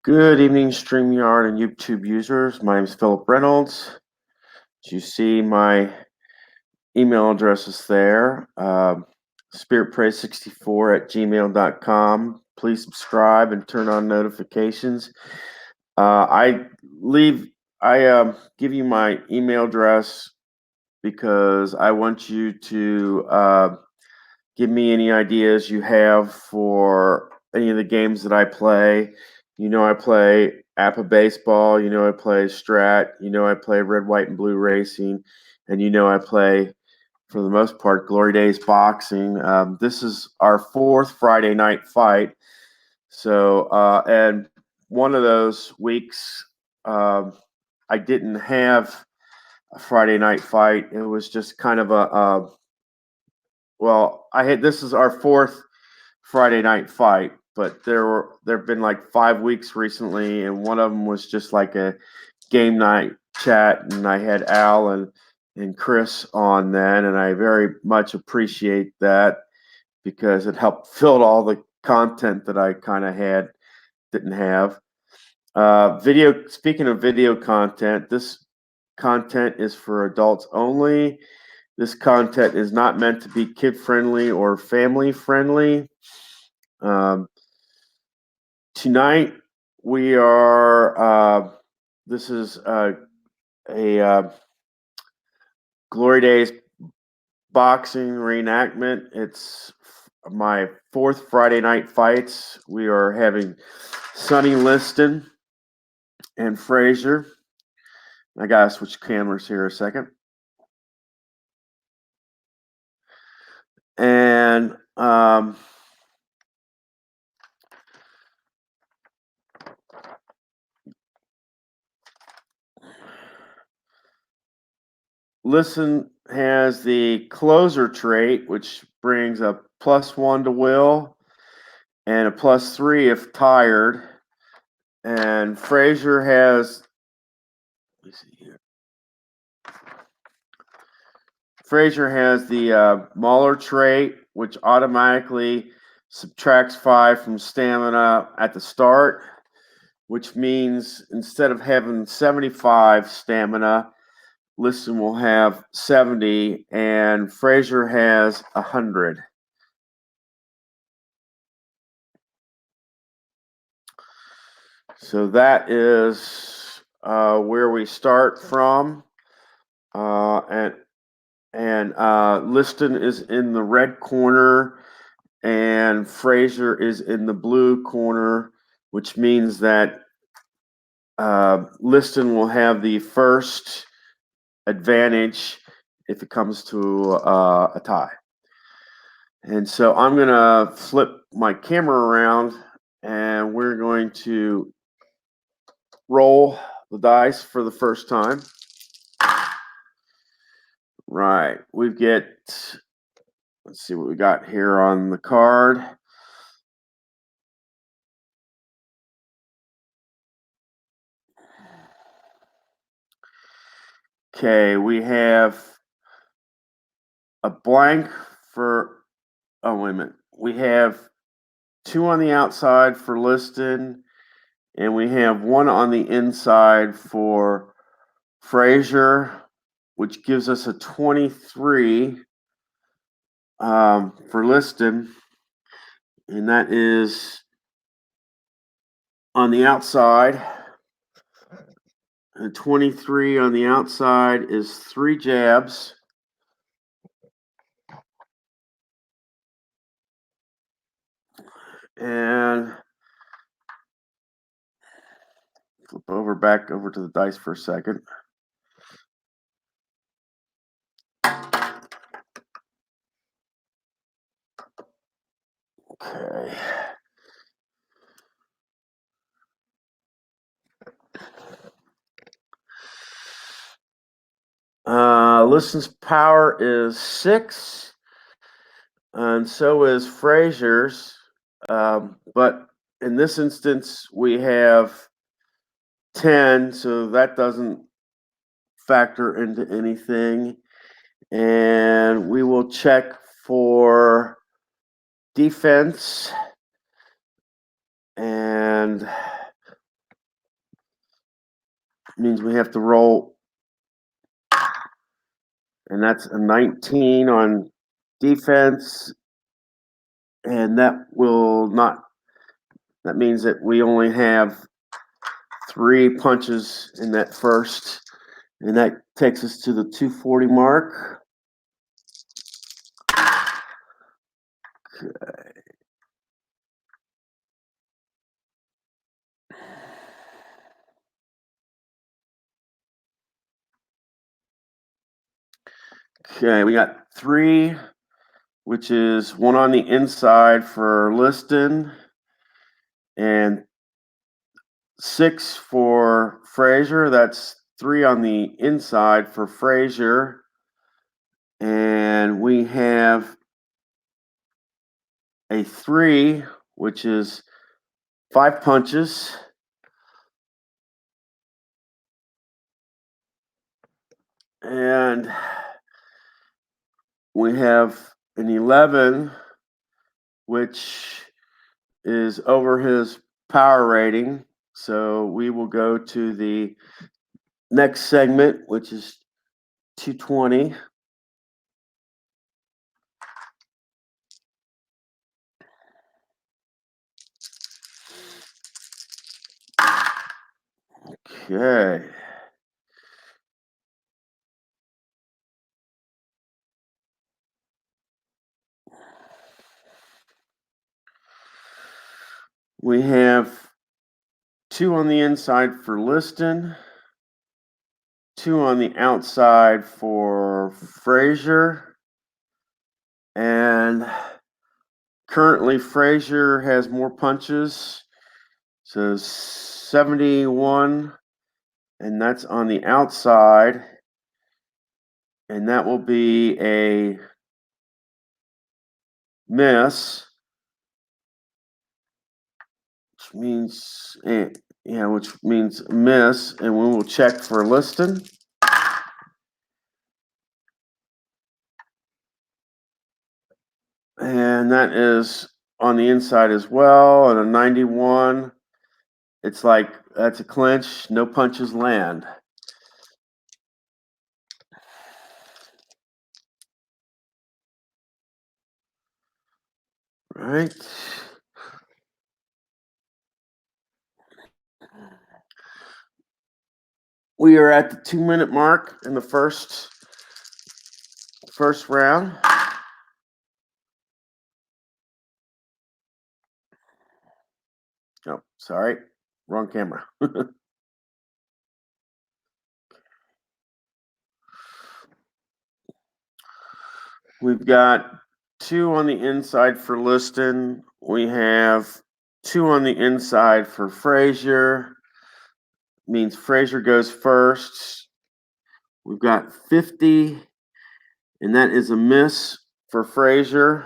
Good evening, StreamYard and YouTube users. My name is Philip Reynolds. As you see, my email address is there, spiritpraise64@gmail.com. Please subscribe and turn on notifications. I give you my email address because I want you to give me any ideas you have for any of the games that I play. You know I play APA Baseball. You know I play Strat. You know I play Red, White, and Blue Racing. And you know I play, for the most part, Glory Days Boxing. This is our fourth Friday night fight. So, and one of those weeks, I didn't have a Friday night fight. It was just kind of this is our fourth Friday night fight, but there have been like 5 weeks recently, and one of them was just like a game night chat, and I had Al and Chris on then, and I very much appreciate that because it helped fill all the content that I kind of didn't have. Speaking of video content, this content is for adults only. This content is not meant to be kid-friendly or family-friendly. Tonight we are. This is a Glory Days boxing reenactment. It's my fourth Friday night fights. We are having Sonny Liston and Frazier. I gotta switch cameras here a second. And Liston has the closer trait, which brings a +1 to will and a +3 if tired. And Frazier has, let me see here. Frazier has the Mauler trait, which automatically subtracts 5 from stamina at the start, which means instead of having 75 stamina, Liston will have 70, and Frazier has 100. So that is where we start from, and Liston is in the red corner, and Frazier is in the blue corner, which means that Liston will have the first advantage if it comes to a tie. And so I'm going to flip my camera around, and we're going to roll the dice for the first time. Right, let's see what we got here on the card. Okay, we have a blank for, oh, wait a minute. We have 2 on the outside for Liston, and we have 1 on the inside for Frazier, which gives us a 23 for Liston, and that is on the outside. And 23 on the outside is 3 jabs. And flip back over to the dice for a second. Okay. Liston's power is 6, and so is Frazier's. But in this instance, we have 10, so that doesn't factor into anything. And we will check for defense. And means we have to roll, and that's a 19 on defense, and that means that we only have 3 punches in that first, and that takes us to the 240 mark. Okay, we got 3, which is 1 on the inside for Liston, and 6 for Frazier. That's 3 on the inside for Frazier. And we have a 3, which is 5 punches. And we have an 11, which is over his power rating. So we will go to the next segment, which is 220. Okay. We have 2 on the inside for Liston, 2 on the outside for Frazier, and currently Frazier has more punches, so 71, and that's on the outside, and that will be a miss, which means miss, and we will check for Liston. And that is on the inside as well, and a 91. It's like that's a clinch, no punches land. Right. We are at the 2-minute mark in the first round. Oh, sorry, wrong camera. We've got 2 on the inside for Liston. We have 2 on the inside for Frazier. Means Frazier goes first. We've got 50, and that is a miss for Frazier.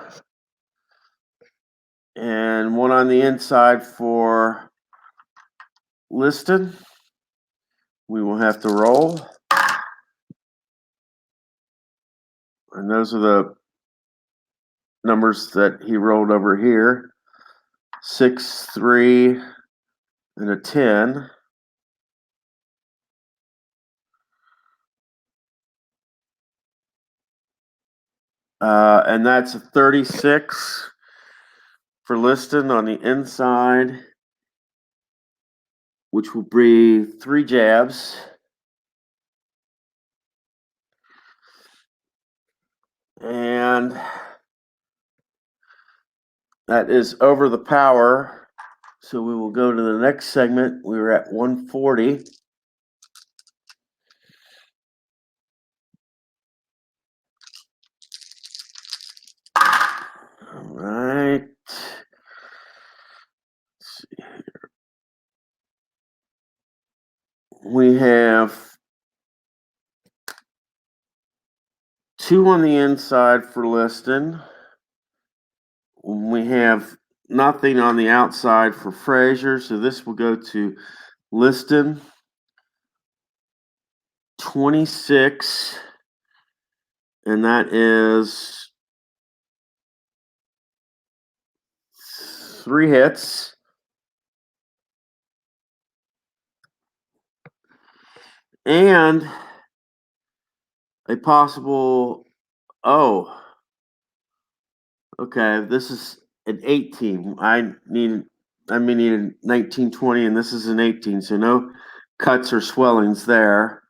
And 1 on the inside for Liston. We will have to roll. And those are the numbers that he rolled over here. 6, 3, and a 10. And that's a 36 for Liston on the inside, which will be 3 jabs. And that is over the power. So we will go to the next segment. We were at 140. All right. Let's see here. We have 2 on the inside for Liston. We have nothing on the outside for Frazier, so this will go to Liston. 26, and that is 3 hits. And a possible, oh, okay, this is an 18. I may need a 19, 20, and this is an 18, so no cuts or swellings there.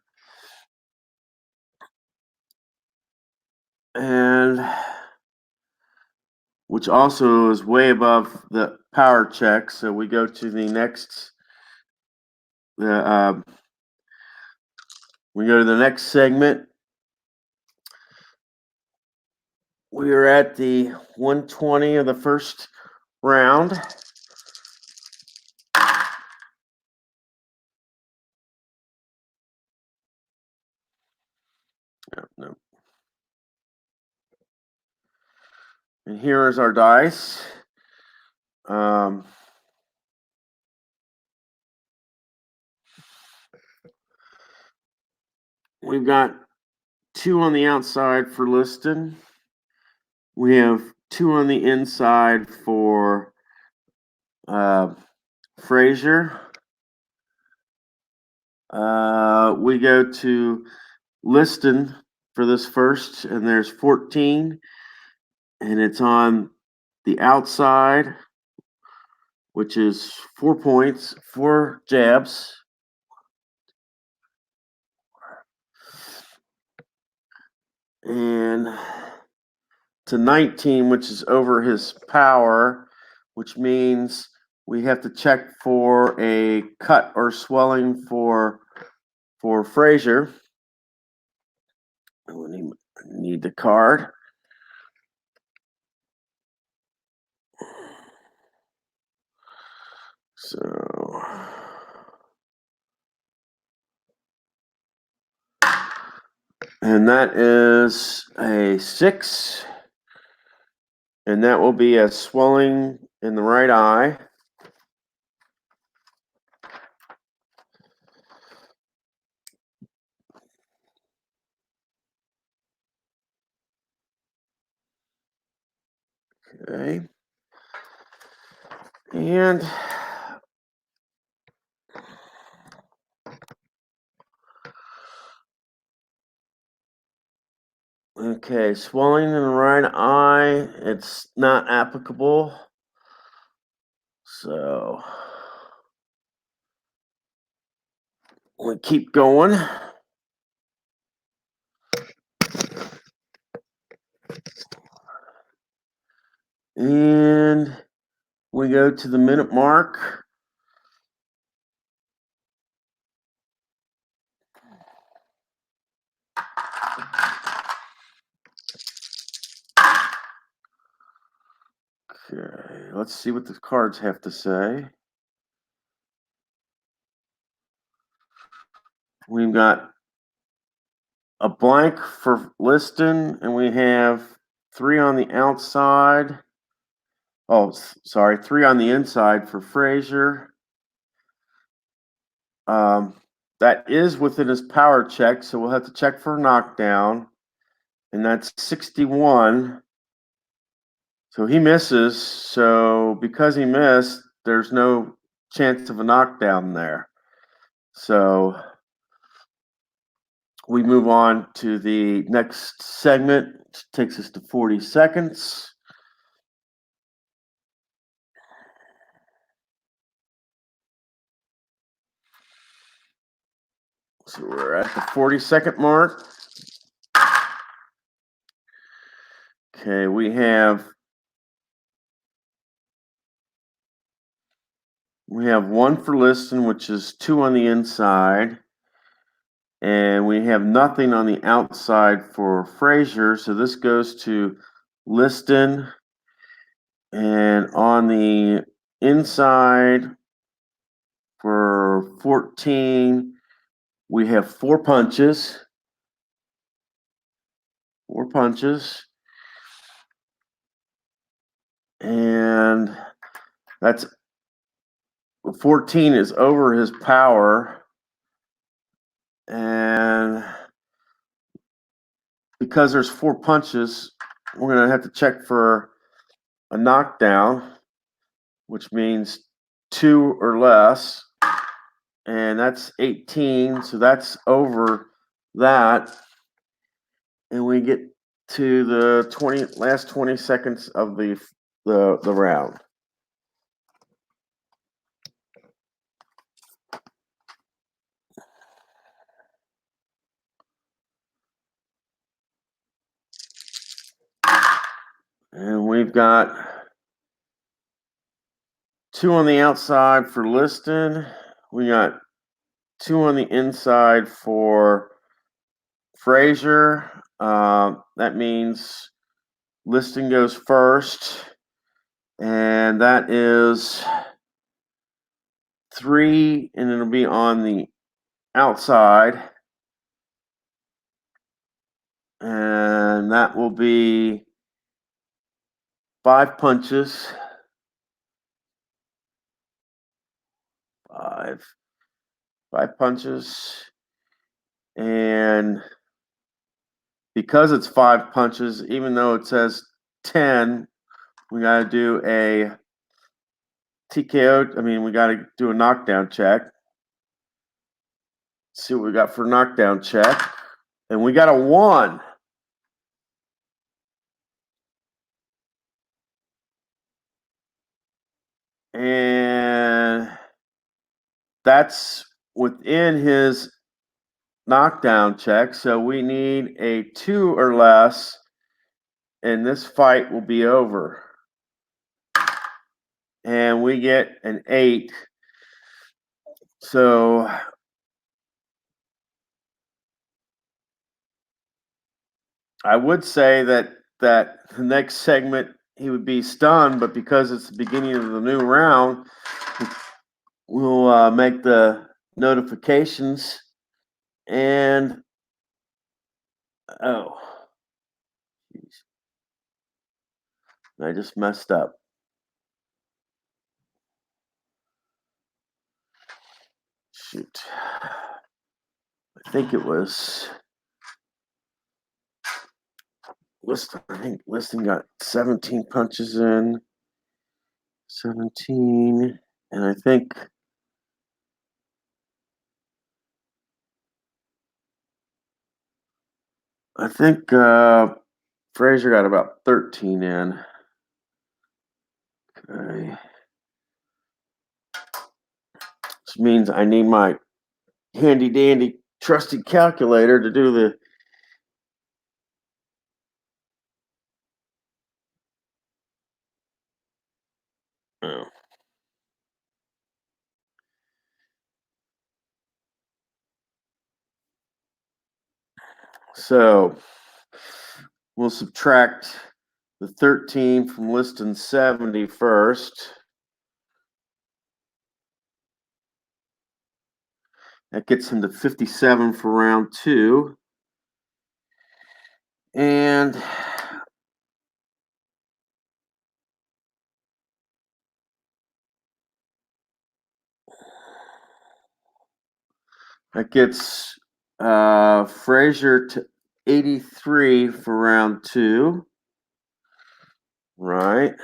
And which also is way above the power check. So we go to the next, we go to the next segment. We are at the 120 of the first round. No. And here is our dice. We've got 2 on the outside for Liston. We have 2 on the inside for Frazier. We go to Liston for this first, and there's 14, and it's on the outside, which is 4 points, 4 jabs. And to 19, which is over his power, which means we have to check for a cut or swelling for Frazier. I need the card. So, and that is a 6, and that will be a swelling in the right eye. Okay. And okay, swelling in the right eye, it's not applicable. So we keep going. And we go to the minute mark. Okay, let's see what the cards have to say. We've got a blank for Liston, and we have 3 on the outside. Oh, sorry, 3 on the inside for Frazier. That is within his power check, so we'll have to check for a knockdown, and that's 61. So he misses. So because he missed, there's no chance of a knockdown there. So we move on to the next segment, which takes us to 40 seconds. So we're at the 40-second mark. Okay, we have 1 for Liston, which is 2 on the inside. And we have nothing on the outside for Frazier. So this goes to Liston. And on the inside for 14, we have 4 punches. 4 punches. And that's 14 is over his power. And because there's 4 punches, we're going to have to check for a knockdown, which means 2 or less. and that's 18, so that's over that. And we get to the last 20 seconds of the round. And we've got 2 on the outside for Liston. We got 2 on the inside for Frazier. That means Liston goes first, and that is 3, and it'll be on the outside, and that will be 5 punches. 5 punches, and because it's 5 punches, even though it says 10, we got to do a TKO. I mean, we got to do a knockdown check. See what we got for knockdown check, and we got a 1. And that's within his knockdown check. So we need a 2 or less, and this fight will be over. And we get an 8. So I would say that the next segment he would be stunned, but because it's the beginning of the new round, we'll make the notifications. And oh, geez. I just messed up. Shoot. I think it was Liston. I think Liston got 17 punches in. 17. And I think Frazier got about 13 in. Okay. Which means I need my handy dandy trusty calculator to do the oh. So we'll subtract the 13 from Liston 70 first. That gets him to 57 for round 2. And that gets Frazier to 83 for round 2. Right.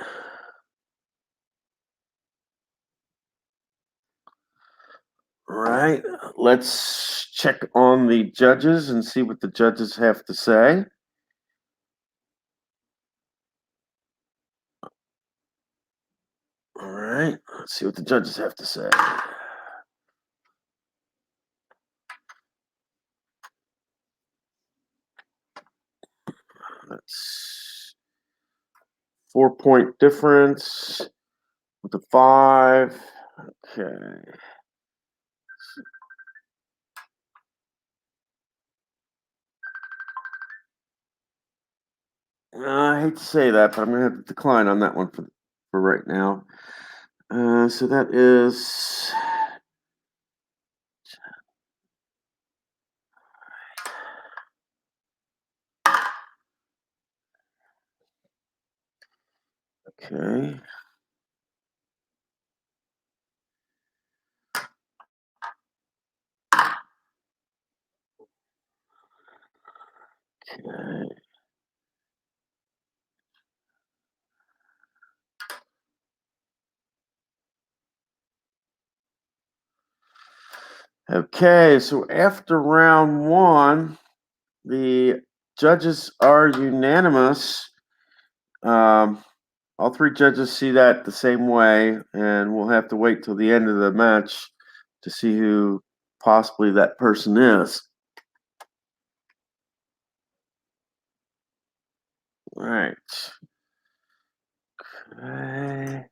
Right. Let's check on the judges and see what the judges have to say. All right. Let's see what the judges have to say. That's 4-point difference with the 5. Okay. I hate to say that, but I'm going to have to decline on that one for right now. So that is okay. Okay. Okay, so after round one, the judges are unanimous. All three judges see that the same way, and we'll have to wait till the end of the match to see who possibly that person is. All right. Okay.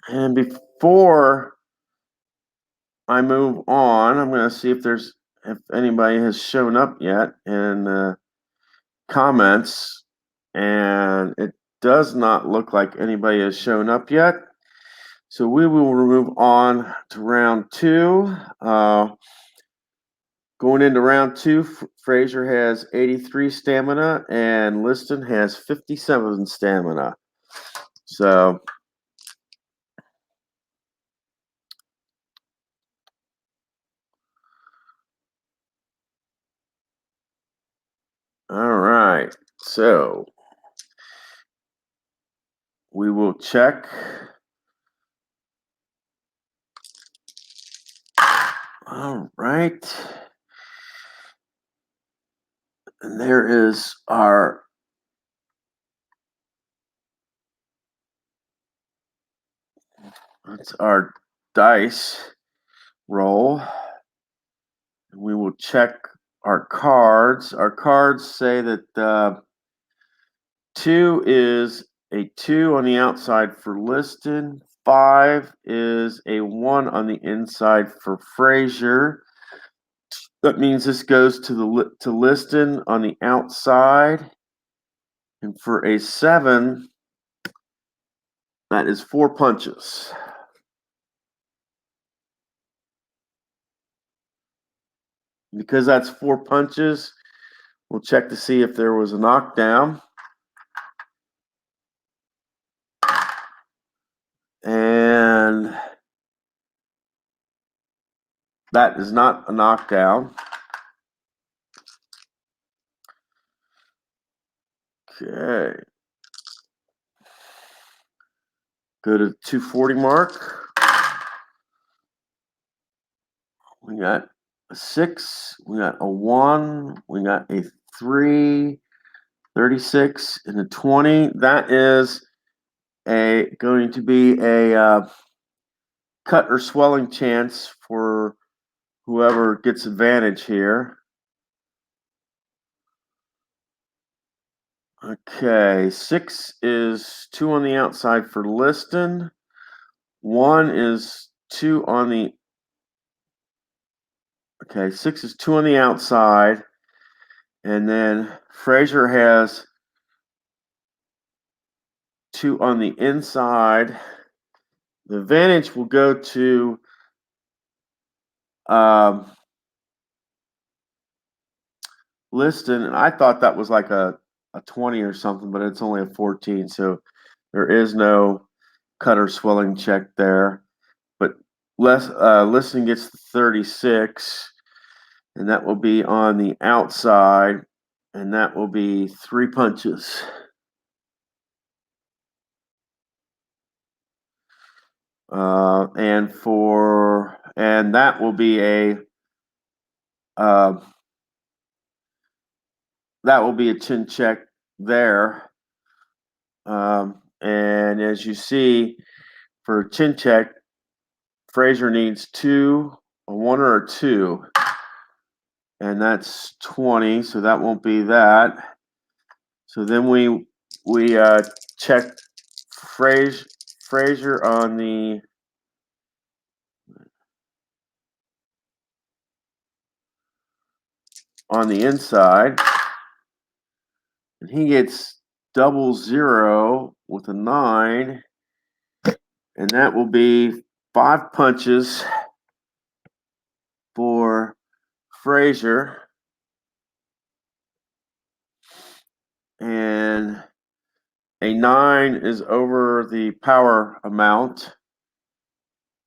And before I move on, I'm going to see if anybody has shown up yet in comments, and it does not look like anybody has shown up yet. So we will move on to round two. Going into round two, Frazier has 83 stamina and Liston has 57 stamina. So all right. So we will check. All right. And there is that's our dice roll. And we will check our cards. Our cards say that 2 is a 2 on the outside for Liston. 5 is a 1 on the inside for Frazier. That means this goes to Liston on the outside. And for a 7, that is 4 punches. Because that's 4 punches, we'll check to see if there was a knockdown. And that is not a knockdown. Okay. Go to the 240 mark. We got a 6, we got a 1, we got a 3, 36, and a 20. That is going to be a cut or swelling chance for whoever gets advantage here. Okay, 6 is 2 on the outside for Liston. 1 is 2 on the. Okay, 6 is 2 on the outside. And then Frazier has 2 on the inside. The advantage will go to Liston. And I thought that was like a 20 or something, but it's only a 14. So there is no cut or swelling check there. But Liston gets 36, and that will be on the outside, and that will be 3 punches. And that will be a chin check there. And as you see, for a chin check, Frazier needs 2, a 1 or a 2, and that's 20. So that won't be that. So then we check Frazier on the inside, and he gets 00 with a 9, and that will be 5 punches for Frazier. And a 9 is over the power amount,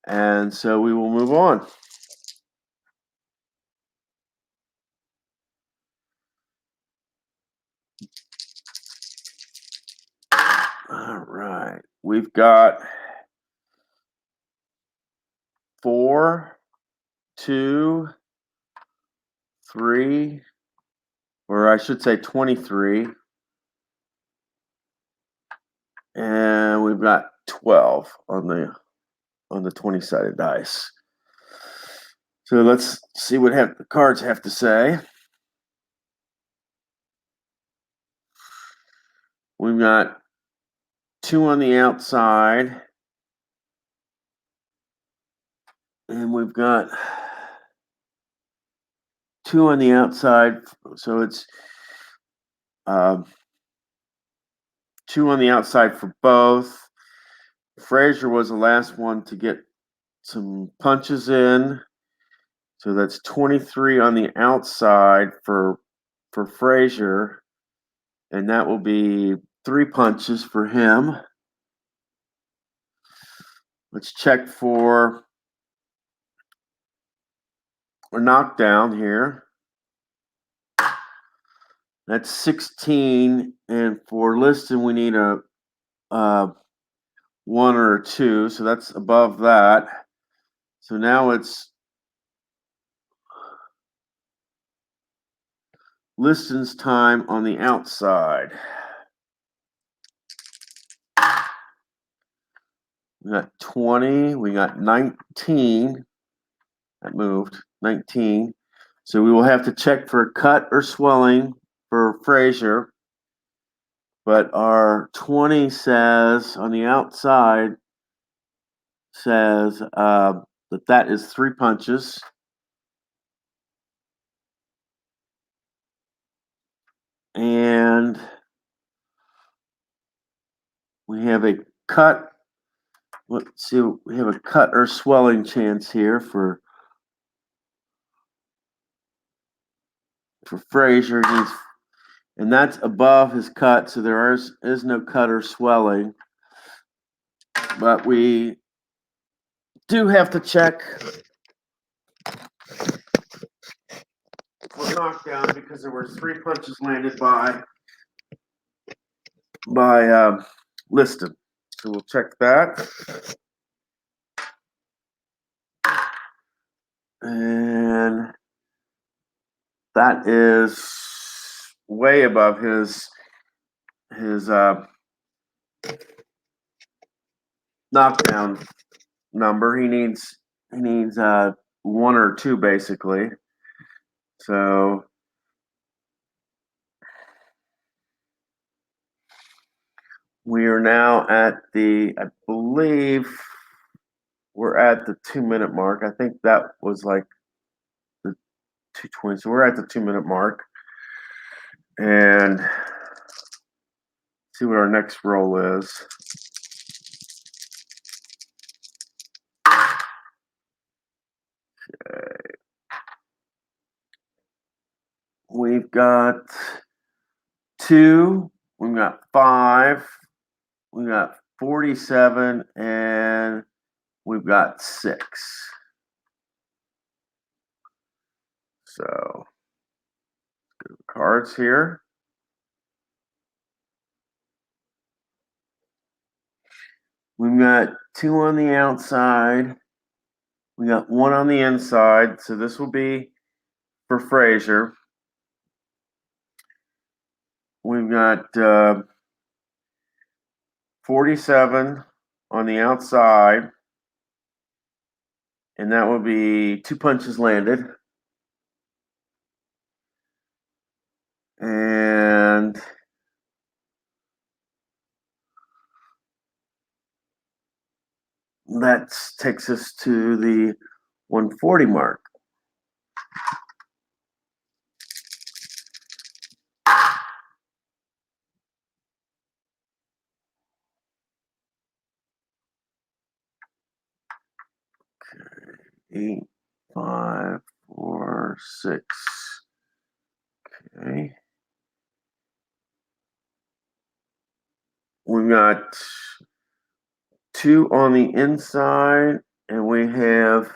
and so we will move on. All right. We've got 4, 2, 3, or I should say 23. And we've got 12 on the 20-sided dice. So let's see what the cards have to say. We've got 2 on the outside, and we've got 2 on the outside. So it's 2 on the outside for both. Frazier was the last one to get some punches in. So that's 23 on the outside for Frazier, and that will be 3 punches for him. Let's check for a knockdown here. That's 16, and for Liston we need a 1 or a 2, so that's above that. So now it's Liston's time on the outside. We got 20, we got 19. That moved, 19. So we will have to check for a cut or swelling for Frazier. But our 20 says on the outside says that is 3 punches. And we have a cut. Let's see, we have a cut or swelling chance here for Frazier. And that's above his cut, so there is no cut or swelling. But we do have to check for knockdown because there were 3 punches landed by Liston. So we'll check that. And that is way above his knockdown number. He needs 1 or 2 basically. So we are now at I believe we're at the 2-minute mark. I think that was like the 2:20. So we're at the 2-minute mark. And see what our next roll is. Okay. We've got 2, we've got 5, we've got 47, and we've got 6. So, go to the cards here. We've got 2 on the outside. We got 1 on the inside. So this will be for Frazier. We've got 47 on the outside. And that will be 2 punches landed. And that takes us to the 140 mark. Okay. 8, 5, 4, 6. Okay. We got 2 on the inside, and we have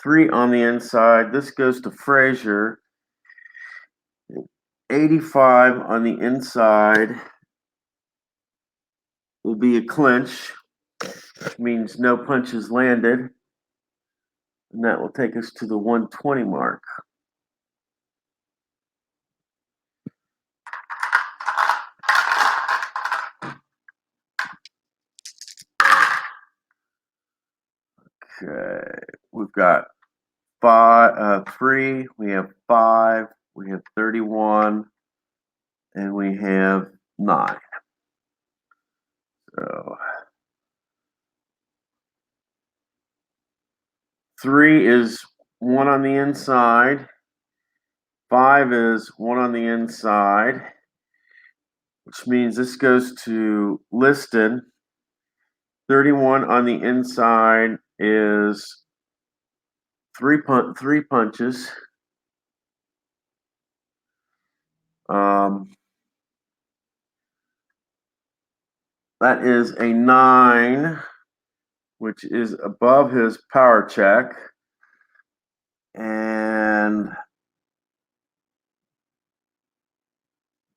3 on the inside. This goes to Frazier. 85 on the inside. will be a clinch, which means no punches landed. And that will take us to the 120 mark. Okay, we've got 3, we have 5, we have 31, and we have 9. So 3 is 1 on the inside, 5 is 1 on the inside, which means this goes to Liston. 31 on the inside is 3 punches. That is a 9, which is above his power check. And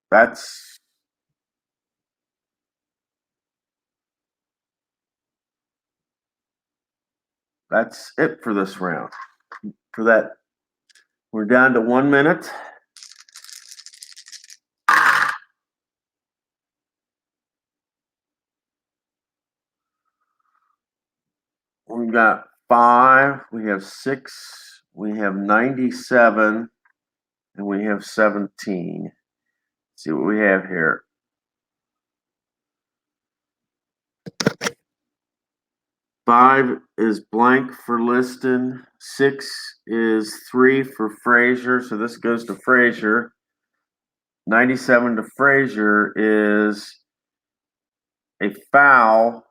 that's it for this round. For that, we're down to 1 minute. We've got 5, we have 6, we have 97, and we have 17. Let's see what we have here. 5 is blank for Liston. 6 is 3 for Frazier, so this goes to Frazier. 97 to Frazier is a foul,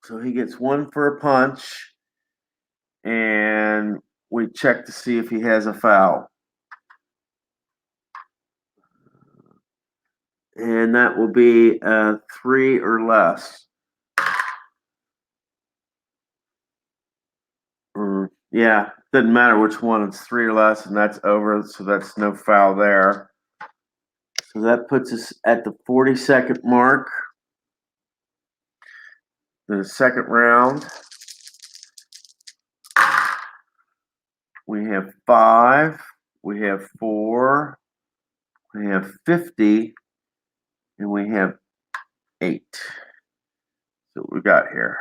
so he gets 1 for a punch, and we check to see if he has a foul. And that will be 3 or less. Yeah, doesn't matter which one, it's 3 or less, and that's over, so that's no foul there. So that puts us at the 40-second mark. The second round. We have 5, we have 4, we have 50, and we have 8. So what we got here.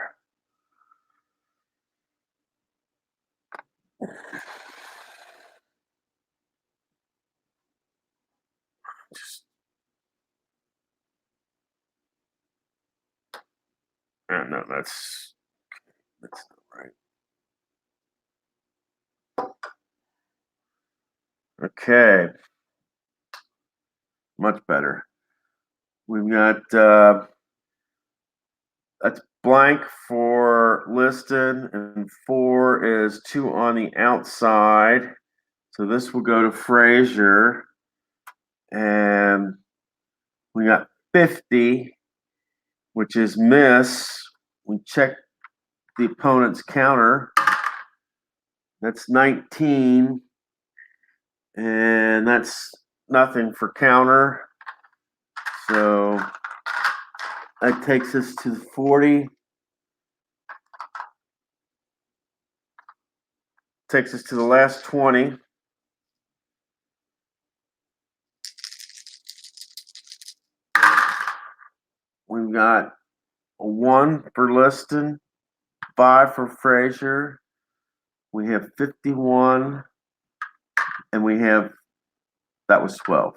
No, that's not right. Okay, much better. We've got that's blank for Liston, and 4 is 2 on the outside. So this will go to Frazier, and we got 50, which is miss. We check the opponent's counter. That's 19, and that's nothing for counter. So that takes us to the 40. Takes us to the last 20. We've got a 1 for Liston, 5 for Frazier. We have 51, and we have, that was 12.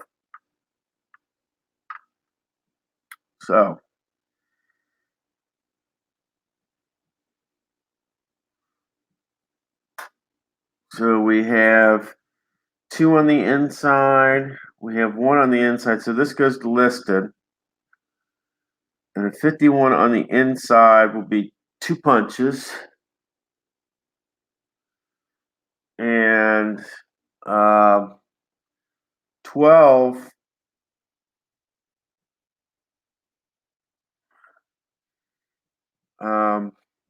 So we have 2 on the inside. We have 1 on the inside. So this goes to Liston. And a 51 on the inside will be 2 punches. And 12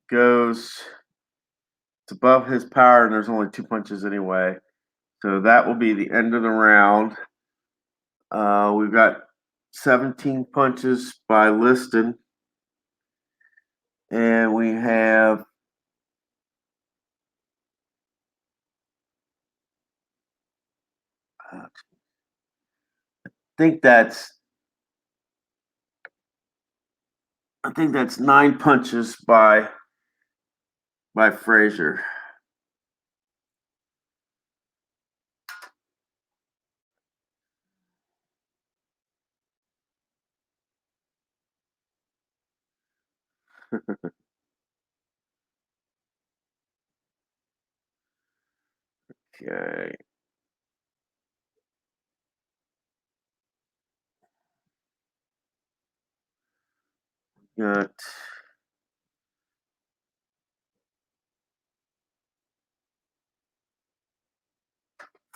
goes, it's above his power, and there's only 2 punches anyway. So that will be the end of the round. We've got 17 punches by Liston. And we have I think that's 9 punches by Frazier. Okay. Got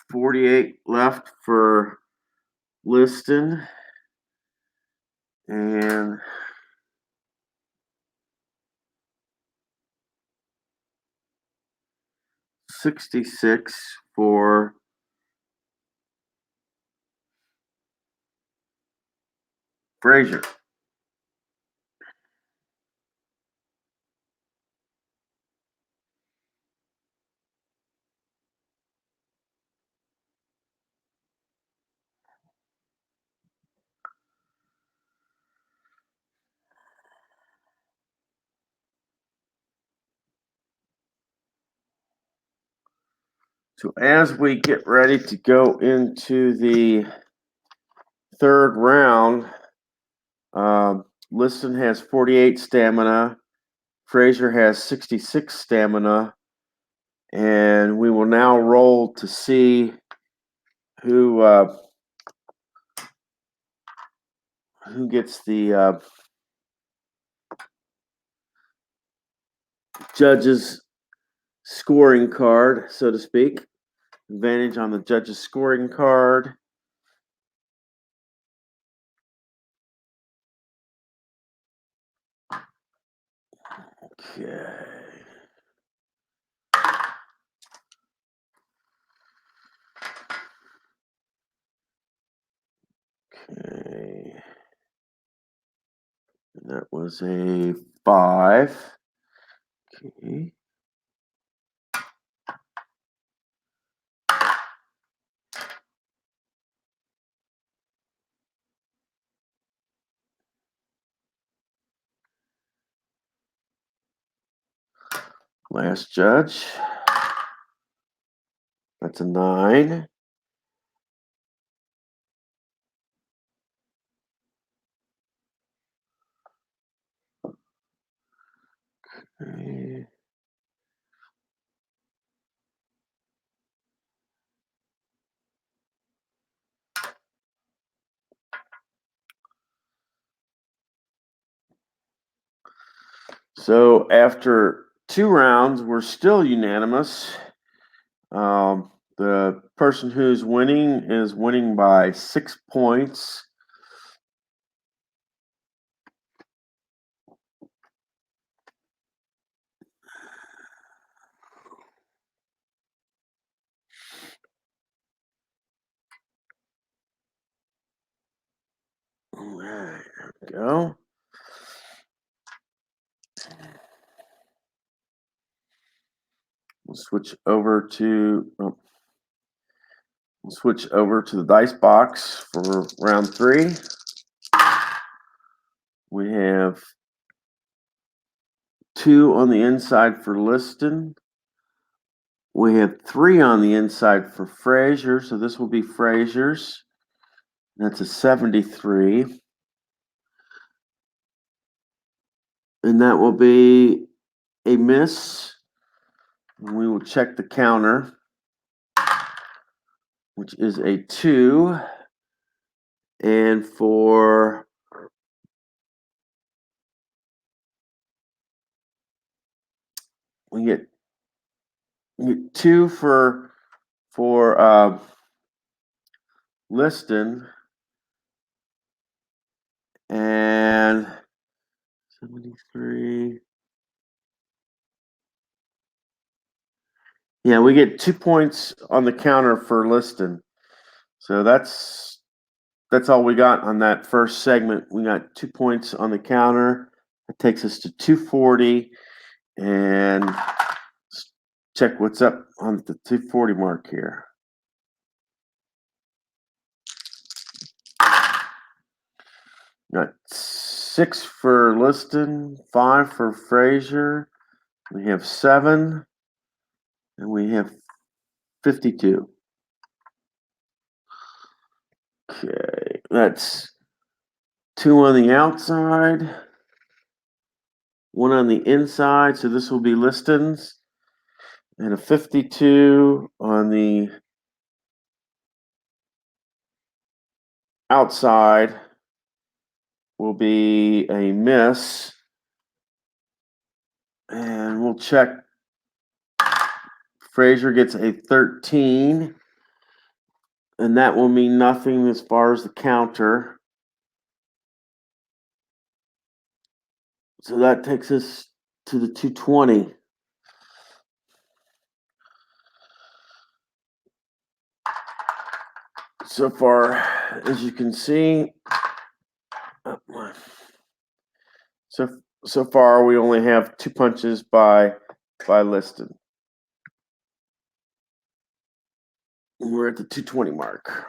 48 left for Liston and 66 for Frazier. So as we get ready to go into the third round, Liston has 48 stamina. Frazier has 66 stamina. And we will now roll to see who gets the judge's scoring card, so to speak. Advantage on the judge's scoring card. Okay. Okay. And that was a 5. Okay. Last judge. That's a 9. Okay. So after 2 rounds, we're still unanimous. The person who's winning is winning by 6 points. All right, there we go. We'll switch over to the dice box for round 3. We have 2 on the inside for Liston. We have 3 on the inside for Frazier, so this will be Frazier's. That's a 73. And that will be a miss. We will check the counter, which is a 2. And we get 2 for Liston and 73. Yeah, we get 2 points on the counter for Liston. So that's that's all we got on that first segment. We got 2 points on the counter. That takes us to 240. And let's check what's up on the 240 mark here. Got 6 for Liston, 5 for Frazier. We have 7, and we have 52. Okay, that's 2 on the outside, 1 on the inside, so this will be Liston's, and a 52 on the outside will be a miss. And we'll check. Frazier gets a 13, and that will mean nothing as far as the counter. So that takes us to the 220. So far, as you can see, so far we only have 2 punches by Liston. We're at the 220 mark.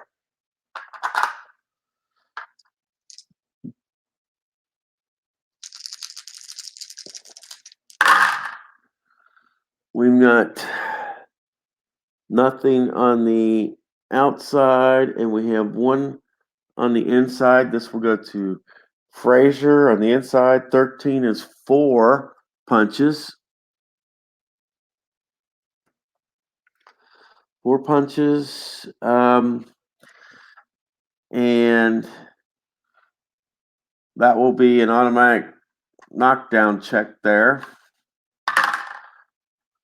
We've got nothing on the outside, and we have 1 on the inside. This will go to Frazier on the inside. 13 is 4 punches. 4 punches. And that will be an automatic knockdown check there.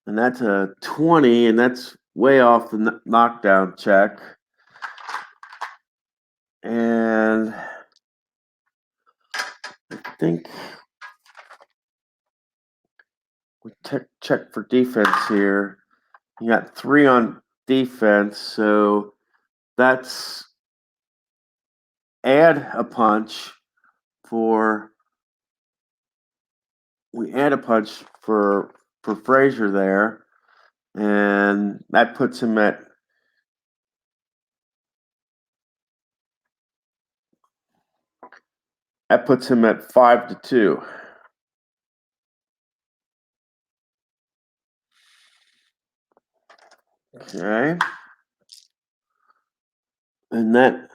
And that's a 20, and that's way off the knockdown check. And I think we check for defense here. You got 3 on defense, so that's add a punch for Frazier there, and that puts him at That puts him at 5-2. Okay. And that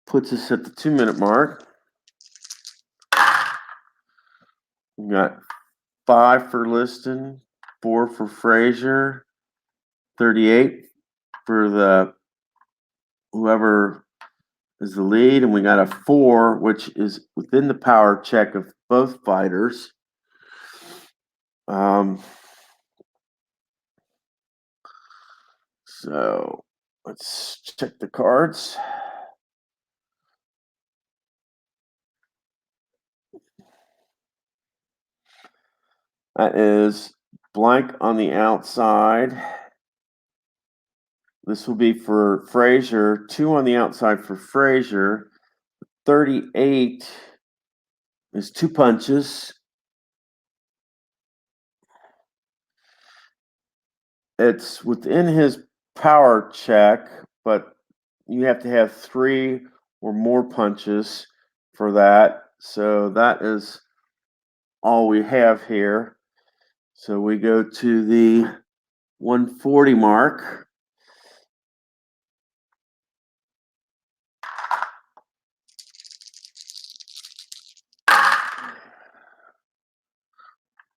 puts us at the 2-minute mark. We got 5 for Liston, 4 for Frazier, 38 for the whoever is the lead, and we got a 4, which is within the power check of both fighters. So let's check the cards. That is blank on the outside. This will be for Frazier. 2 on the outside for Frazier. 38 is 2 punches. It's within his power check, but you have to have 3 or more punches for that. So that is all we have here. So we go to the 140 mark.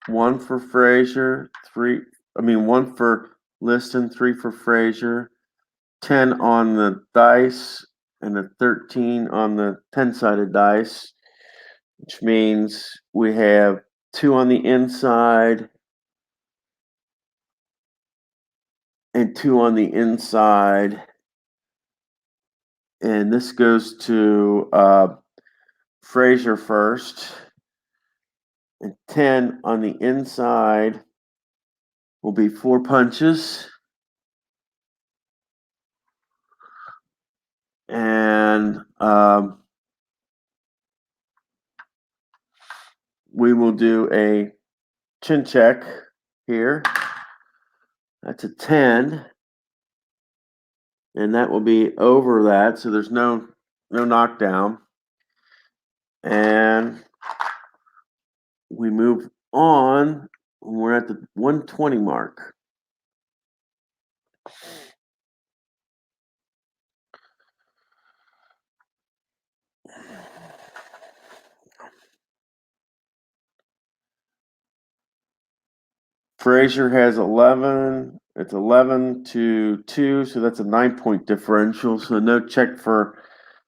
One for Frazier, 1 for Liston, 3 for Frazier, 10 on the dice, and a 13 on the 10-sided dice, which means we have 2 on the inside and 2 on the inside. And this goes to Frazier first. And 10 on the inside will be 4 punches. And we will do a chin check here. That's a 10. And that will be over that, so there's no knockdown. And we move on. We're at the 120 mark. Frazier has 11. It's 11-2, so that's a 9-point differential. So no check for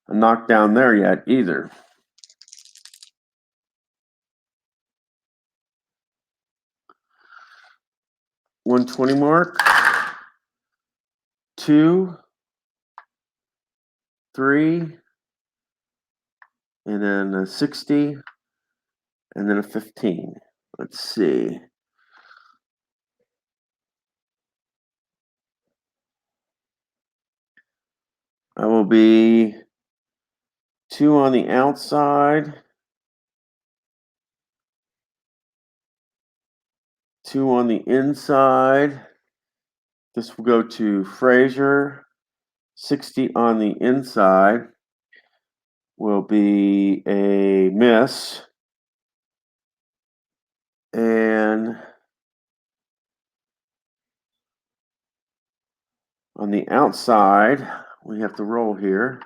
a knockdown there yet either. $120 mark. 2, 3, and then a 60, and then a 15. Let's see. I will be 2 on the outside, 2 on the inside. This will go to Frazier. 60 on the inside will be a miss. And on the outside, we have to roll here.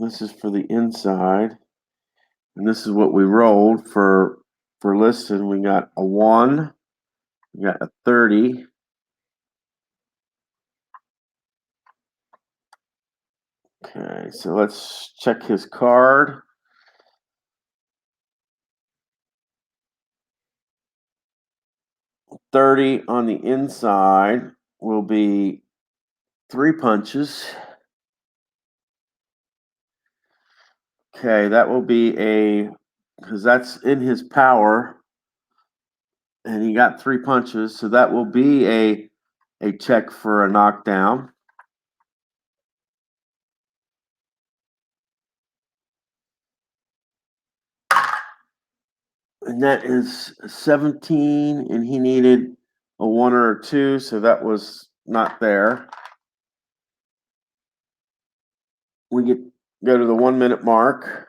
This is for the inside. And this is what we rolled for Liston. We got a 1, we got a 30. Okay, so let's check his card. $30 on the inside will be 3 punches. Okay, that will be because that's in his power, and he got 3 punches, so that will be a check for a knockdown. And that is 17, and he needed a 1 or a 2, so that was not there. We go to the 1 minute mark.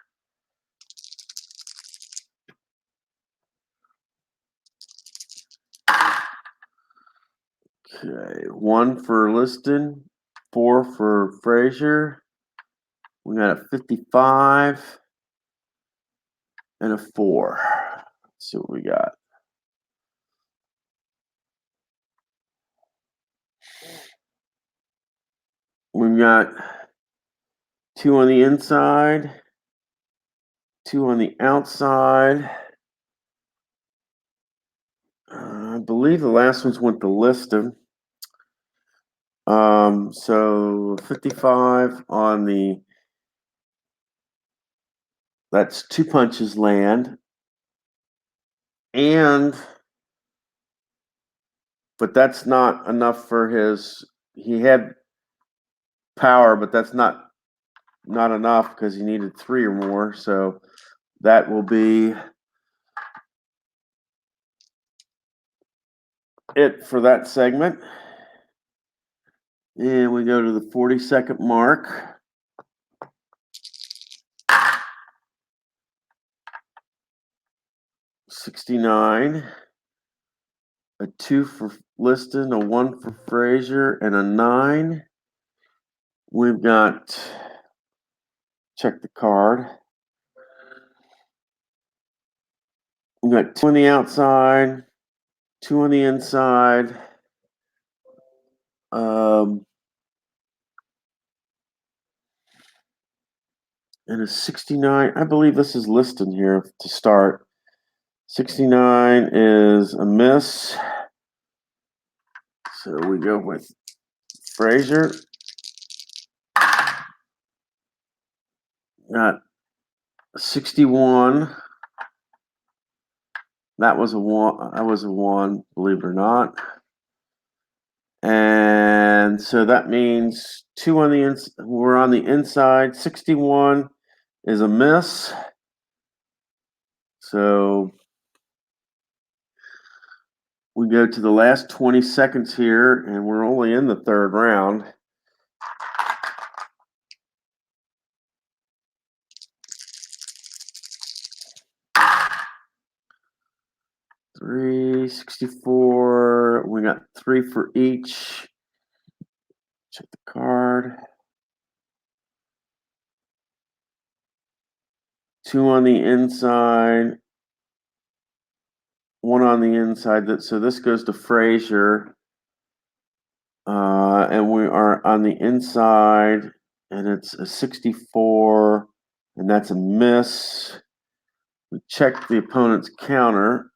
Okay, 1 for Liston, 4 for Frazier. We got a 55 and a 4. Let's see what we got. We've got 2 on the inside, 2 on the outside. I believe the last ones went to Liston. So 55 on the, that's 2 punches land. But that's not enough for he had power, but that's not enough because he needed 3 or more. So that will be it for that segment. And we go to the 40-second mark. $69, a 2 for Liston, a 1 for Frazier, and a 9. We've got, check the card. We've got 2 on the outside, 2 on the inside. And a 69. I believe this is Liston here to start. 69 is a miss. So we go with Frazier. Got 61 That was a one. That was a one, believe it or not. And so that means two on the we're on the inside. 61 is a miss. So we go to the last 20 seconds here, and we're only in the third round. $364. We got three for each. Check the card. Two on the inside. One on the inside. So this goes to Frazier. And we are on the inside, and it's a 64, and that's a miss. We check the opponent's counter,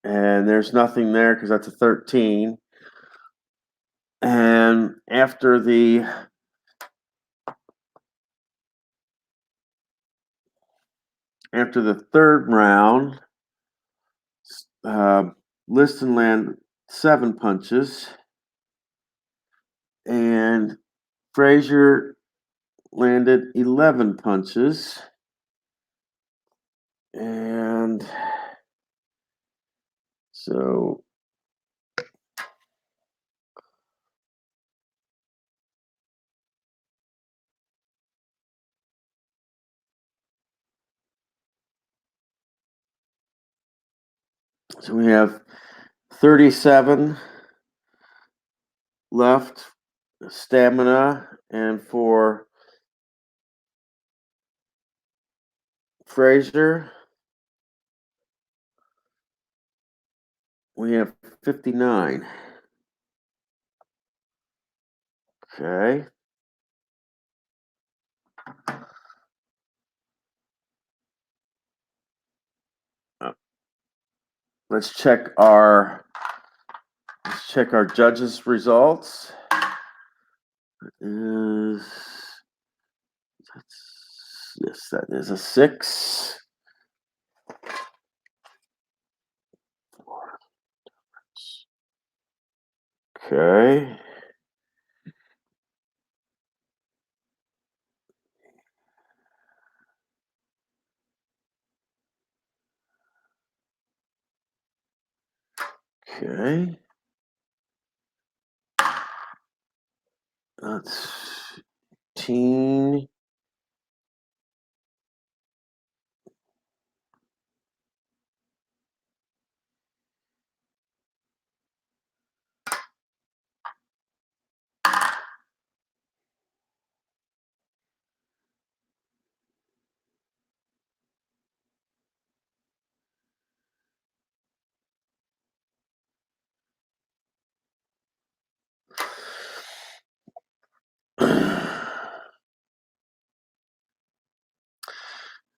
and there's nothing there because that's a 13. And after the third round, Liston landed 7 punches, and Frazier landed 11 punches. And so we have 37 left stamina, and for Frazier, we have 59. Okay. Let's check our judges' results. Yes, that is a 6. Okay. Okay. That's 15.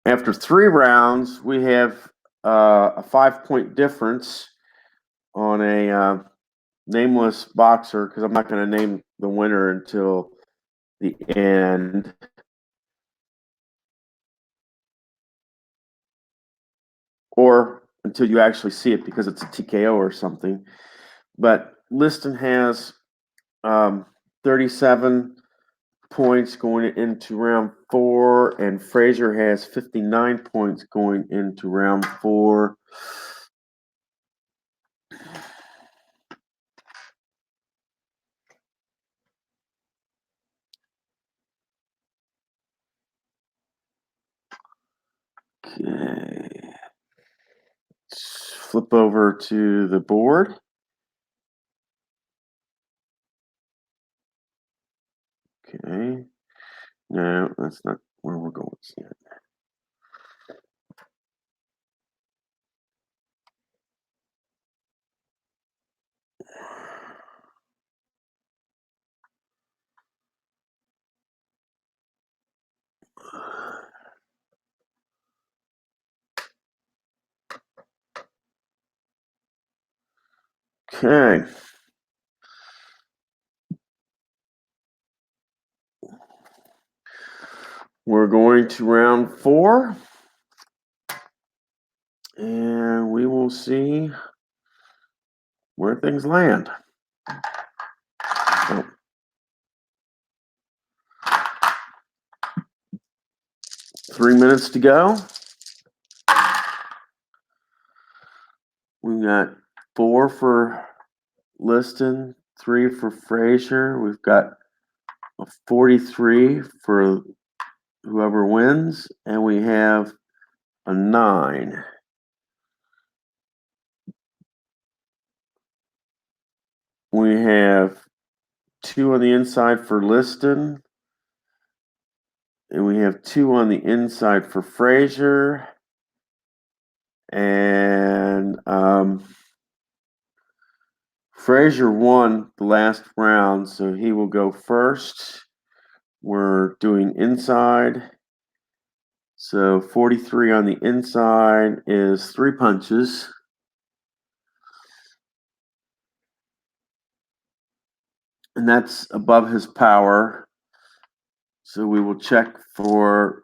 After 3 rounds, we have a 5-point difference on a nameless boxer, because I'm not going to name the winner until the end. Or until you actually see it, because it's a TKO or something. But Liston has 37 points going into round 4, and Frazier has 59 points going into round 4. Okay. Let's flip over to the board. Okay. No, that's not where we're going yet. Okay. We're going to round 4. and we will see where things land. So, 3 minutes to go. We've got 4 for Liston, 3 for Frazier. We've got a 43 for whoever wins, and we have a 9. We have 2 on the inside for Liston, and we have 2 on the inside for Frazier, and Frazier won the last round, so he will go first. We're doing inside. So 43 on the inside is 3 punches. And that's above his power. So we will check for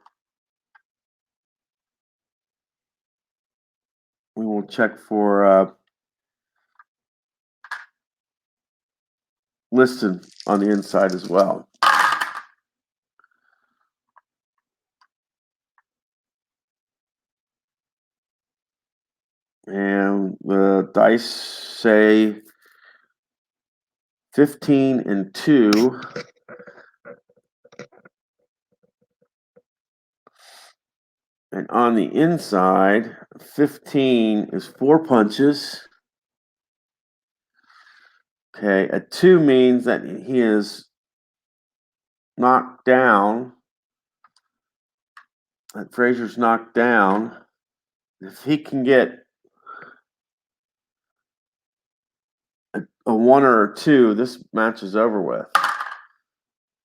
Liston on the inside as well. And the dice say 15 and 2. And on the inside, 15 is 4 punches. Okay, a 2 means that he is knocked down. That Frazier's knocked down. If he can get a 1 or a 2, this match is over with.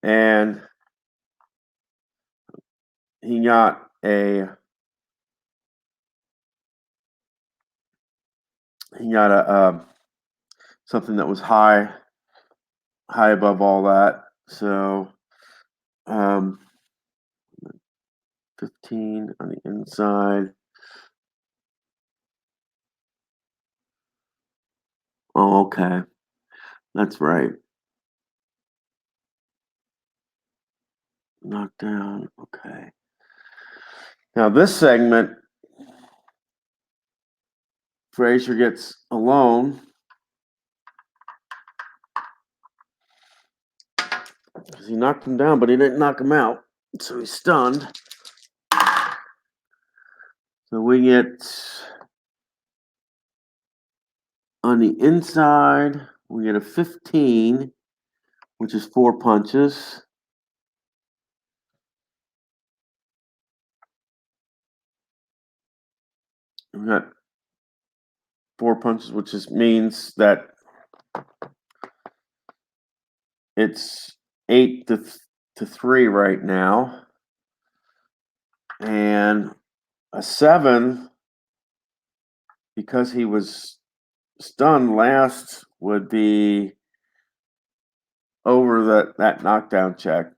And he got something that was high above all that. So 15 on the inside. Oh, okay. That's right. Knocked down. Okay. Now this segment, Frazier gets alone. Because he knocked him down, but he didn't knock him out. So he's stunned. So we get on the inside, we get a 15, which is 4 punches. We got 4 punches, which means that it's 8 to 3 right now. And a 7, because he was stunned last, would be over that knockdown check.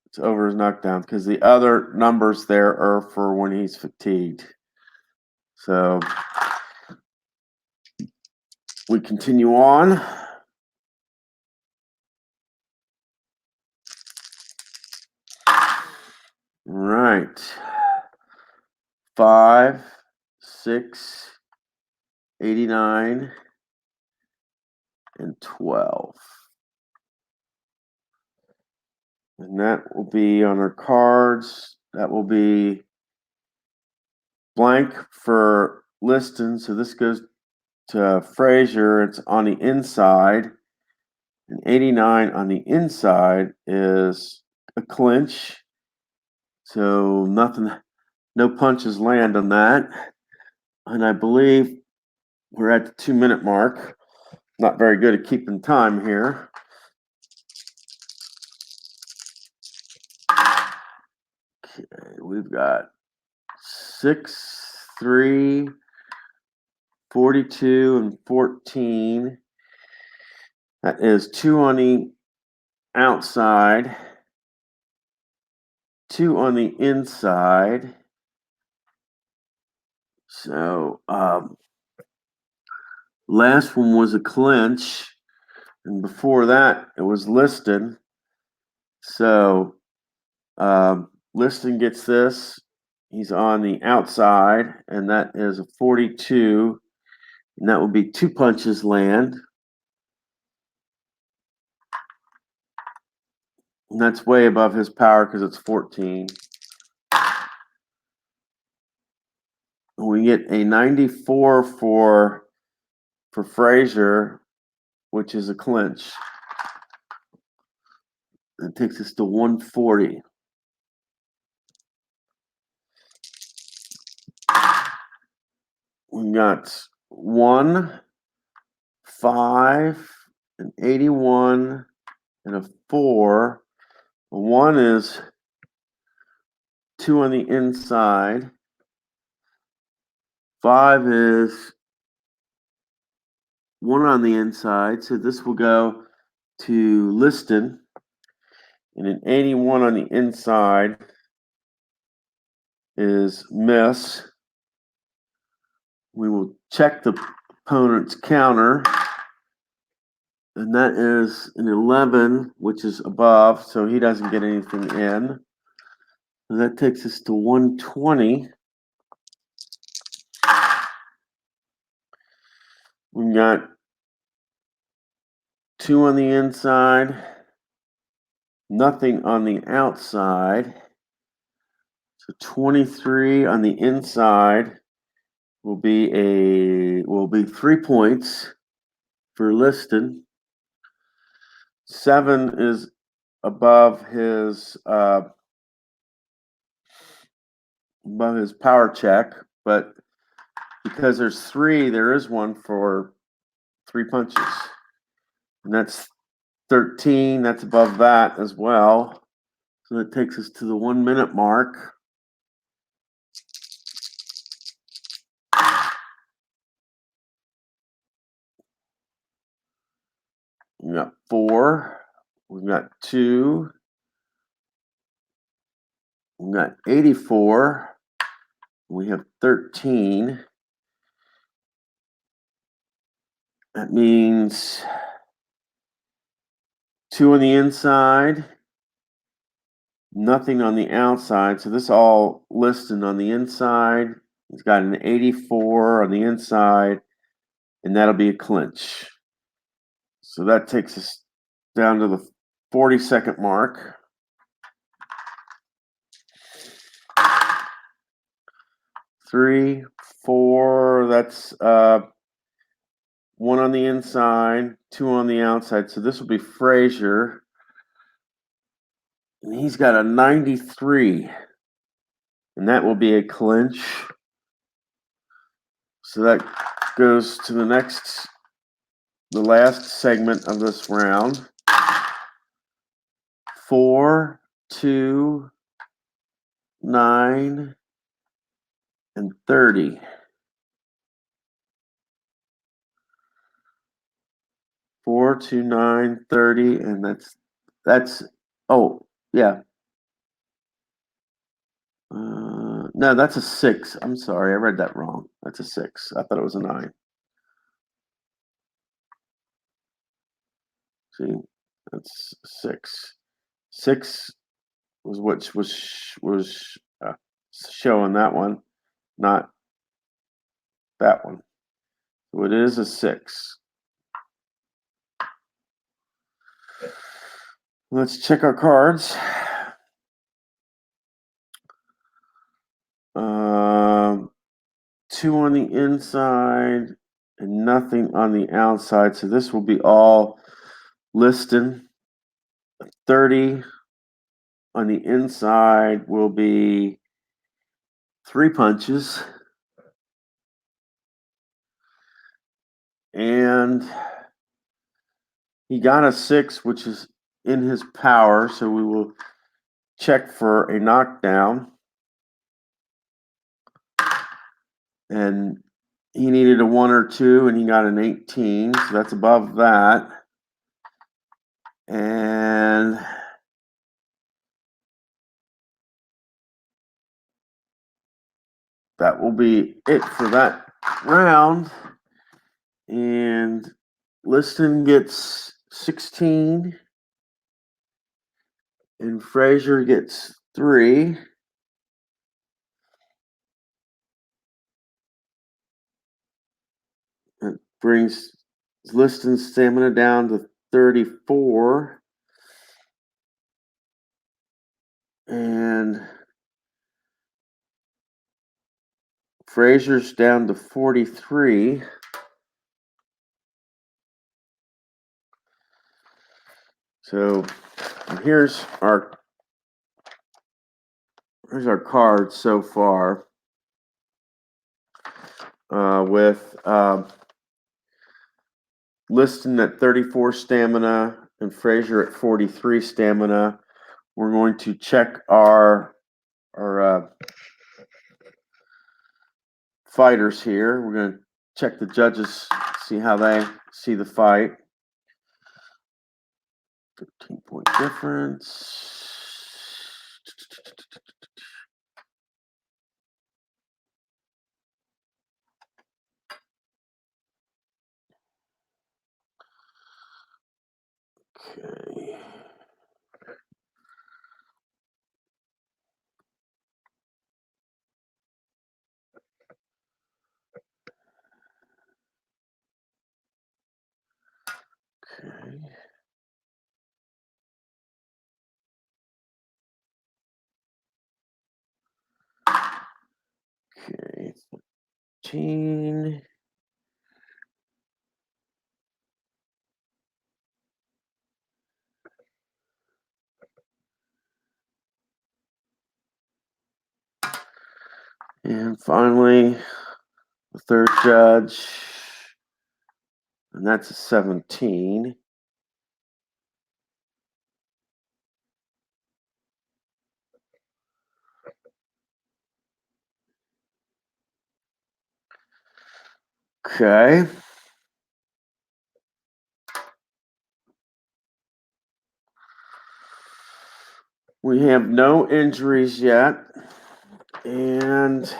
It's over his knockdown because the other numbers there are for when he's fatigued. So we continue on. Right. 5, 6, 89, and 12. And that will be on our cards. That will be blank for Liston. So this goes to Frazier. It's on the inside. And 89 on the inside is a clinch. So nothing, no punches land on that. And I believe we're at the 2-minute mark. Not very good at keeping time here. Okay, we've got 6, 3, 42, and 14. That is 2 on the outside, 2 on the inside, So last one was a clinch, and before that it was Liston. So Liston gets this. He's on the outside, and that is a 42, and that will be 2 punches land. And that's way above his power because it's 14. And we get a 94 for Frazier, which is a clinch. That takes us to 140. We got 1, 5, an 81, and a 4. 1 is 2 on the inside. 5 is 1 on the inside. So this will go to Liston. And an 81 on the inside is miss. We will check the opponent's counter. And that is an 11, which is above, so he doesn't get anything in. So that takes us to 120. We got 2 on the inside, nothing on the outside. So 23 on the inside will be 3 points for Liston. 7 is above his power check, but because there's 3, there is one for 3 punches. And that's 13. That's above that as well. So that takes us to the 1 minute mark. We got 4. We've got 2. We got 84. We have 13. That means 2 on the inside, nothing on the outside. So this all Liston on the inside. He's got an 84 on the inside, and that'll be a clinch. So that takes us down to the 40-second mark. 3, 4, that's 1 on the inside, 2 on the outside. So this will be Frazier. And he's got a 93. And that will be a clinch. So that goes to the last segment of this round. 4, 2, 9, and 30. 4, 2, 9, 30, and that's oh yeah. No, that's a 6. I'm sorry, I read that wrong. That's a 6. I thought it was a 9. See, that's 6. 6 was what was showing that one, not that one. So it is a 6. Let's check our cards. 2 on the inside and nothing on the outside. So this will be all Liston. 30 on the inside will be 3 punches. And he got a 6, which is in his power. So we will check for a knockdown. And he needed a 1 or 2, and he got an 18. So that's above that. And that will be it for that round. And Liston gets 16. And Frazier gets 3. That brings Liston's stamina down to 34. And Frazier's down to 43. So here's our cards so far. With Liston at 34 stamina and Frazier at 43 stamina. We're going to check our fighters here. We're going to check the judges, see how they see the fight. 13-point difference. Okay. Okay. Okay. 13. And finally, the third judge, and that's a 17. Okay. We have no injuries yet, and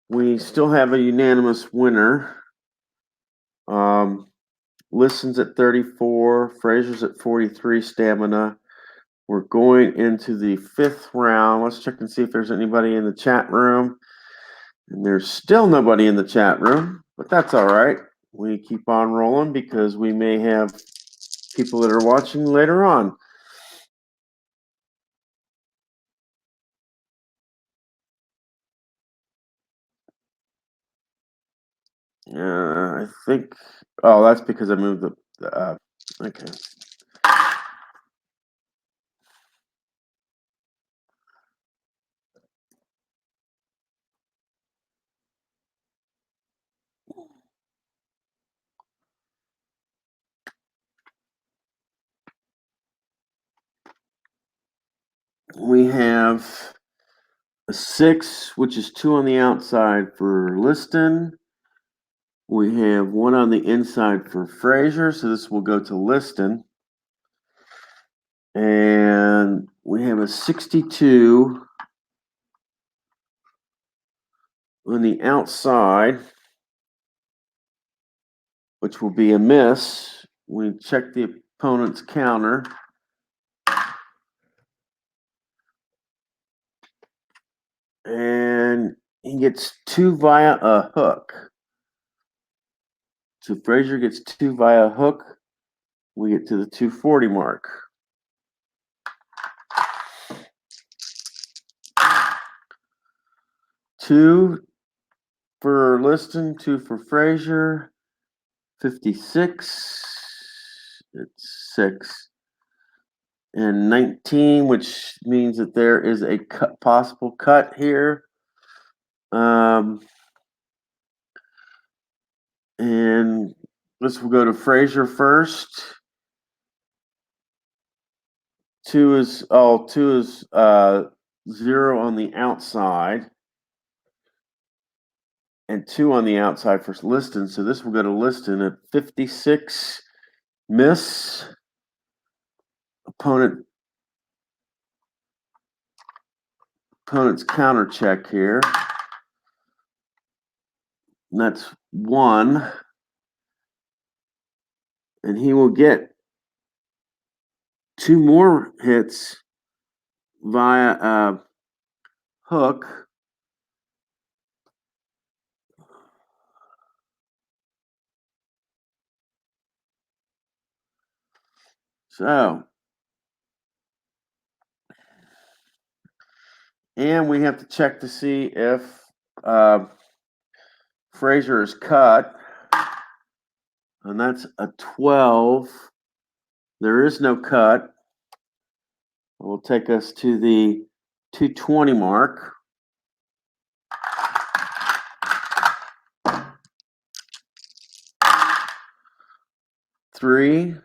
we still have a unanimous winner. Liston's at 34, Frazier's at 43 stamina. We're going into the 5th round. Let's check and see if there's anybody in the chat room. And there's still nobody in the chat room, but that's all right. We keep on rolling because we may have people that are watching later on. I think, oh, that's because I moved the okay. We have a 6, which is 2 on the outside for Liston. We have 1 on the inside for Frazier, so this will go to Liston. And we have a 62 on the outside, which will be a miss. We check the opponent's counter. And he gets 2 via a hook. So Frazier gets 2 via hook. We get to the 240 mark. Two for Liston, 2 for Frazier. 56. It's 6. And 19, which means that there is a possible cut here. And this will go to Frazier first. 2 is 0 on the outside. And 2 on the outside for Liston. So this will go to Liston at 56. Miss. Opponent's counter check here. And that's 1. And he will get 2 more hits via hook. So, and we have to check to see if Frazier is cut. And that's a 12. There is no cut. It will take us to the 220 mark. Three,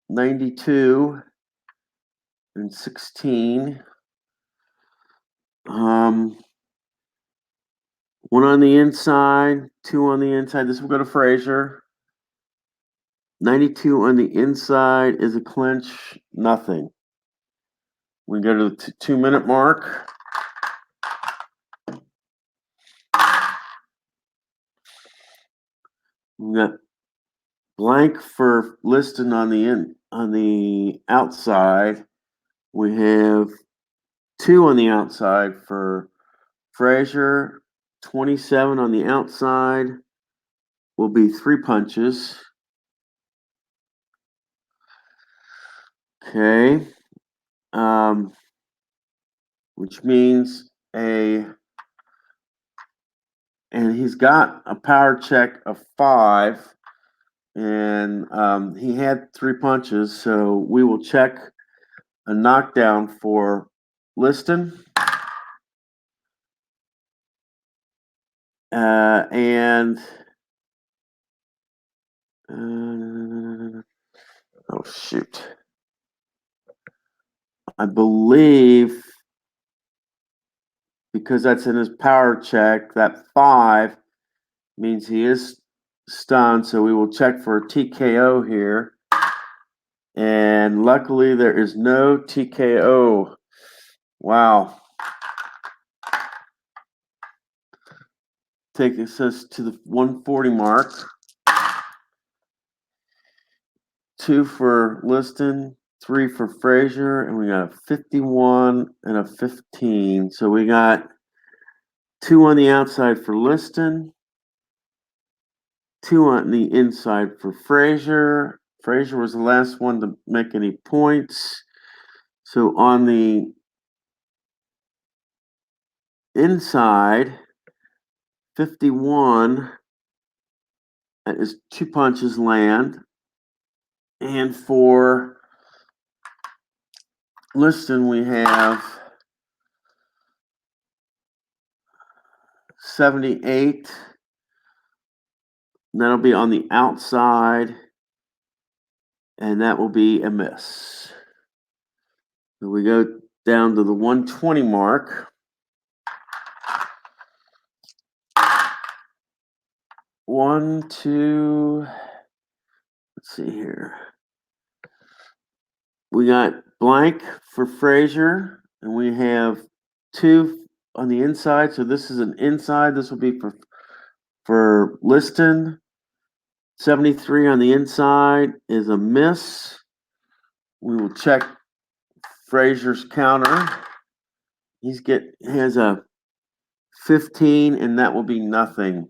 92, and 16. 1 on the inside, 2 on the inside. This will go to Frazier. 92 on the inside is a clinch, nothing. We go to the 2-minute mark. We got blank for Liston on the outside. We have 2 on the outside for Frazier. 27 on the outside will be 3 punches. Okay. Which means and he's got a power check of 5, and he had 3 punches, so we will check a knockdown for Liston. And oh shoot. I believe because that's in his power check, that 5 means he is stunned, so we will check for a TKO here. And luckily there is no TKO. Wow. Takes us to the 140 mark. 2 for Liston, 3 for Frazier, and we got a 51 and a 15. So we got 2 on the outside for Liston, 2 on the inside for Frazier. Frazier was the last one to make any points. So on the inside, 51, that is 2 punches land. And for Liston, we have 78. That'll be on the outside, and that will be a miss. So we go down to the 120 mark. 1, 2, let's see here. We got blank for Frazier, and we have 2 on the inside. So this is an inside. This will be for Liston. 73 on the inside is a miss. We will check Frazier's counter. He has a 15, and that will be nothing.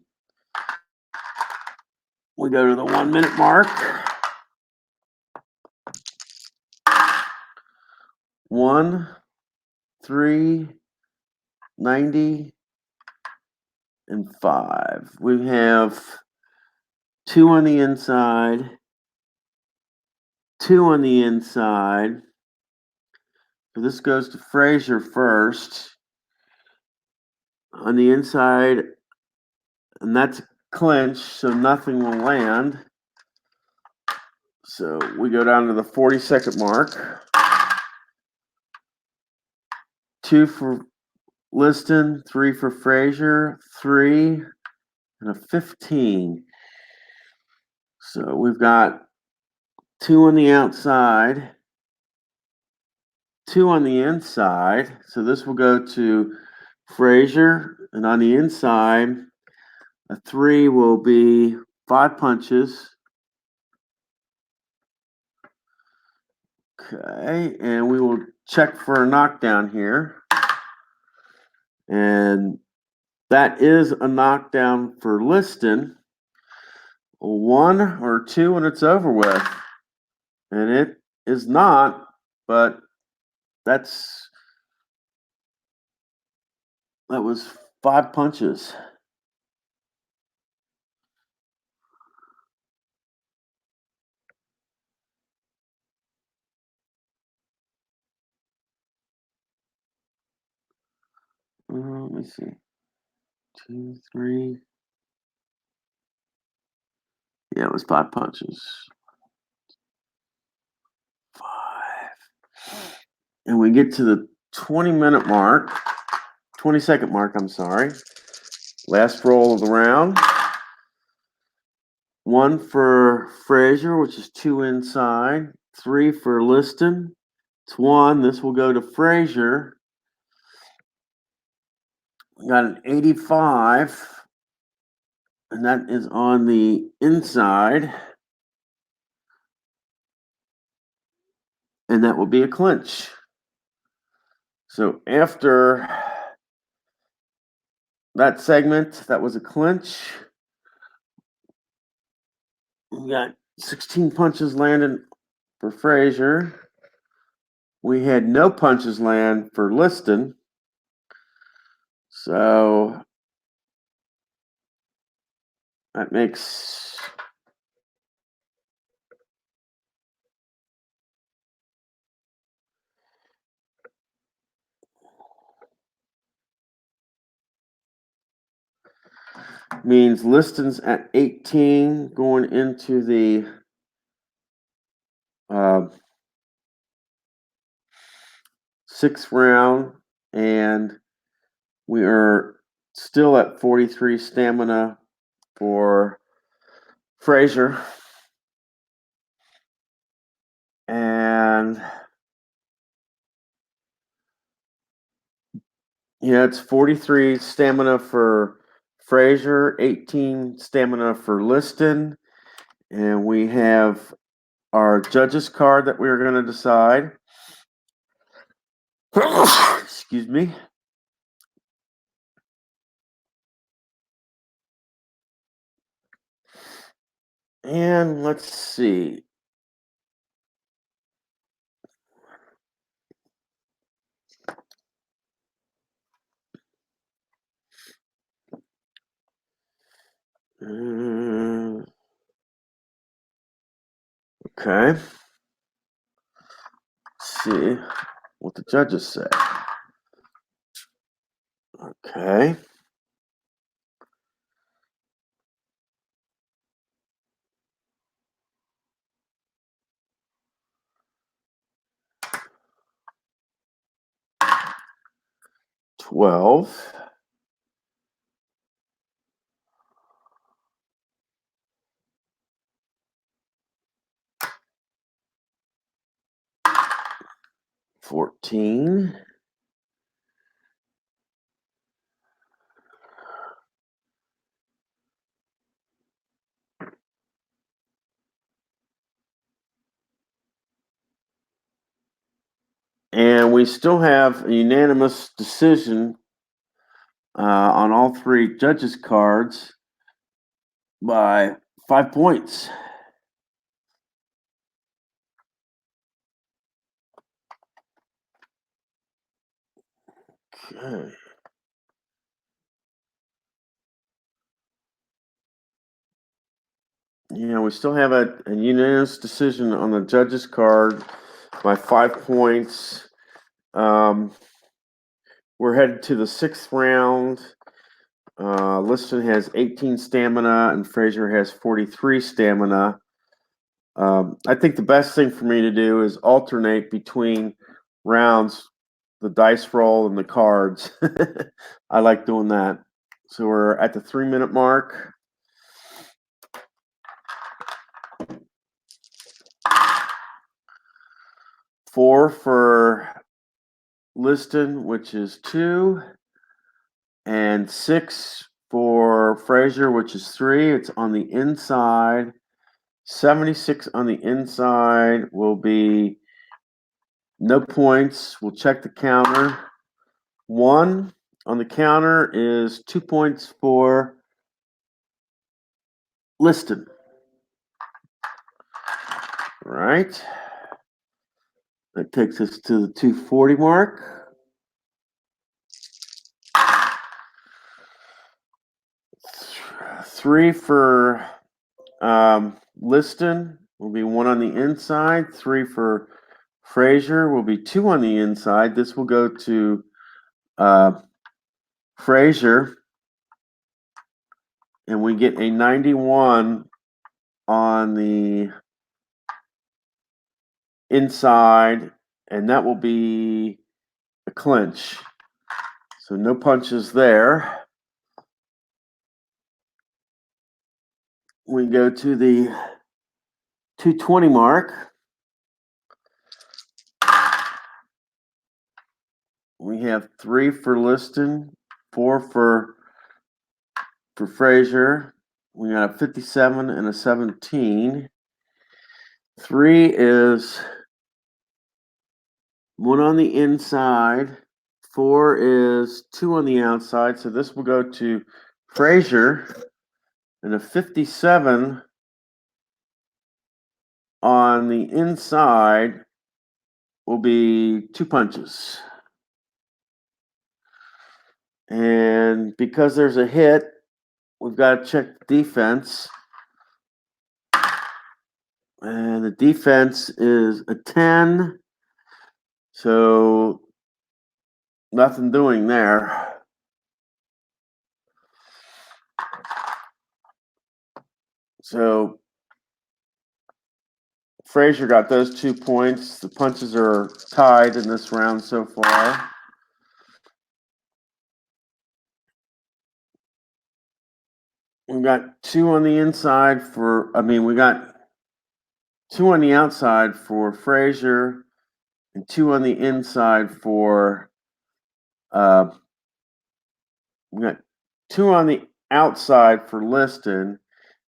We go to the 1-minute mark. 1, 3, 90, and 5. We have 2 on the inside, 2 on the inside. So this goes to Frazier first. On the inside, and that's clinch, so nothing will land. So we go down to the 40-second mark. 2 for Liston, 3 for Frazier, 3, and a 15. So we've got 2 on the outside, 2 on the inside. So this will go to Frazier, And on the inside, a 3 will be 5 punches. Okay, and we will check for a knockdown here. And that is a knockdown for Liston. 1 or 2 and it's over with. And it is not, but that was 5 punches. Let me see. 2, 3. Yeah, it was 5 punches. 5. And we get to the 20-minute mark. 20-second mark, I'm sorry. Last roll of the round. 1 for Frazier, which is 2 inside. 3 for Liston. It's 1. This will go to Frazier. We got an 85. And that is on the inside. And that will be a clinch. So after that segment, that was a clinch. We got 16 punches landed for Frazier. We had no punches land for Liston. So that means Liston's at 18 going into the 6th round, and we are still at 43 stamina for Frazier. And yeah, it's 43 stamina for Frazier, 18 stamina for Liston, and we have our judges card that we're going to decide. Excuse me. And let's see. Okay. Let's see what the judges say. Okay. $12. 14. And we still have a unanimous decision on all 3 judges' cards by 5 points. Okay. Yeah, we still have a unanimous decision on the judges' card by 5 points. We're headed to the 6th round. Liston has 18 stamina and Frazier has 43 stamina. I think the best thing for me to do is alternate between rounds, the dice roll and the cards. I like doing that. So we're at the 3-minute mark. Four for Liston, which is 2. and 6 for Frazier, which is 3. It's on the inside. 76 on the inside will be no points. We'll check the counter. 1 on the counter is 2 points for Liston. All right. That takes us to the 240 mark. 3 for Liston will be 1 on the inside. 3 for Frazier will be 2 on the inside. This will go to Frazier, and we get a 91 on the inside, and that will be a clinch. So no punches there. We go to the 220 mark. We have 3 for Liston, 4 for Frazier. We got a 57 and a 17. 3 is 1 on the inside. 4 is 2 on the outside. So this will go to Frazier, and a 57 on the inside will be 2 punches. And because there's a hit, we've got to check the defense. And the defense is a 10. So nothing doing there. So Frazier got those 2 points. The punches are tied in this round so far. We got 2 on the inside we got 2 on the outside for Frazier and 2 on the inside for we got 2 on the outside for Liston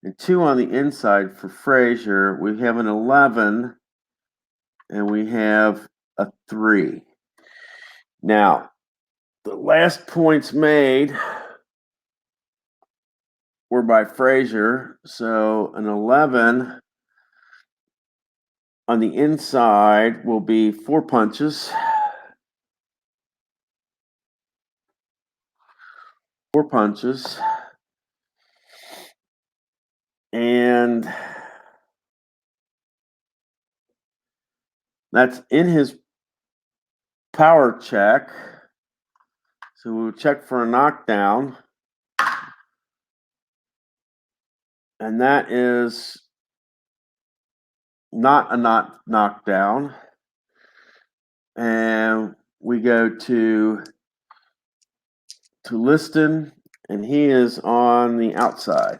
and 2 on the inside for Frazier. We have an 11 and we have a 3. Now, the last points made were by Frazier, so an 11 on the inside will be 4 punches. 4 punches. And that's in his power check. So we'll check for a knockdown. And that is not a knockdown. And we go to Liston, and he is on the outside.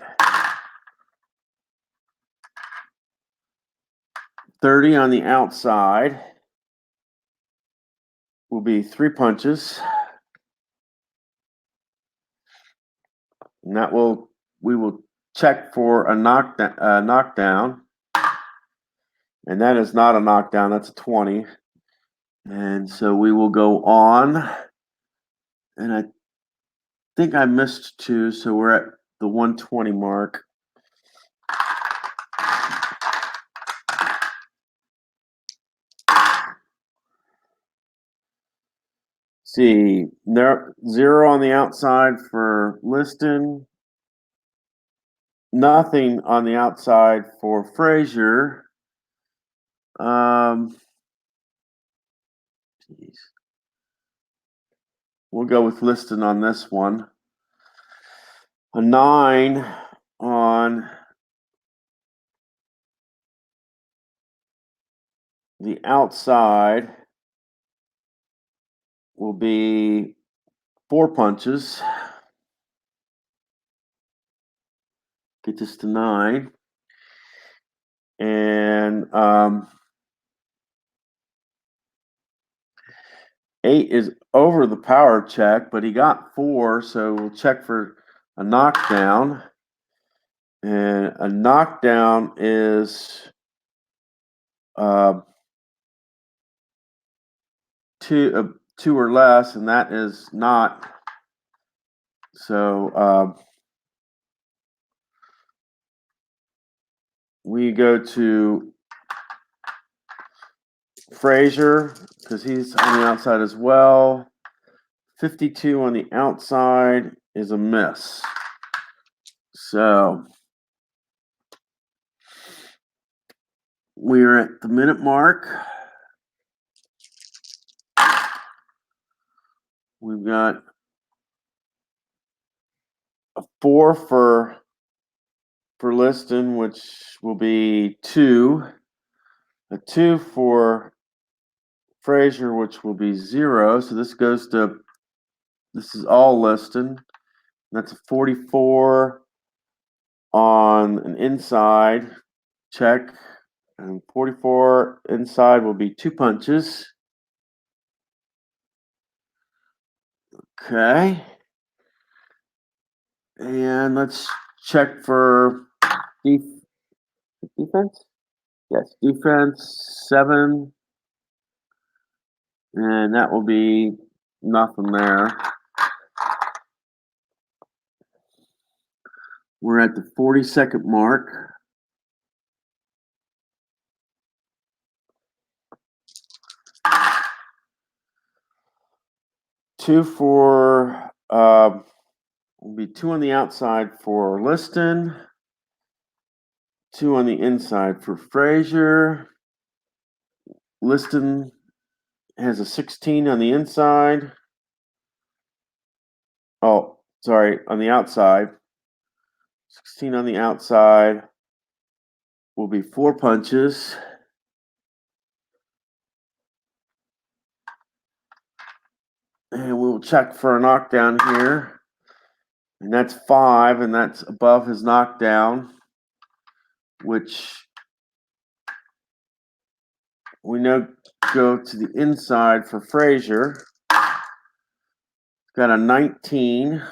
30 on the outside will be 3 punches. And we will check for a knockdown. And that is not a knockdown, that's a 20. And so we will go on. And I think I missed 2, so we're at the 120 mark. See, 0 on the outside for Liston. Nothing on the outside for Frazier. We'll go with Liston on this one. A 9 on the outside will be 4 punches. Get this to 9. And 8 is over the power check, but he got 4, so we'll check for a knockdown. And a knockdown is two or less, and that is not. So we go to Frazier because he's on the outside as well. 52 on the outside is a miss. So we're at the minute mark. We've got a 4 for Liston, which will be 2. A 2 for Frazier, which will be 0. So this is all Liston. That's a 44 on an inside check. And 44 inside will be 2 punches. Okay. And let's check for defense. Yes, defense 7. And that will be nothing there. We're at the 40-second mark. Two for will be 2 on the outside for Liston. 2 on the inside for Frazier. Liston has a 16 on the inside. Oh, sorry, on the outside. 16 on the outside will be 4 punches. And we'll check for a knockdown here. And that's 5, and that's above his knockdown, which we know go to the inside for Frazier. Got a 19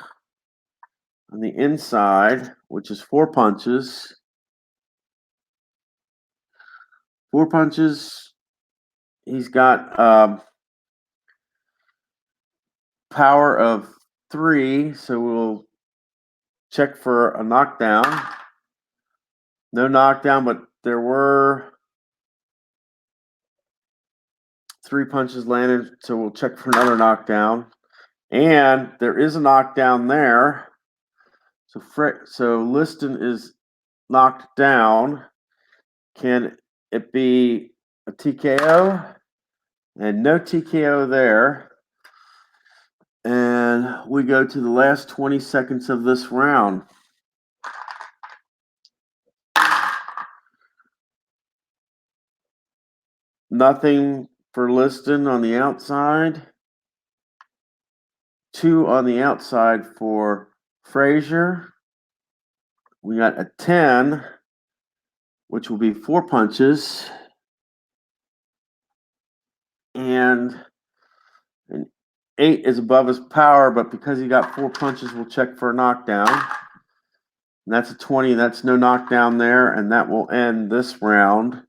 on the inside, which is 4 punches. 4 punches. He's got power of 3, so we'll check for a knockdown. No knockdown, but there were 3 punches landed, so we'll check for another knockdown. And there is a knockdown there. So Liston is knocked down. Can it be a TKO? And no TKO there. And we go to the last 20 seconds of this round. Nothing for Liston on the outside. 2 on the outside for Frazier. We got a 10, which will be 4 punches. And an 8 is above his power, but because he got 4 punches, we'll check for a knockdown. And that's a 20. That's no knockdown there, and that will end this round.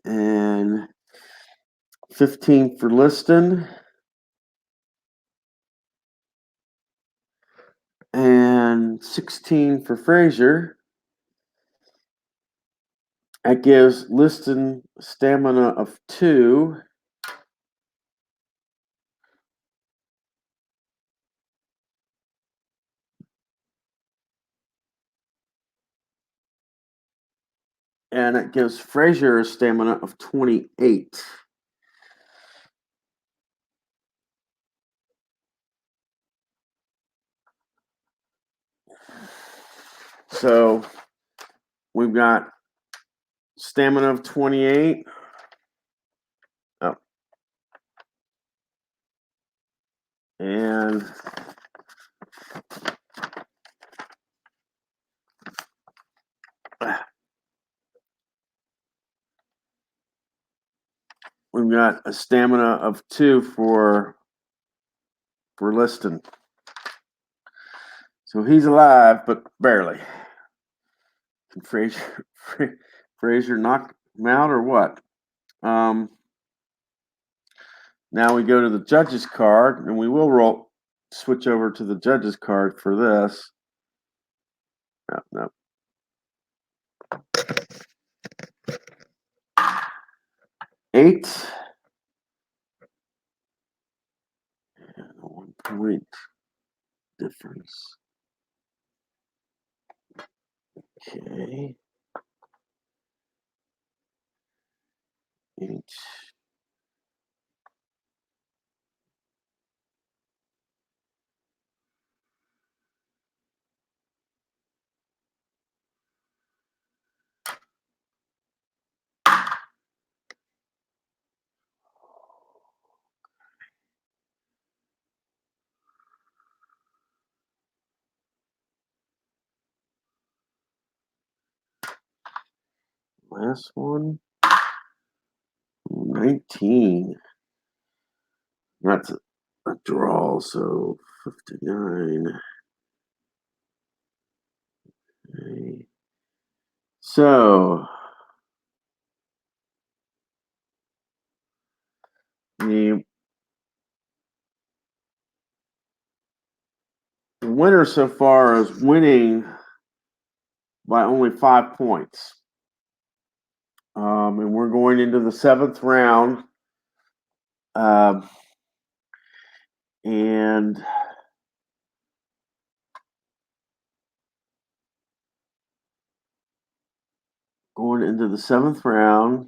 And 15 for Liston. And 16 for Frazier. That gives Liston stamina of 2. And it gives Frazier a stamina of 28. So we've got stamina of 28. Oh. And we've we've got a stamina of 2 for Liston. So he's alive, but barely. Can Frazier knock him out or what? Now we go to the judge's card, and we will switch over to the judge's card for this. No. 8. And a 1 point difference. Okay. 8. Last one. 19. That's a draw, so 59. Okay. So the winner so far is winning by only 5 points. And we're going into the 7th round. And going into the 7th round.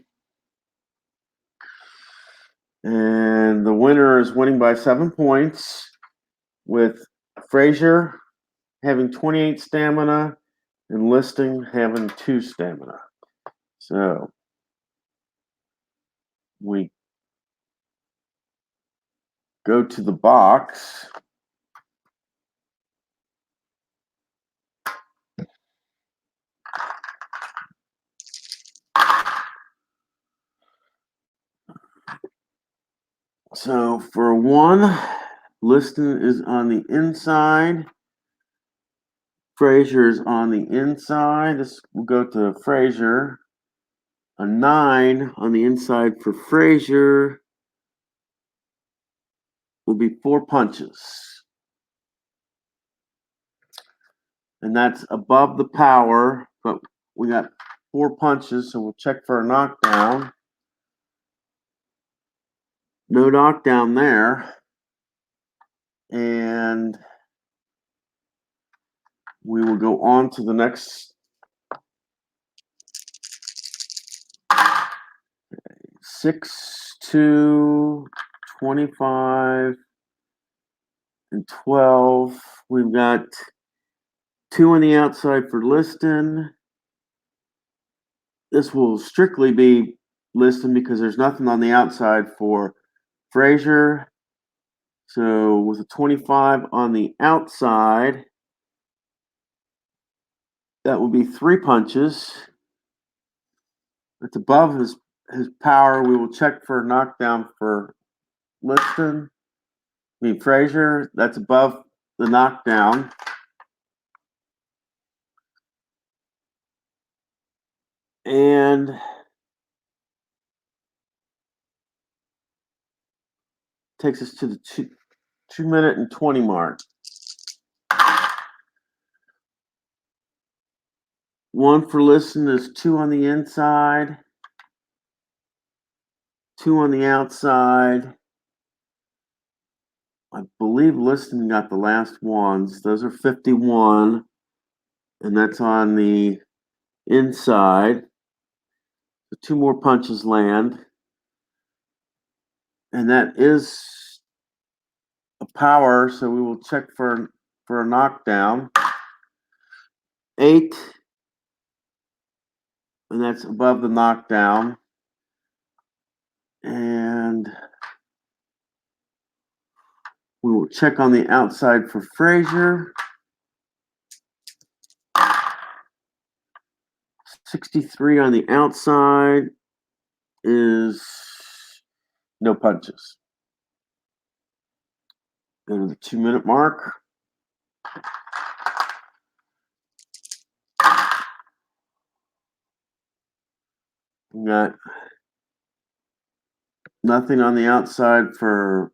And the winner is winning by 7 points, with Frazier having 28 stamina and Liston having 2 stamina. So we go to the box. So for 1, Liston is on the inside. Frazier is on the inside. This will go to Frazier. A 9 on the inside for Frazier will be 4 punches. And that's above the power, but we got 4 punches, so we'll check for a knockdown. No knockdown there. And we will go on to the next 6, 2, 25, and 12. We've got 2 on the outside for Liston. This will strictly be Liston because there's nothing on the outside for Frazier. So with a 25 on the outside, that will be 3 punches. It's above his power. We will check for a knockdown for Frazier. That's above the knockdown. And takes us to the 2-minute and 20 mark. 1 for Liston is 2 on the inside, 2 on the outside. I believe Liston got the last ones. Those are 51, and that's on the inside. So 2 more punches land. And that is a power, so we will check for a knockdown. 8, and that's above the knockdown. And we will check on the outside for Frazier. 63 on the outside is no punches. Go to the 2-minute mark. We got nothing on the outside for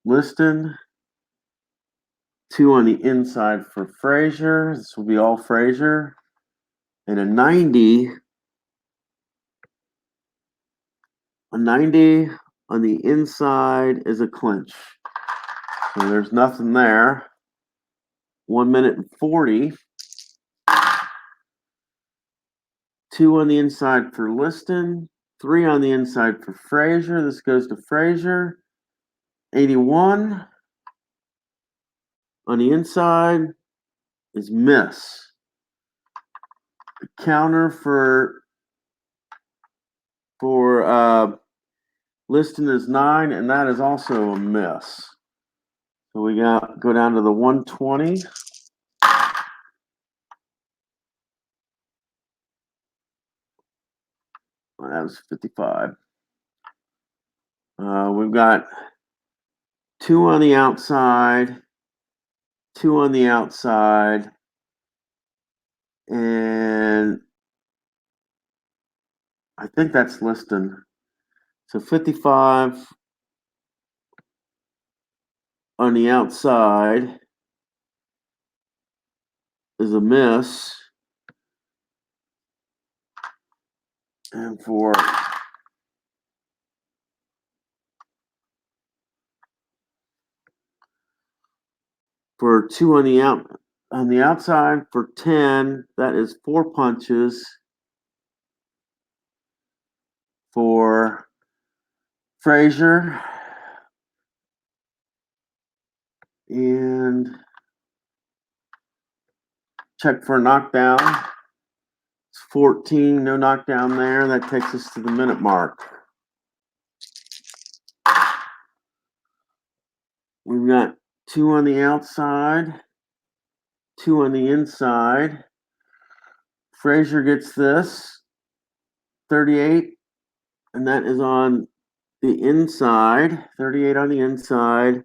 Liston. 2 on the inside for Frazier. This will be all Frazier. And a 90 on the inside is a clinch. So there's nothing there. 1 minute and 40. 2 on the inside for Liston. 3 on the inside for Frazier. This goes to Frazier. 81 on the inside is miss. The counter for Liston is 9, and that is also a miss. So we go down to the 120. Well, that was 55. We've got 2 on the outside, 2 on the outside, and I think that's Liston. So 55 on the outside is a miss. And for two on the outside for 10, that is 4 punches for Frazier. And check for a knockdown. It's 14, no knockdown there. That takes us to the minute mark. We've got 2 on the outside, 2 on the inside. Frazier gets this, 38, and that is on the inside, 38 on the inside.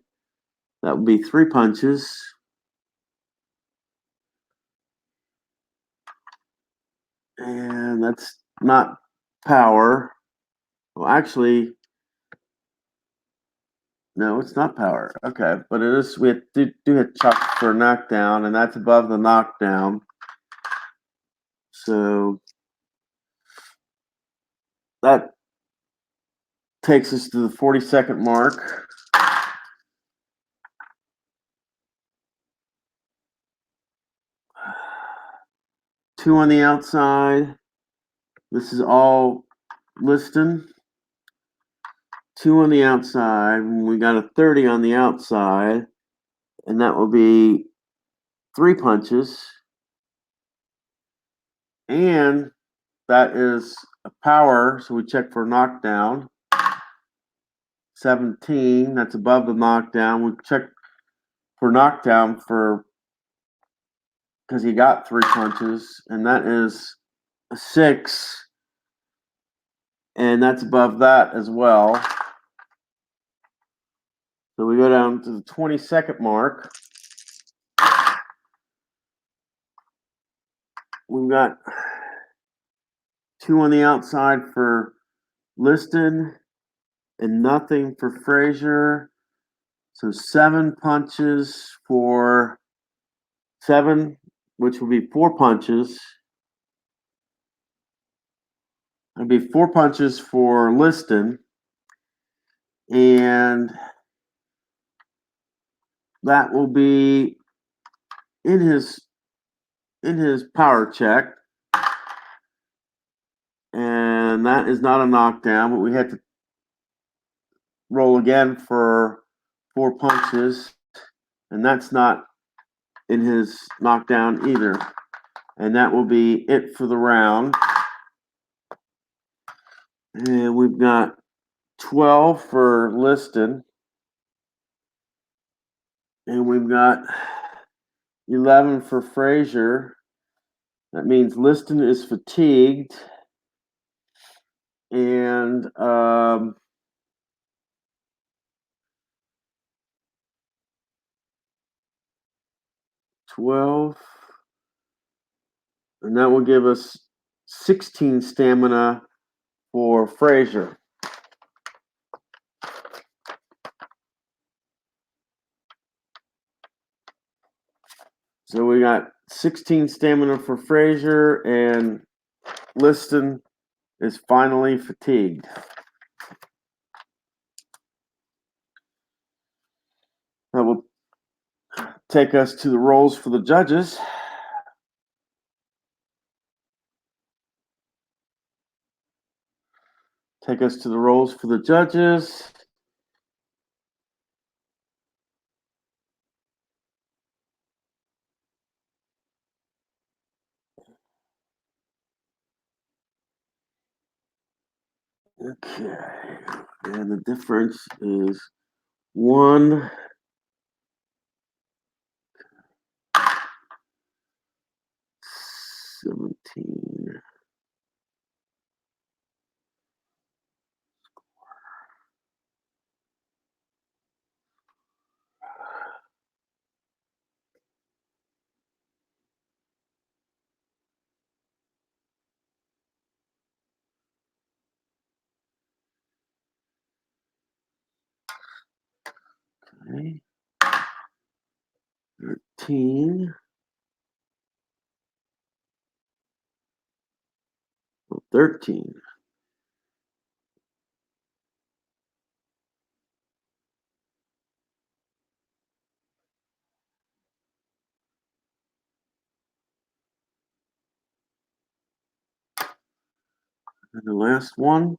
That would be 3 punches. And that's not power. Well, actually, no, it's not power. Okay, but it is. We do hit Chuck for a knockdown, and that's above the knockdown. So that takes us to the 40-second mark. Two on the outside. This is all Liston. 2 on the outside. We got a 30 on the outside, and that will be 3 punches. And that is a power, so we check for knockdown. 17, that's above the knockdown. We check for knockdown because he got 3 punches, and that is a 6, and that's above that as well. So we go down to the 20-second mark. We've got 2 on the outside for Liston and nothing for Frazier. So 7 punches for 7, which will be 4 punches. It'll be 4 punches for Liston. And that will be in his power check. And that is not a knockdown, but we had to roll again for 4 punches, and that's not in his knockdown either. And that will be it for the round. And we've got 12 for Liston, and we've got 11 for Frazier. That means Liston is fatigued, and 12. And that will give us 16 stamina for Frazier. So we got 16 stamina for Frazier, and Liston is finally fatigued. That will take us to the rolls for the judges. Take us to the rolls for the judges. Okay, and the difference is 1. 17. Okay. 13. 13. And the last one,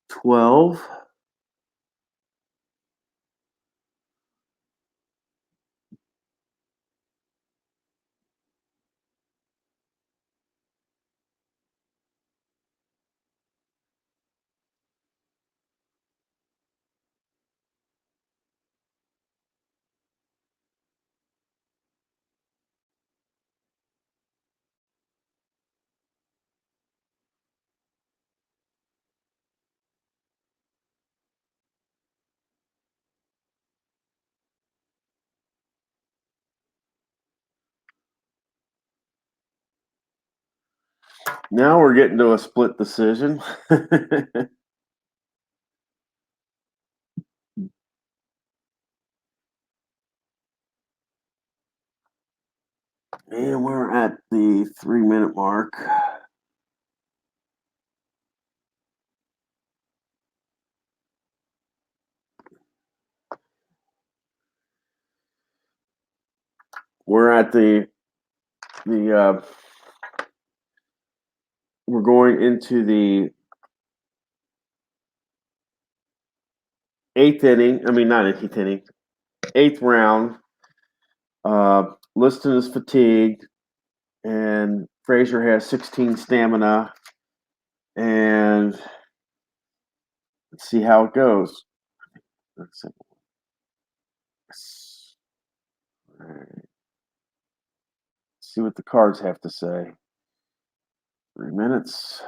12. Now we're getting to a split decision. And we're at the 3-minute mark. We're at we're going into the 8th inning. I mean, not 8th inning. 8th round. Liston is fatigued, and Frazier has 16 stamina. And let's see how it goes. Let's see. All right. Let's see what the cards have to say. 3 minutes.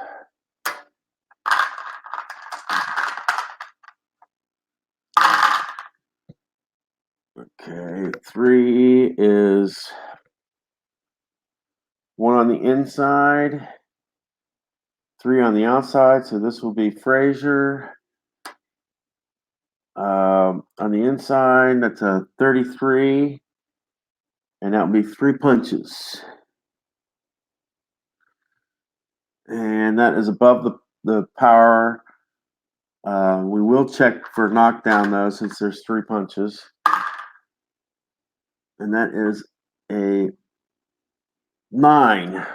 Okay, 3 is 1 on the inside, 3 on the outside. So this will be Frazier. On the inside, that's a 33, and that will be 3 punches. And that is above the power. We will check for knockdown though, since there's 3 punches. And that is a 9.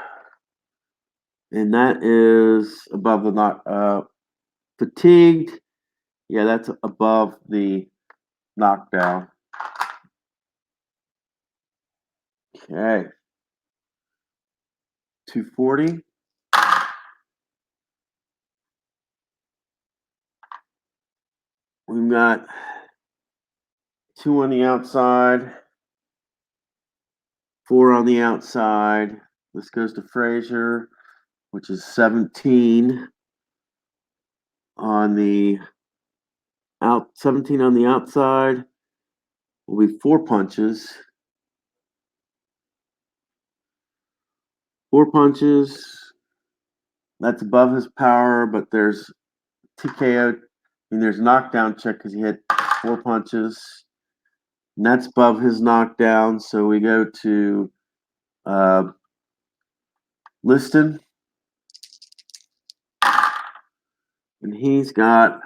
And that is above the knock. Fatigued. Yeah, that's above the knockdown. Okay. 240. We've got 2 on the outside, 4 on the outside. This goes to Frazier, which is 17 on the 17 on the outside will be 4 punches. 4 punches. That's above his power, but there's TKO, and there's knockdown check because he hit 4 punches. And that's above his knockdown. So we go to Liston. And he's got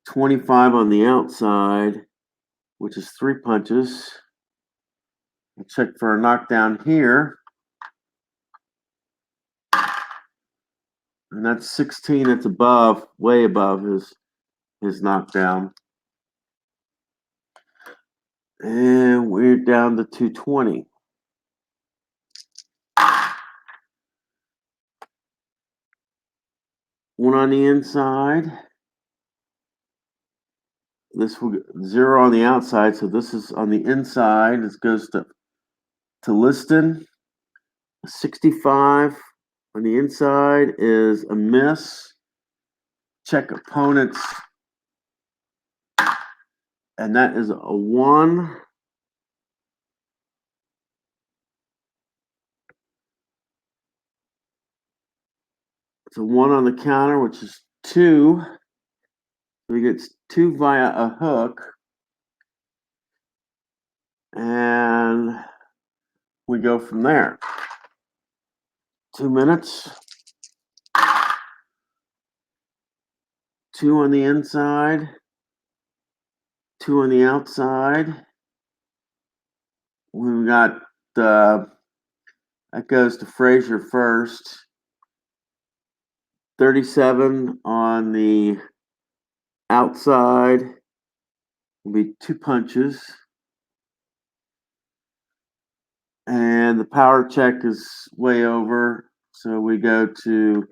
25 on the outside, which is 3 punches. We'll check for a knockdown here. And that's 16. That's above, way above his knockdown. And we're down to 220. One on the inside. This will 0 on the outside, so this is on the inside. This goes to Liston. 65 on the inside is a miss. Check opponents, and that is a 1. It's a 1 on the counter, which is 2. So he gets 2 via a hook. And we go from there. 2 minutes. 2 on the inside. 2 on the outside. We got that goes to Frazier first. 37 on the outside will be 2 punches. And the power check is way over. So we go to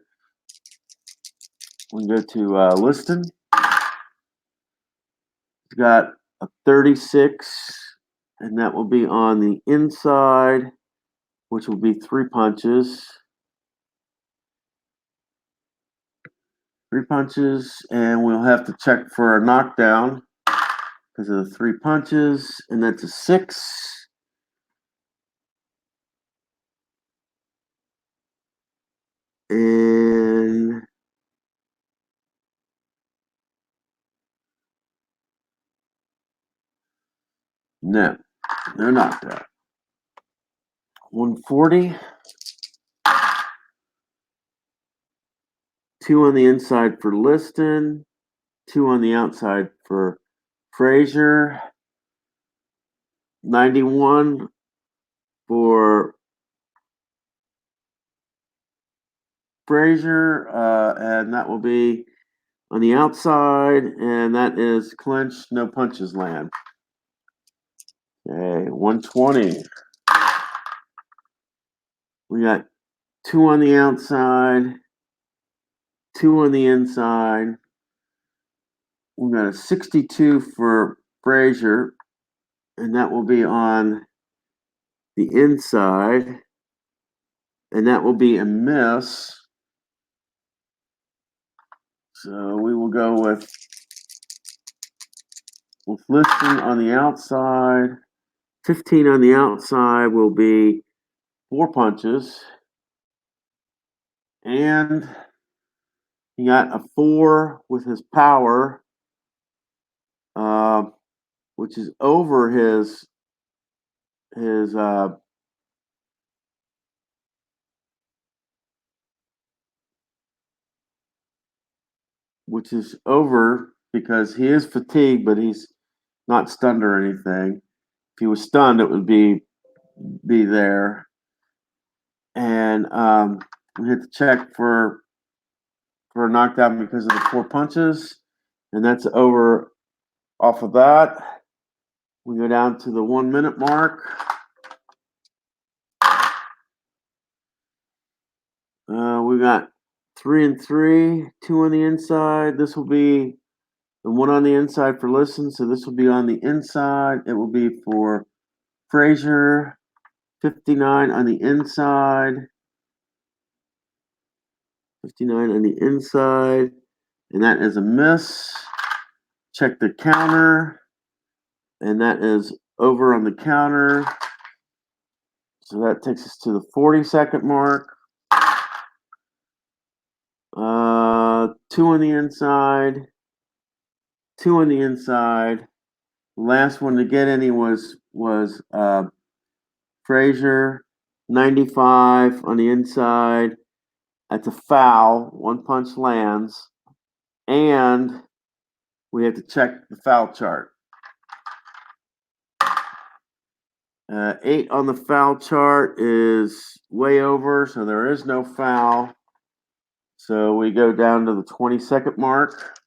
Liston. He's got a 36, and that will be on the inside, which will be 3 punches. 3 punches, and we'll have to check for a knockdown because of the 3 punches, and that's a 6. And no, they're not that. 140. 2 on the inside for Liston. 2 on the outside for Frazier. 91 for Frazier, and that will be on the outside, and that is clinched, no punches land. Okay, 120. We got 2 on the outside, 2 on the inside. We got a 62 for Frazier, and that will be on the inside, and that will be a miss. So we will go with Liston on the outside. 15 on the outside will be 4 punches. And he got a 4 with his power, which is over his which is over because he is fatigued, but he's not stunned or anything. If he was stunned, it would be there. And we had to check for a knockdown because of the 4 punches, and that's over. Off of that, we go down to the 1 minute mark. We got 3 and 3, 2 on the inside. This will be the 1 on the inside for Liston, so this will be on the inside. It will be for Frazier. 59 on the inside. 59 on the inside, and that is a miss. Check the counter, and that is over on the counter. So that takes us to the 40-second mark. 2 on the inside, 2 on the inside. The last one to get any was Frazier, 95 on the inside. That's a foul. 1 punch lands, and we have to check the foul chart. 8 on the foul chart is way over, so there is no foul. So we go down to the 20-second mark.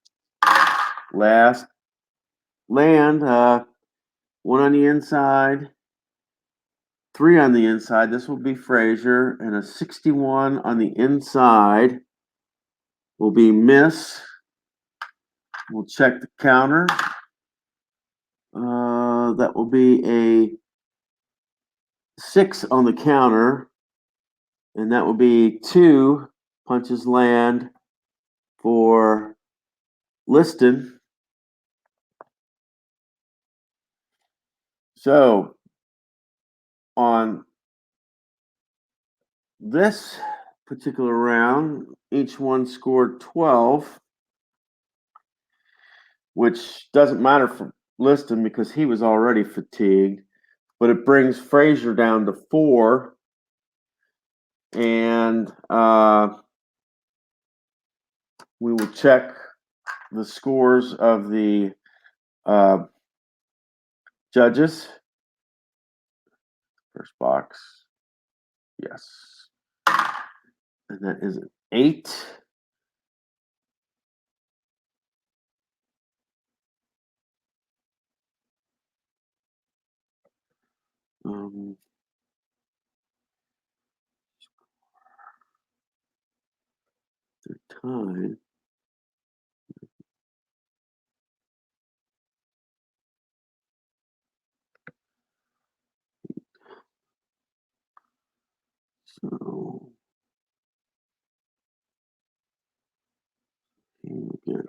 Last land, 1 on the inside, 3 on the inside. This will be Frazier, and a 61 on the inside will be miss. We'll check the counter. That will be a 6 on the counter, and that will be 2 punches land for Liston. So on this particular round, each one scored 12, which doesn't matter for Liston because he was already fatigued, but it brings Frazier down to 4, and we will check the scores of the judges. First box, yes, and that is an 8. They're tied. So here we get.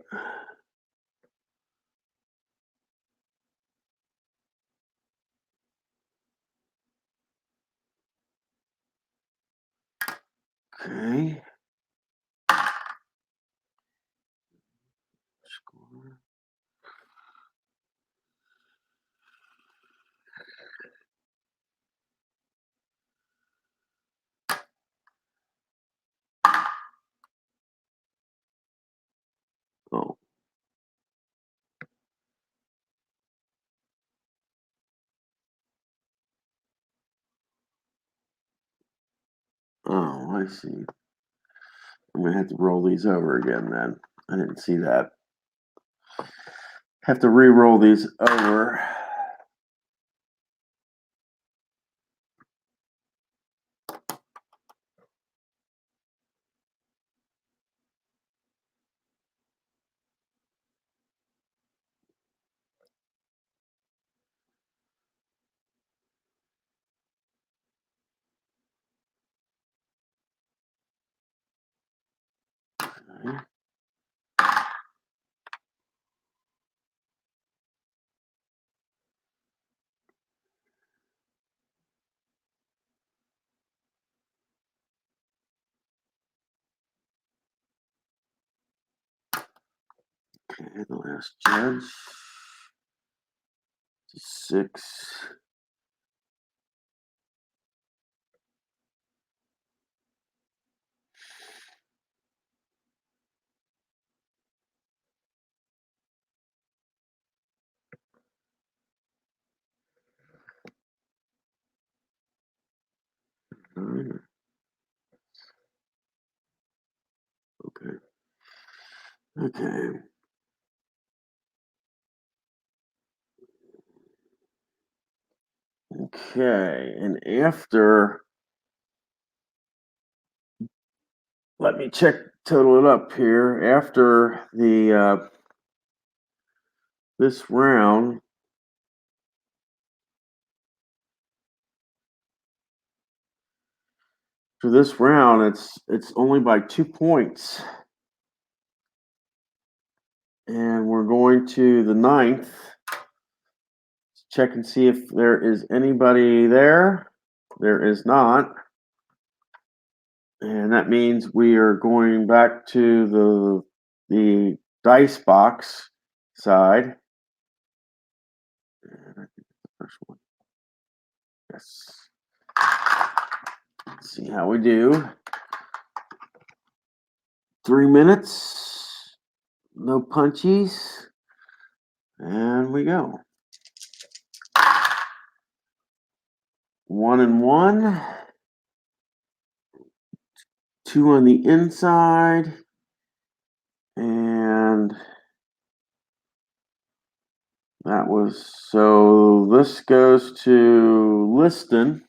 Okay. Score. Oh. Oh, I see. I'm gonna have to roll these over again then. I didn't see that. Have to re-roll these over. Okay. Okay, the last judge. 6. Okay. Okay. Okay. And after, let me total it up here. After the this round, for this round, it's only by 2 points. And we're going to the 9th. Check and see if there is anybody there. there is not. And that means we are going back to the dice box side. And I think the first one. Yes. Let's see how we do. 3 minutes. No punchies. And we go. 1 and 1. 2 on the inside. And that was, so this goes to Liston.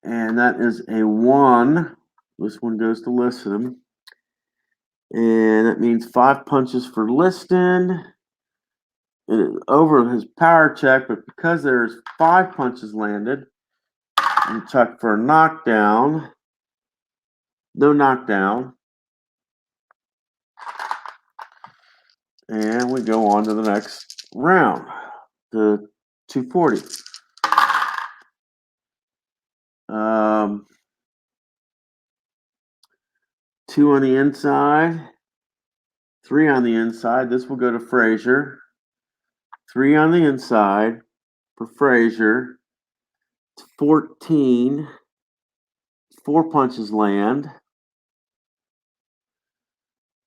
And that is a 1. This one goes to Liston. And that means 5 punches for Liston. It is over his power check, but because there's 5 punches landed, we check for a knockdown. No knockdown. And we go on to the next round, the 240. 2 on the inside, 3 on the inside. This will go to Frazier. 3 on the inside for Frazier. 14. 4 punches land.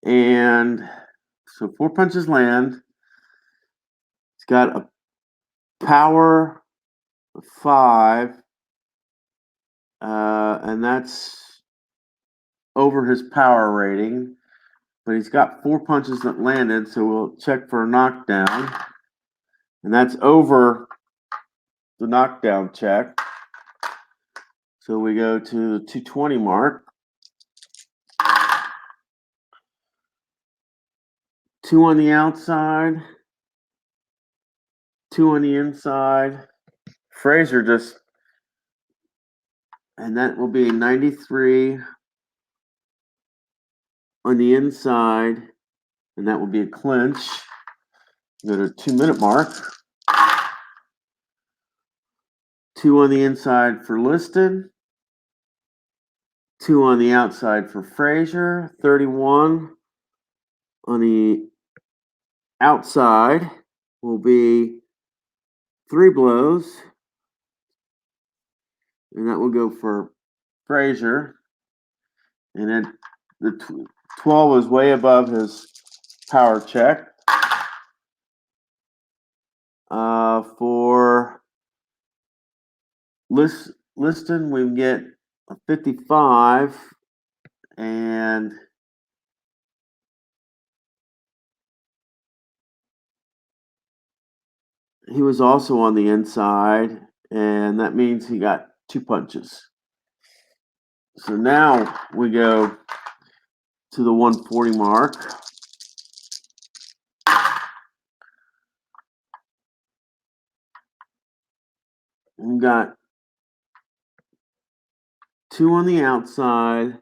And so 4 punches land. It's got a power of 5. And that's over his power rating. But he's got 4 punches that landed, so we'll check for a knockdown. And that's over the knockdown check. So we go to the 220 mark. 2 on the outside. 2 on the inside. Frazier just, and that will be 93 on the inside, and that will be a clinch. Go to 2-minute mark. 2 on the inside for Liston. 2 on the outside for Frazier. 31 on the outside will be 3 blows. And that will go for Frazier. And then the 12 was way above his power check. For Liston, we get a 55, and he was also on the inside, and that means he got 2 punches. So now we go to the 140 mark. We got 2 on the outside,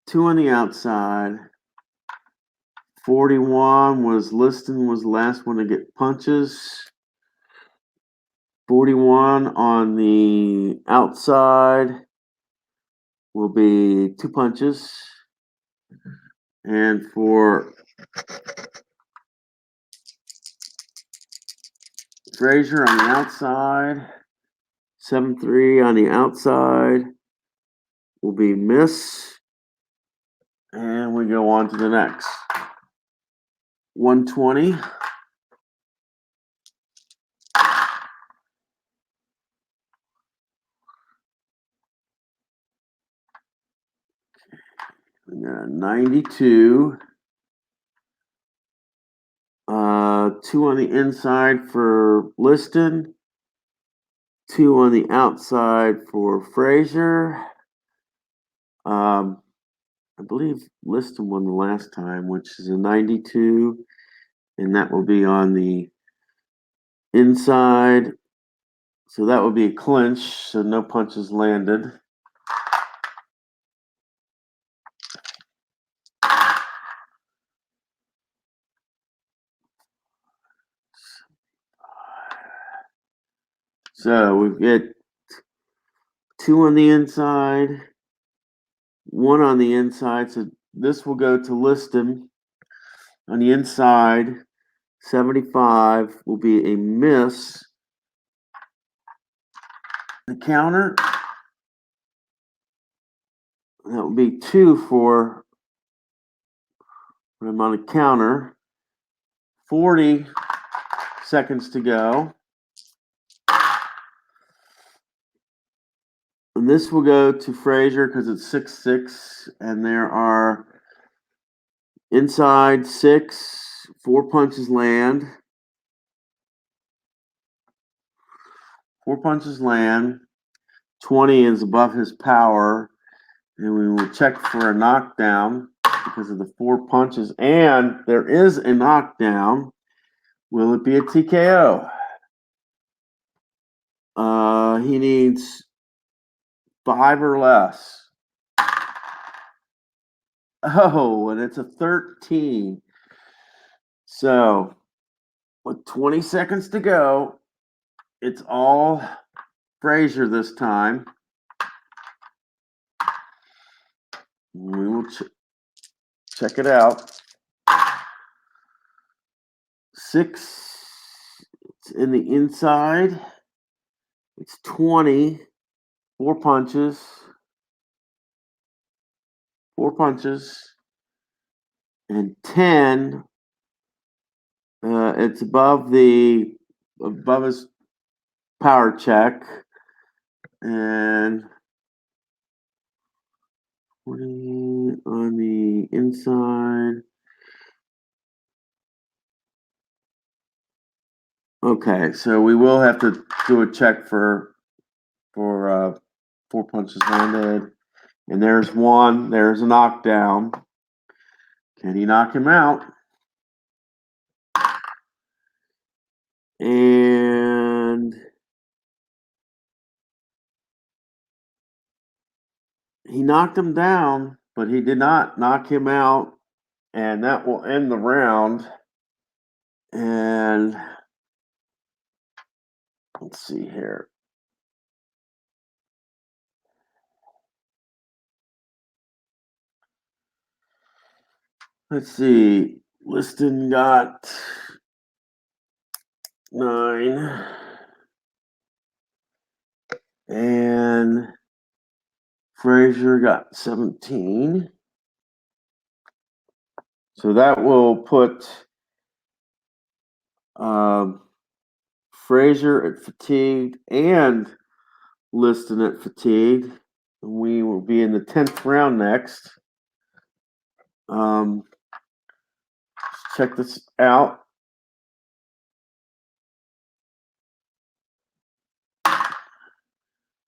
2 on the outside. 41 was Liston was the last one to get punches. 41 on the outside will be 2 punches. And for Frazier on the outside, 7-3 on the outside will be miss. And we go on to the next. 120. We got a 92. 2 on the inside for Liston. 2 on the outside for Frazier. I believe Liston won the last time, which is a 92, and that will be on the inside. So that will be a clinch, so no punches landed. So we get 2 on the inside, 1 on the inside. So this will go to Liston. On the inside, 75 will be a miss. The counter, that will be 2 for him on the counter. 40 seconds to go. And this will go to Frazier because it's 6-6, and there are inside 6, 4 punches land. 4 punches land. 20 is above his power, and we will check for a knockdown because of the 4 punches. And there is a knockdown. Will it be a TKO? He needs 5 or less. Oh, and it's a 13. So, with 20 seconds to go, it's all Frazier this time. We will check it out. 6. It's in the inside. It's 20. 4 punches. 4 punches. And 10. It's above his power check. And 20 on the inside. Okay, so we will have to do a check for 4 punches landed. And there's 1. There's a knockdown. Can he knock him out? And he knocked him down, but he did not knock him out. And that will end the round. And let's see here. Let's see. Liston got 9. And Frazier got 17. So that will put Frazier at fatigued and Liston at fatigued. We will be in the 10th round next. Check this out.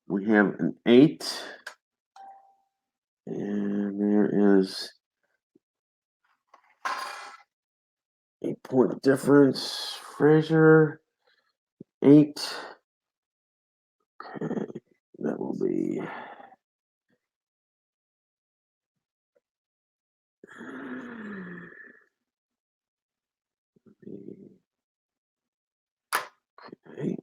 We have an 8. And there is 8-point difference. Frazier, 8. Okay, that will be. Okay.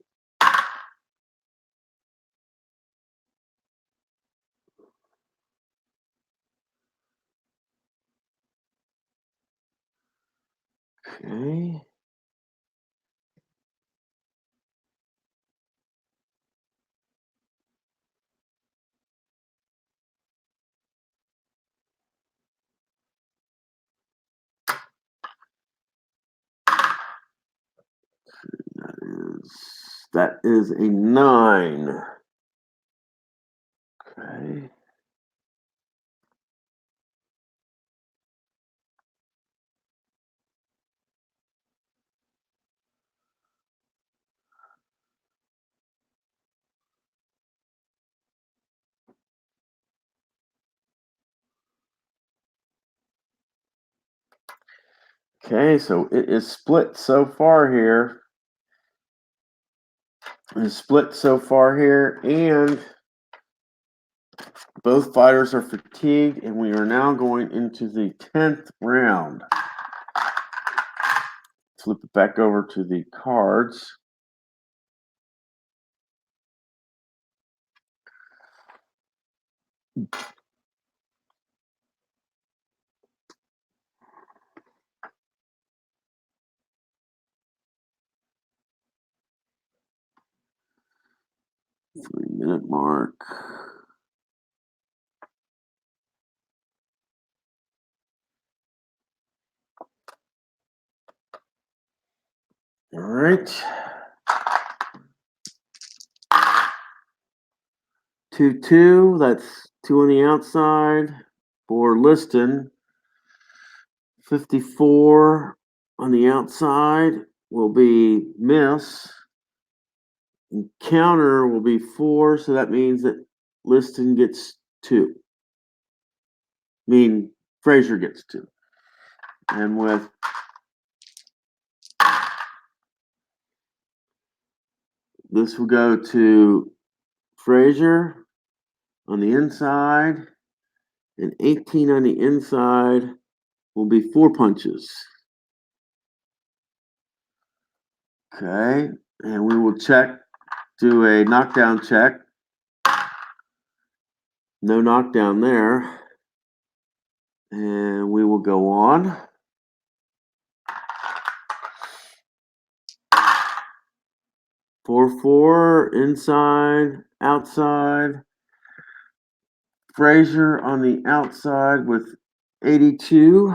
Okay. That is a 9. Okay. Okay, so it is split so far here. It is split so far here, and both fighters are fatigued, and we are now going into the 10th round. Flip it back over to the cards. 3-minute mark. All right. 2-2. That's 2 on the outside for Liston. 54 on the outside will be miss. And counter will be 4, so that means that Liston gets 2. Frazier gets 2. And with this will go to Frazier on the inside, and 18 on the inside will be 4 punches. Okay, and we will do a knockdown check. No knockdown there. And we will go on. Four, inside, outside. Frazier on the outside with 82.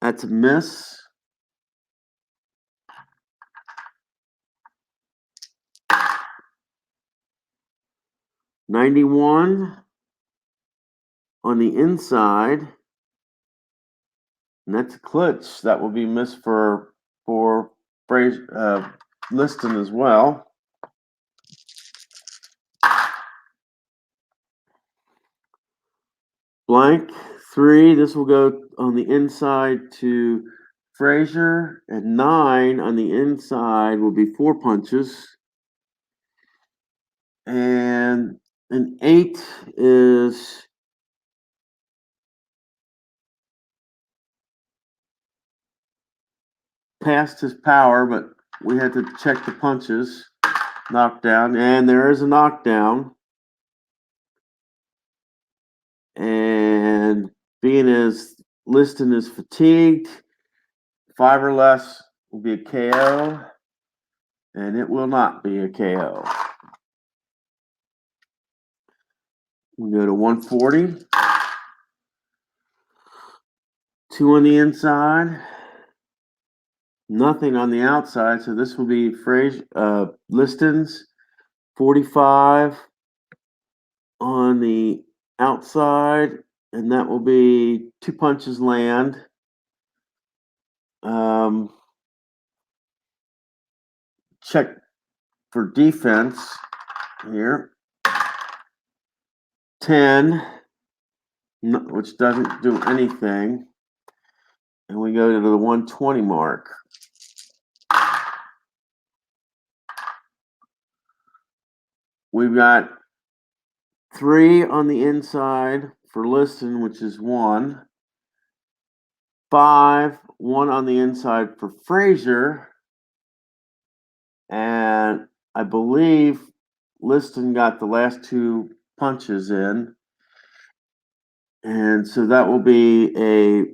That's a miss. $91 on the inside. And that's a clutch. That will be missed for Frazier, Liston as well. Blank 3. This will go on the inside to Frazier, and 9 on the inside will be 4 punches. And an 8 is past his power, but we had to check the punches. Knockdown, and there is a knockdown. And being as Liston is fatigued, 5 or less will be a KO, and it will not be a KO. We go to 140. 2 on the inside. Nothing on the outside, so this will be Liston's. 45 on the outside, and that will be 2 punches land. Check for defense here. 10, which doesn't do anything. And we go to the 120 mark. We've got 3 on the inside for Liston, which is 1. 5, 1 on the inside for Frazier. And I believe Liston got the last 2 punches in. And so that will be a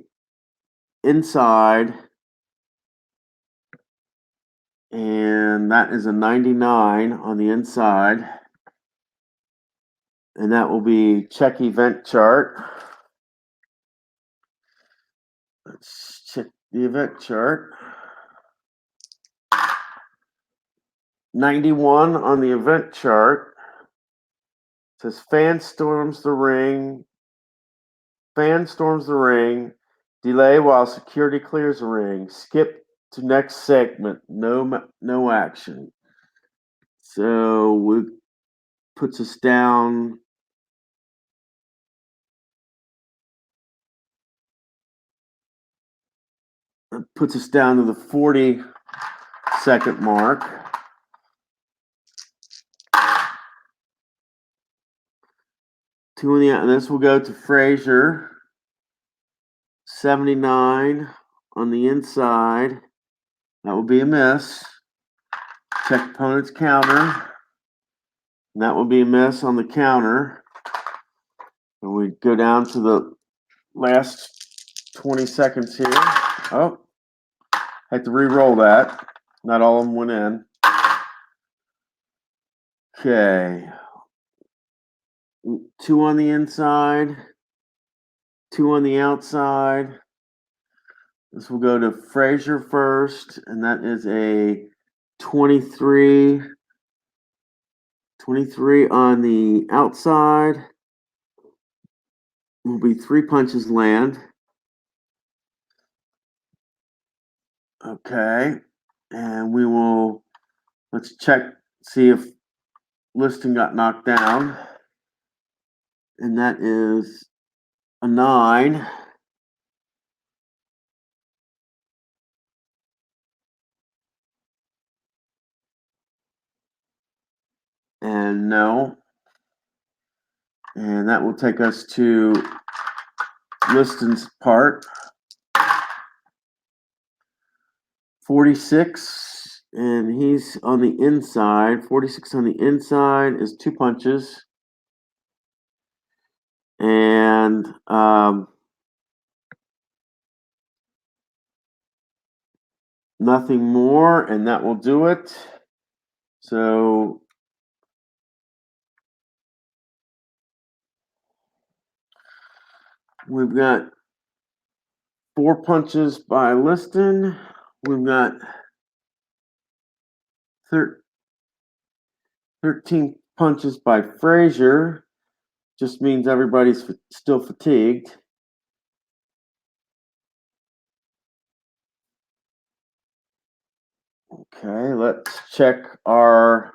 inside. And that is a 99 on the inside. And that will be check event chart. Let's check the event chart. 91 on the event chart. It says fan storms the ring. Fan storms the ring. Delay while security clears the ring. Skip to next segment. No action. So it puts us down. It puts us down to the 40-second mark. And this will go to Frazier. 79 on the inside. That will be a miss. Check opponent's counter. And that will be a miss on the counter. And we go down to the last 20 seconds here. Oh, had to re-roll that. Not all of them went in. Okay. 2 on the inside, 2 on the outside. This will go to Frazier first, and that is a 23. 23 on the outside. Will be 3 punches land. Okay. And we will, let's check, see if Liston got knocked down. And that is a 9. And no. And that will take us to Liston's part. 46, and he's on the inside. 46 on the inside is 2 punches. And nothing more, and that will do it. So we've got 4 punches by Liston. We've got 13 punches by Frazier. Just means everybody's still fatigued. Okay, let's check our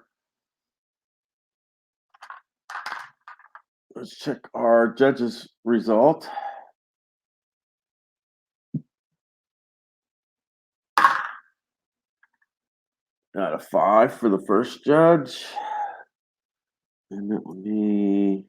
judges' result. Got a 5 for the first judge. And that will be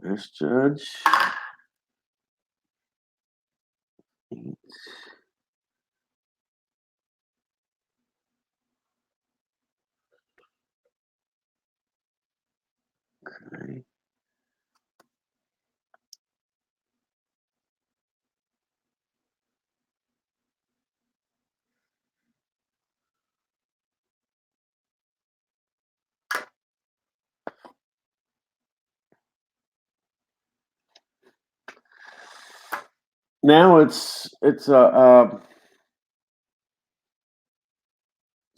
this judge. 8. Okay. Now it's a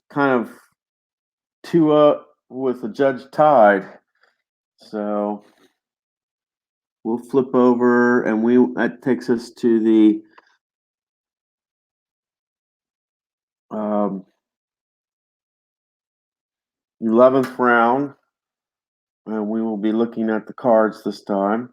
kind of 2 up with the judge tied. So we'll flip over, and that takes us to the 11th round, and we will be looking at the cards this time.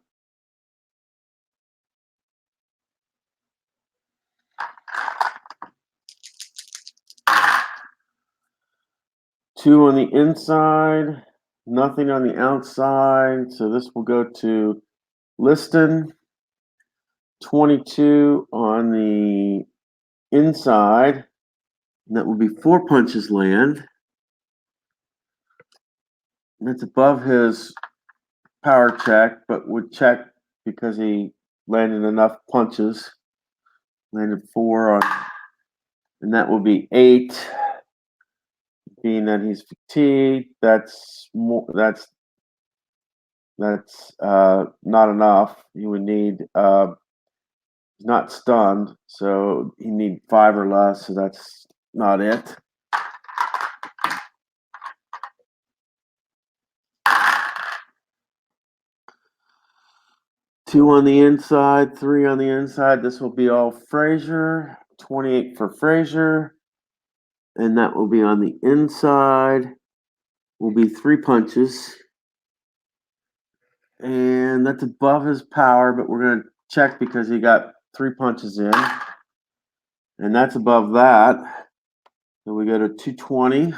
Two on the inside, nothing on the outside. So this will go to Liston. 22 on the inside. And that will be 4 punches land. And that's above his power check, but would check because he landed enough punches. Landed 4 on, and that will be 8. Being that he's fatigued, that's more. That's not enough. He would need. He's not stunned, so he need 5 or less. So that's not it. Two on the inside, 3 on the inside. This will be all Frazier. 28 for Frazier. and that will be on the inside. Will be 3 punches. And that's above his power, but we're going to check because he got 3 punches in. And that's above that. So we go to 220.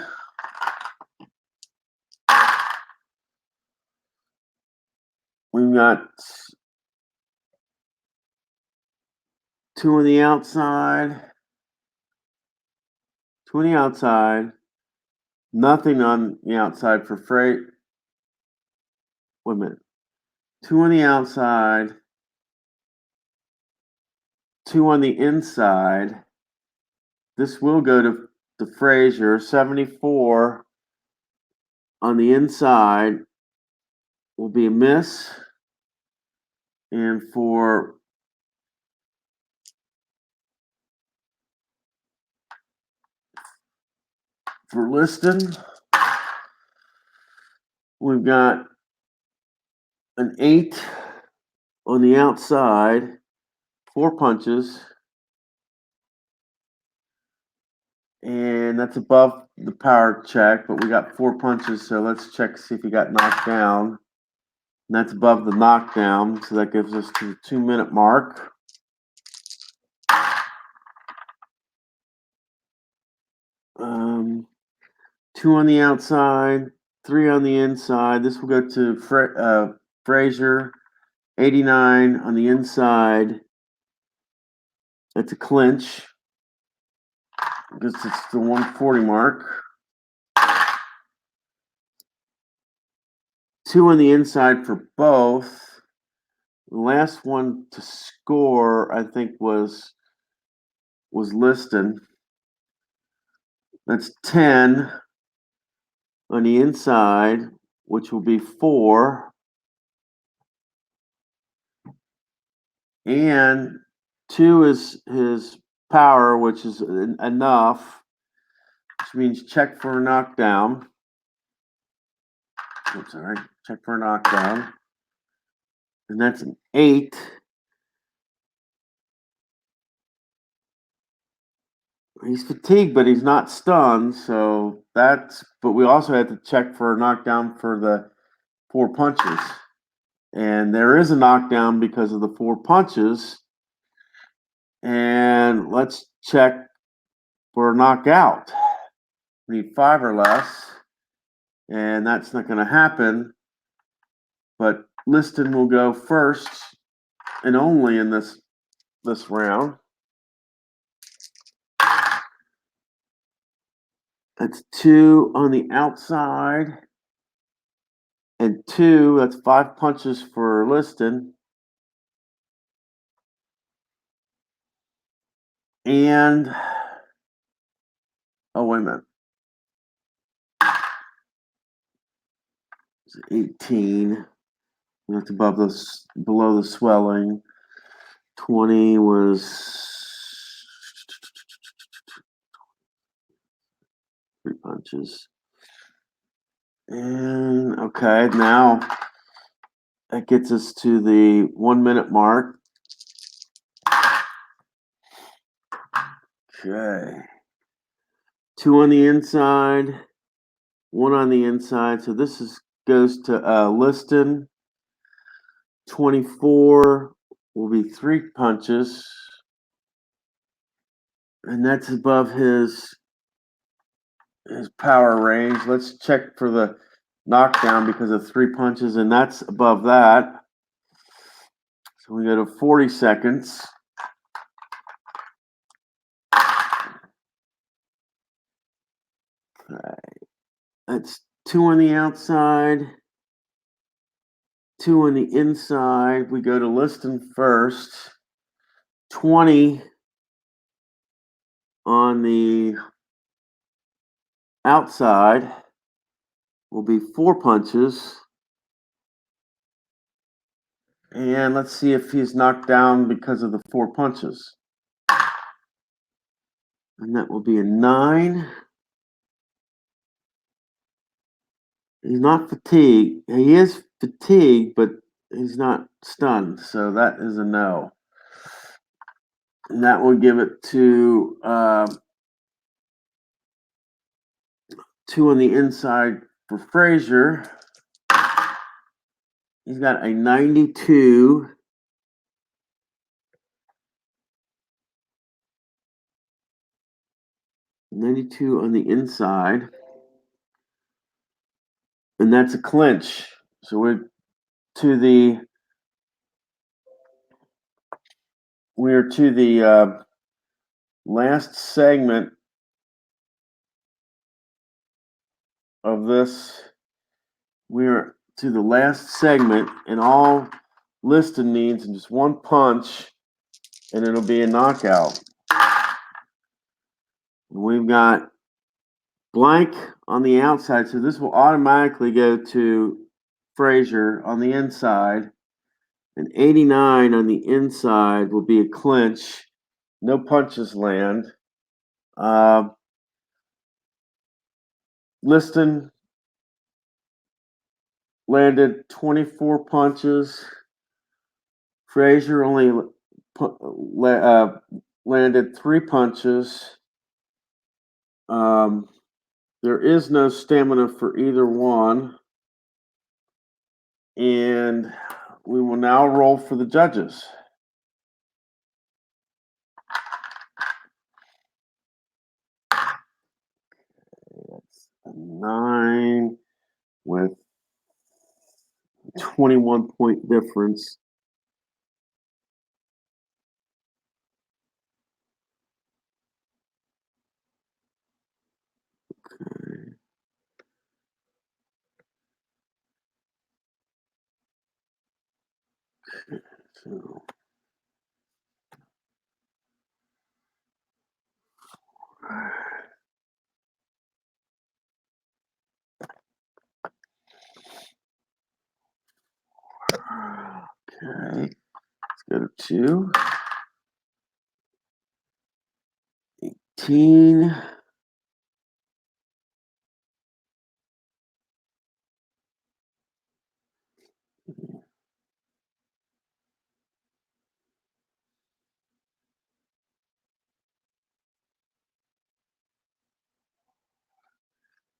We've got 2 on the outside. 2 on the outside. Nothing on the outside for freight. Wait a minute. 2 on the outside. 2 on the inside. This will go to Frazier. 74 on the inside will be a miss. And for Liston, we've got an 8 on the outside, 4 punches, and that's above the power check, but we got 4 punches, so let's check to see if he got knocked down. And that's above the knockdown, so that gives us to the 2-minute mark. Two on the outside, 3 on the inside. This will go to Frazier. 89 on the inside. That's a clinch. I guess it's the 140 mark. 2 on the inside for both. The last one to score, I think, was Liston. That's 10 on the inside, which will be 4. And 2 is his power, which is enough, which means check for a knockdown. Oops, all right, check for a knockdown. And that's an 8. He's fatigued, but he's not stunned, so but we also had to check for a knockdown for the 4 punches. And there is a knockdown because of the 4 punches. And let's check for a knockout. We need 5 or less, and that's not going to happen. But Liston will go first and only in this round. That's 2 on the outside, and 2. That's 5 punches for Liston. And oh, wait a minute. It's 18. That's below the swelling. 20 was 3 punches. And okay, now that gets us to the 1-minute mark. Okay. 2 on the inside, 1 on the inside. So this goes to Liston. 24 will be 3 punches. And that's above his power range. Let's check for the knockdown because of 3 punches, and that's above that. So we go to 40 seconds. Okay. That's 2 on the outside, 2 on the inside. We go to Liston first. 20 on the outside will be 4 punches. And let's see if he's knocked down because of the 4 punches. And that will be a 9. He's not fatigued. He is fatigued, but he's not stunned. So that is a no. And that will give it to 2 on the inside for Frazier. He's got a 92. .92 on the inside. And that's a clinch. So we're to the last segment of this. We're to the last segment, and all Liston needs is just one punch, and it'll be a knockout. We've got blank on the outside, so this will automatically go to Frazier on the inside. And 89 on the inside will be a clinch. No punches land. Liston landed 24 punches. Frazier only landed 3 punches. There is no stamina for either one. And we will now roll for the judges. That's a 9 with 21-point difference. Okay. So okay, let's go to 2. 18.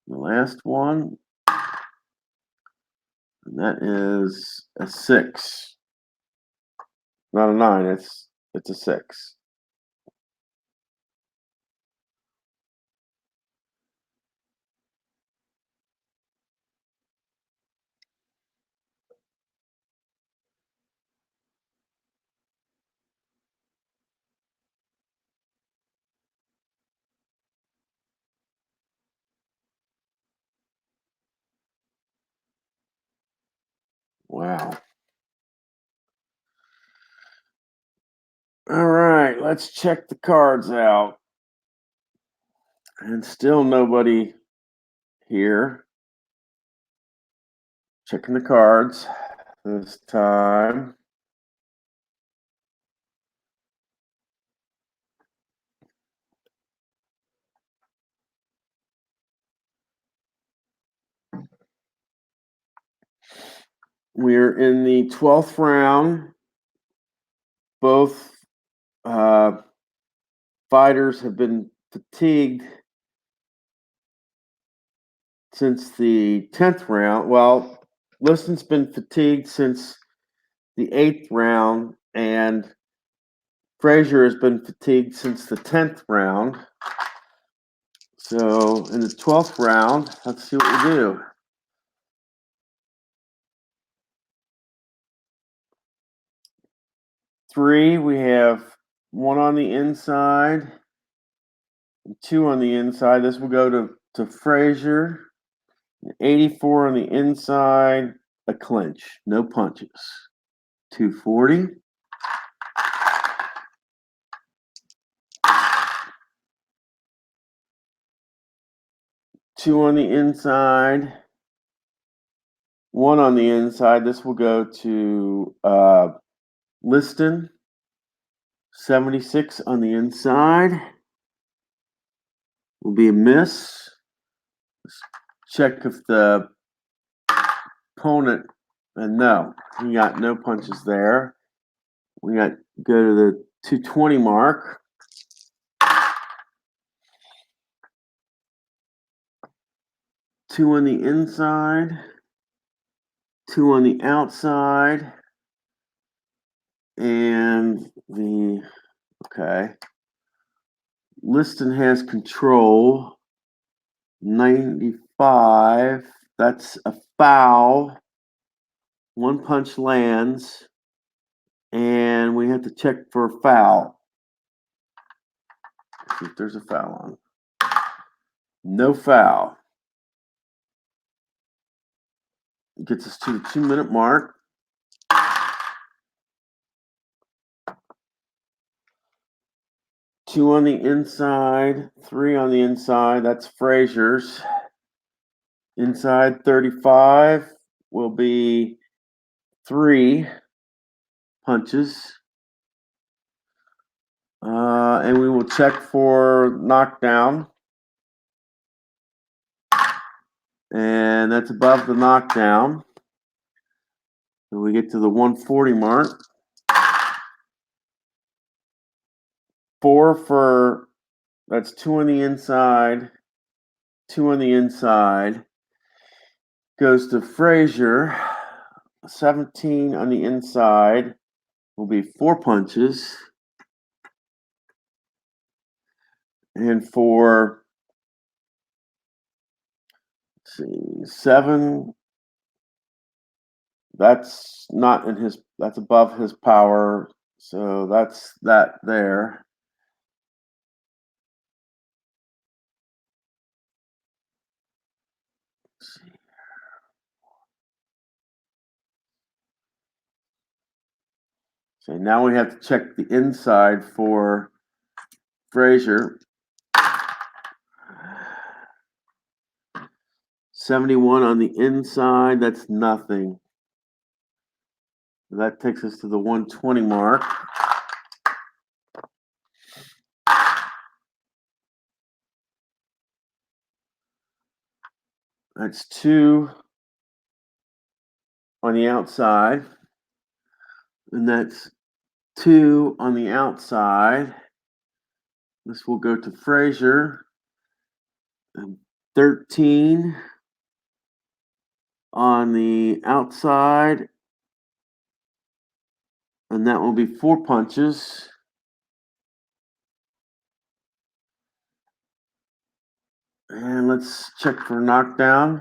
The last one, and that is a 6. Not a 9, it's a 6. Wow. All right, let's check the cards out. And still nobody here. Checking the cards this time. We're in the 12th round. Both fighters have been fatigued since the 10th round. Well, Liston's been fatigued since the 8th round, and Frazier has been fatigued since the 10th round. So in the 12th round, let's see what we do. Three, we have 1 on the inside, 2 on the inside. This will go to Frazier. 84 on the inside, a clinch, no punches. 240. Two on the inside, 1 on the inside. This will go to Liston. 76 on the inside will be a miss. Let's check if the opponent, and no, we got no punches there. We got go to the 220 mark. 2 on the inside, 2 on the outside, and Liston has control, 95, that's a foul, 1 punch lands, and we have to check for a foul. See if there's a foul on. No foul. Gets us to the 2-minute mark. Two on the inside, 3 on the inside. That's Frazier's. Inside 35 will be 3 punches. And we will check for knockdown. And that's above the knockdown. So we get to the 140 mark. 4 for, that's 2 on the inside, 2 on the inside. Goes to Frazier. 17 on the inside will be 4 punches. And for, 7, that's not in his, that's above his power. So that's that there. So now we have to check the inside for Frazier. 71 on the inside, that's nothing. That takes us to the 120 mark. That's 2 on the outside. And that's 2 on the outside. This will go to Frazier. And 13 on the outside. And that will be 4 punches. And let's check for knockdown.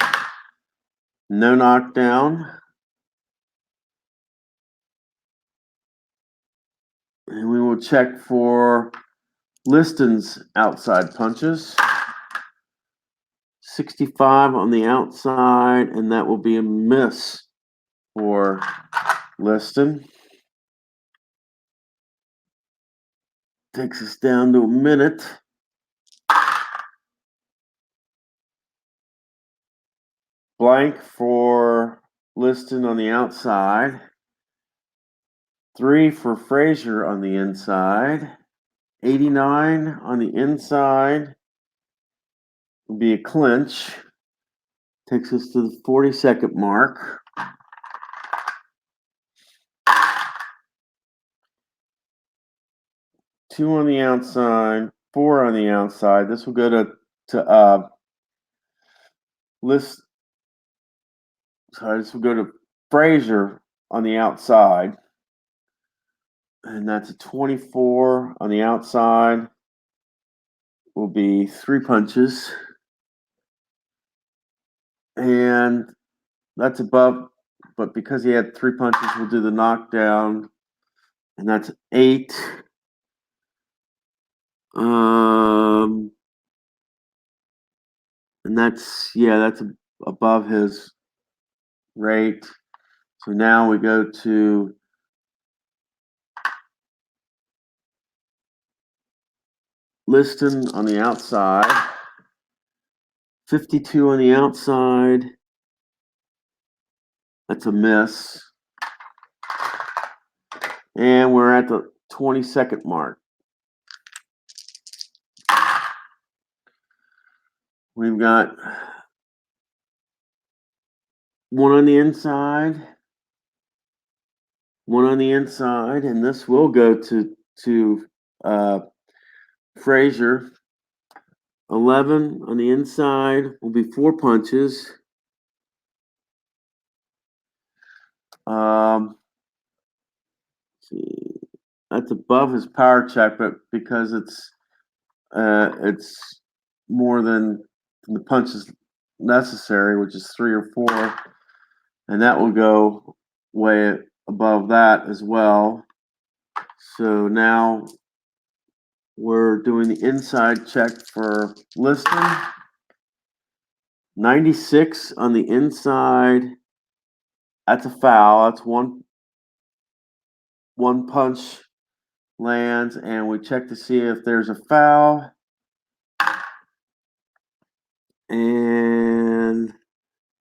No knockdown. And we will check for Liston's outside punches. 65 on the outside, and that will be a miss for Liston. Takes us down to a minute. Blank for Liston on the outside. 3 for Frazier on the inside. 89 on the inside will be a clinch. Takes us to the 40-second mark. Two on the outside, 4 on the outside. This will go to this will go to Frazier on the outside. And that's a 24 on the outside. Will be 3 punches. And that's above, but because he had 3 punches, we'll do the knockdown. And that's 8. And that's above his rate. So now we go to Liston on the outside. 52 on the outside. That's a miss. And we're at the 20-second mark. We've got 1 on the inside, 1 on the inside, and this will go to Frazier. 11 on the inside will be 4 punches. See, that's above his power check, but because it's more than the punches necessary, which is 3 or 4, and that will go way above that as well. So now we're doing the inside check for Liston. 96 on the inside. That's a foul. That's one punch lands, and we check to see if there's a foul. And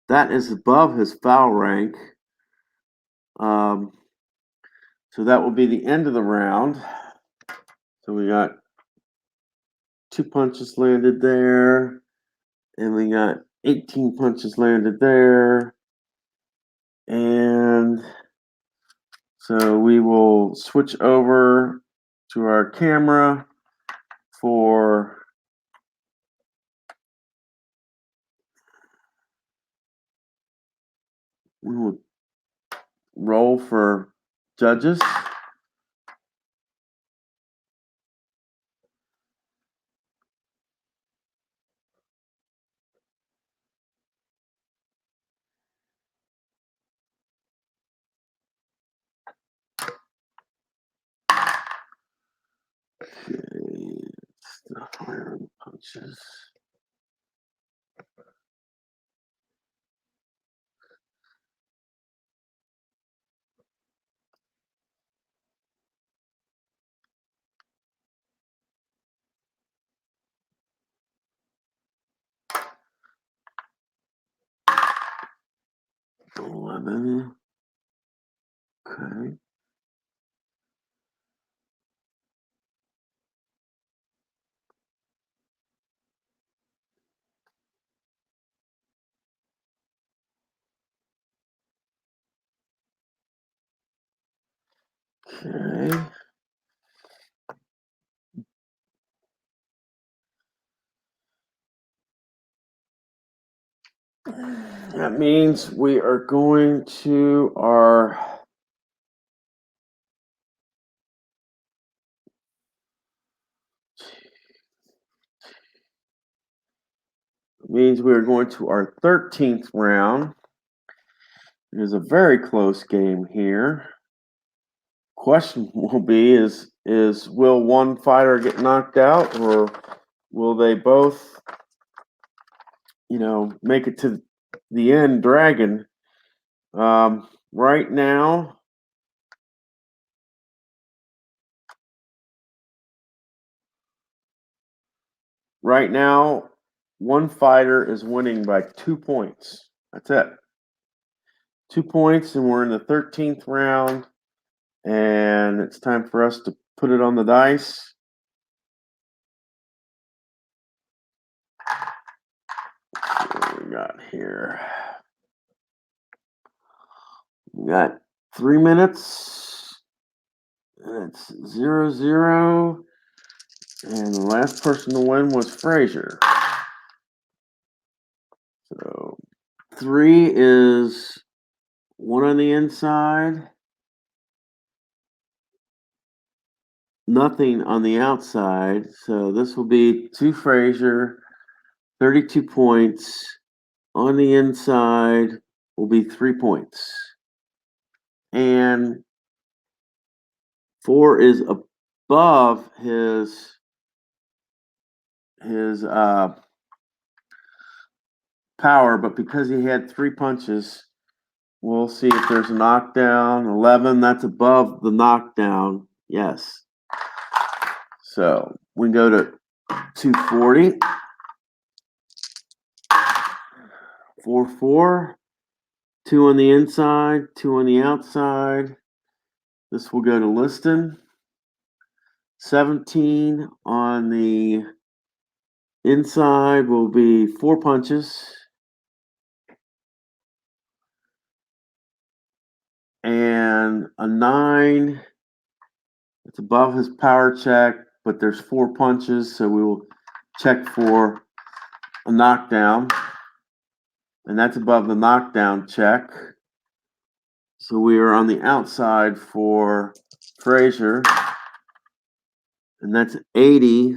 that is above his foul rank. So that will be the end of the round. So we got 2 punches landed there, and we got 18 punches landed there. And so we will switch over to our camera for we will roll for judges. Okay, still higher on the punches. $11. Okay. Okay. That means we are going to our means we are going to our 13th round. It is a very close game here. Question will be is will one fighter get knocked out, or will they both, make it to the end dragging? Right now, one fighter is winning by 2 points. That's it. 2 points, and we're in the 13th round, and it's time for us to put it on the dice. What we got here? We got 3 minutes. And it's 0-0. And the last person to win was Frazier. So 3 is 1 on the inside, nothing on the outside. So this will be 2 Frazier, 32 points. On the inside will be 3 points. And 4 is above his power, but because he had 3 punches, we'll see if there's a knockdown. 11, that's above the knockdown. Yes. So we go to 240. 4-4. 2 on the inside, 2 on the outside. This will go to Liston. 17 on the inside will be 4 punches. And a 9, it's above his power check, but there's 4 punches, so we will check for a knockdown, and that's above the knockdown check. So we are on the outside for Frazier, and that's 80,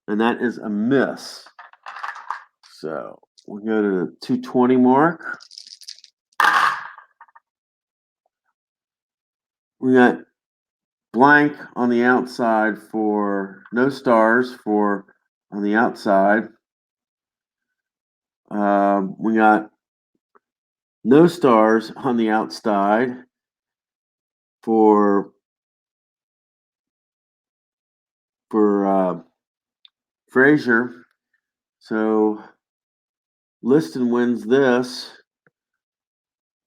and that is a miss. So we'll go to the 220 mark. We got blank on the outside for no stars for on the outside. We got no stars on the outside for Frazier. So Liston wins this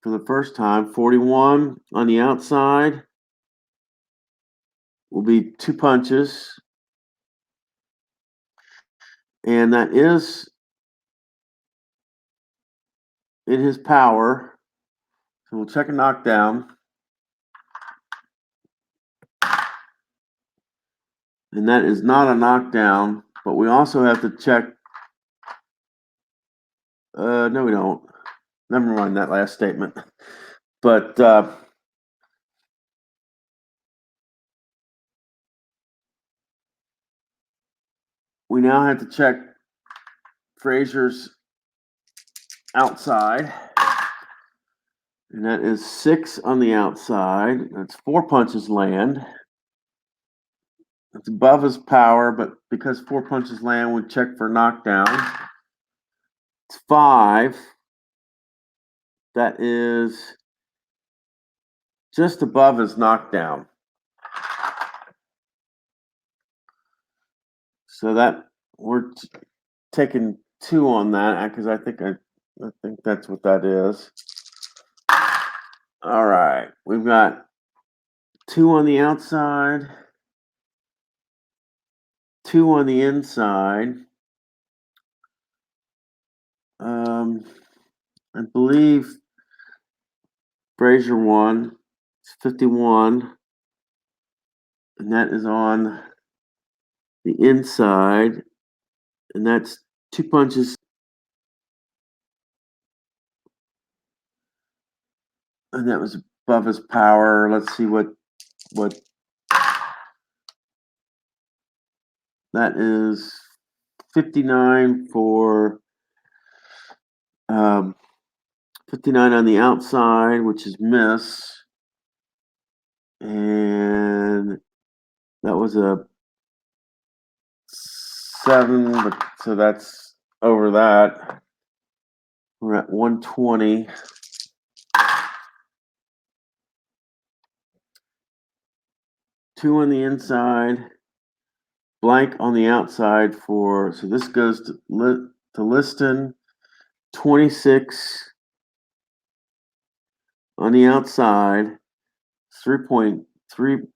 for the first time. 41 on the outside will be 2 punches. And that is in his power. So we'll check a knockdown. And that is not a knockdown, but we also have to check. No, we don't. Never mind that last statement. But we now have to check Frazier's outside. And that is 6 on the outside. That's 4 punches land. It's above his power, but because 4 punches land, we check for knockdown. It's 5. That is just above his knockdown. So that we're taking 2 on that because I think that's what that is. All right, we've got 2 on the outside, 2 on the inside. I believe Frazier won. It's 51, and that is on the inside, and that's 2 punches. And that was above his power. Let's see what that is. 59 for 59 on the outside, which is miss. And that was a 7, but so that's over that. We're at 120. Two on the inside, blank on the outside for, so this goes to Liston. 26 on the outside, 3.3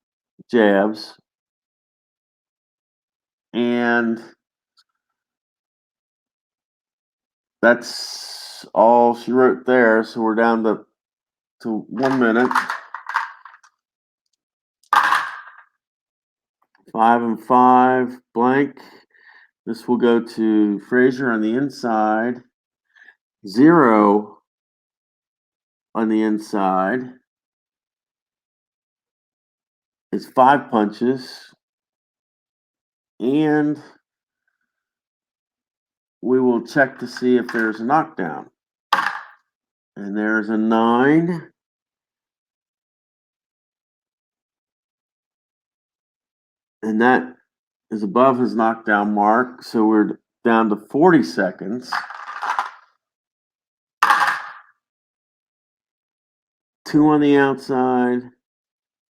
jabs, and that's all she wrote there. So we're down to 1 minute. 5 and 5, blank. This will go to Frazier on the inside. 0 on the inside. It's 5 punches. And we will check to see if there's a knockdown. And there's a 9. And that is above his knockdown mark. So we're down to 40 seconds. 2 on the outside,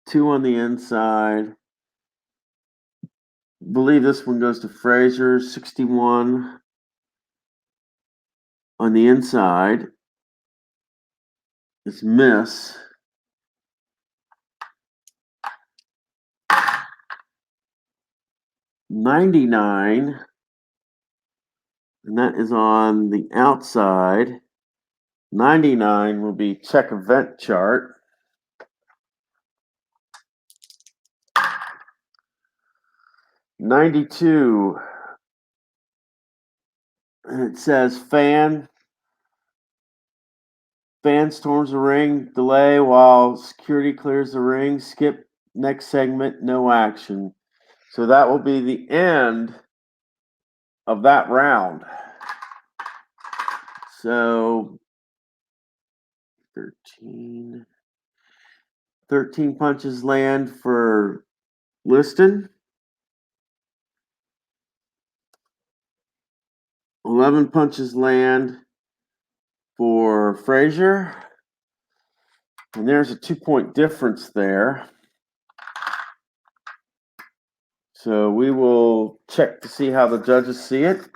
2 on the inside. I believe this one goes to Frazier. 61 on the inside. It's miss. 99, and that is on the outside. 99 will be check event chart. 92 And it says fan storms the ring, delay while security clears the ring, skip next segment, no action. So that will be the end of that round. So 13 punches land for Liston. 11 punches land for Frazier. And there's a 2-point difference there. So we will check to see how the judges see it.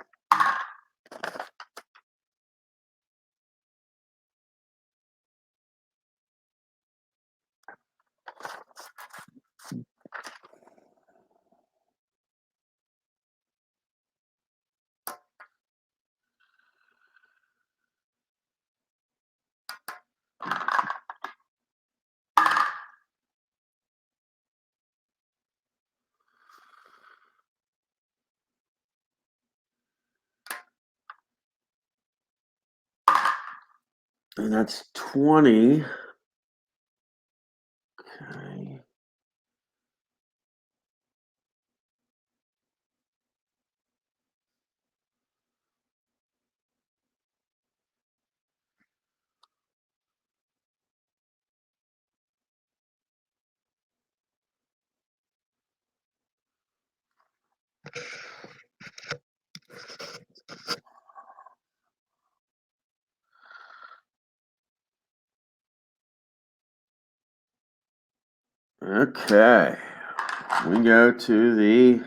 And that's 20. Okay. Okay. We go to the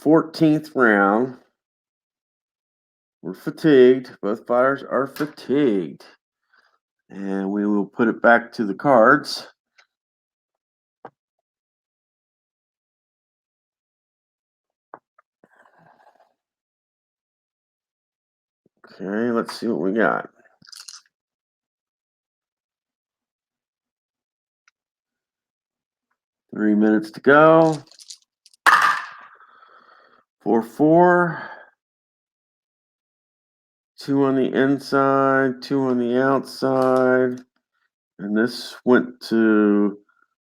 14th round. We're fatigued. Both fighters are fatigued. And we will put it back to the cards. Okay, let's see what we got. Three minutes to go. 4-4. 2 on the inside, 2 on the outside. And this went to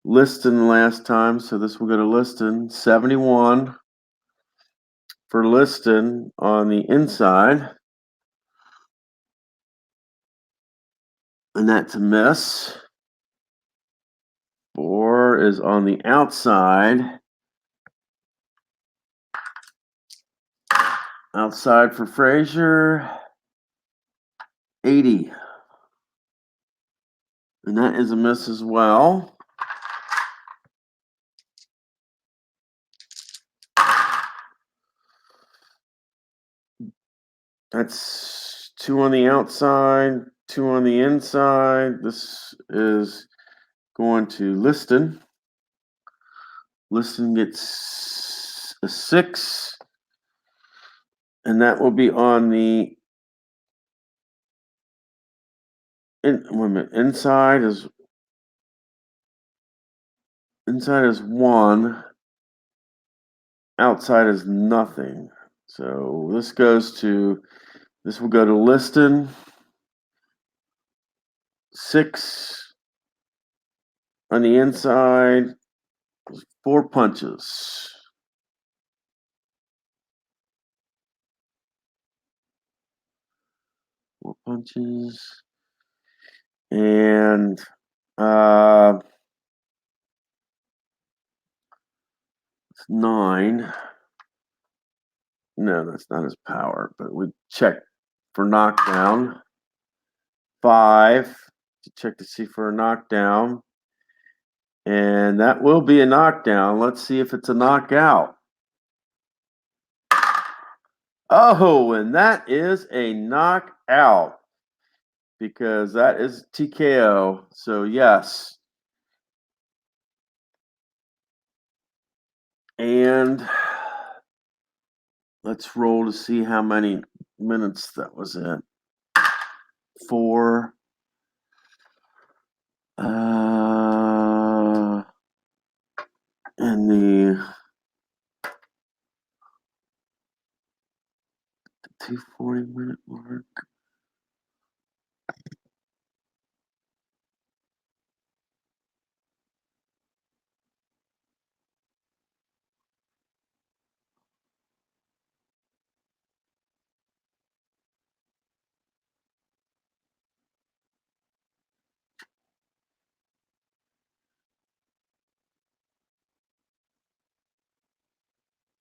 Liston last time, so this will go to Liston. 71 for Liston on the inside. And that's a miss. 4 is on the outside. Outside for Frazier. 80. And that is a miss as well. That's 2 on the outside, 2 on the inside. This is going to Liston. Liston gets a 6. And that will be on the wait a minute, inside is 1. Outside is nothing. So this will go to Liston. 6 on the inside. 4 punches. And it's 9. No, that's not his power, but we check for knockdown. 5 to check to see for a knockdown. And that will be a knockdown. Let's see if it's a knockout. Oh, and that is a knockout because that is TKO. So, yes. And let's roll to see how many minutes that was in. 4. And 2:40-minute mark.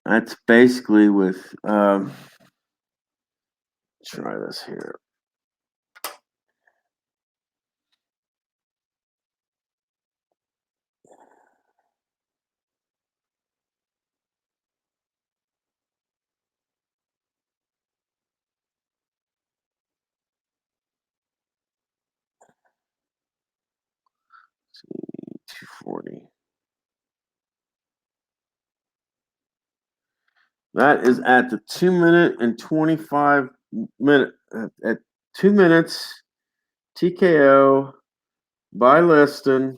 That's basically with, try this here. See, 240. That is at the 2 minute and 25 minute at 2 minutes TKO by Liston.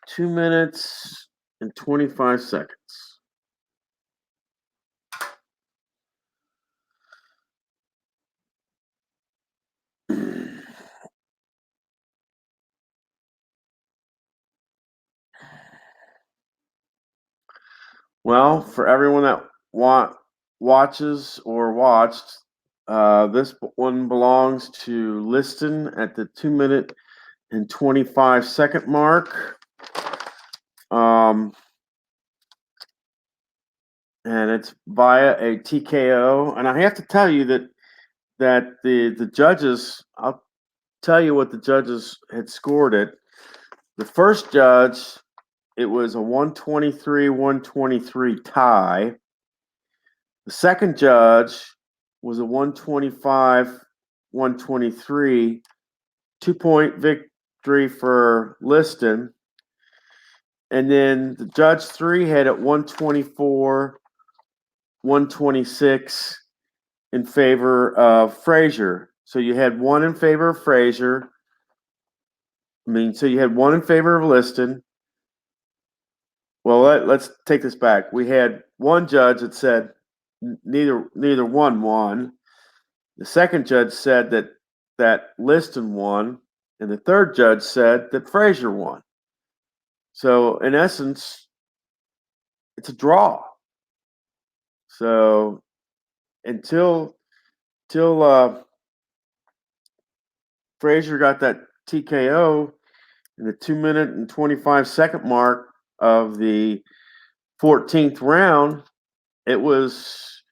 Two minutes and 25 seconds. Well, for everyone that watches or watched, this one belongs to Liston at the 2 minute and 25 second mark. And it's via a TKO. And I have to tell you that the judges, I'll tell you what the judges had scored it. The first judge, it was a 123-123 tie. The second judge was a 125-123 2-point victory for Liston. And then the judge 3 had it 124-126 in favor of Frazier. So you had one in favor of Frazier. So you had one in favor of Liston. Well, let's take this back. We had one judge that said neither one won. The second judge said that Liston won, and the third judge said that Frazier won. So in essence, it's a draw. So until Frazier got that TKO in the 2 minute and 25 second mark of the 14th round, it was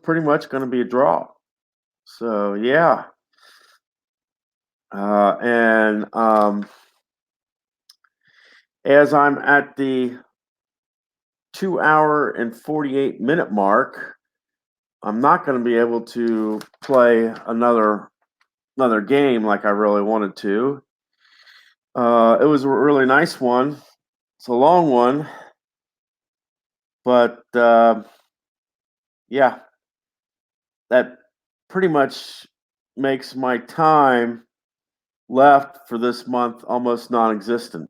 pretty much going to be a draw. So yeah, and as I'm at the 2 hour and 48-minute mark, I'm not going to be able to play another game like I really wanted to. It was a really nice one. It's a long one, but yeah, that pretty much makes my time left for this month almost non-existent.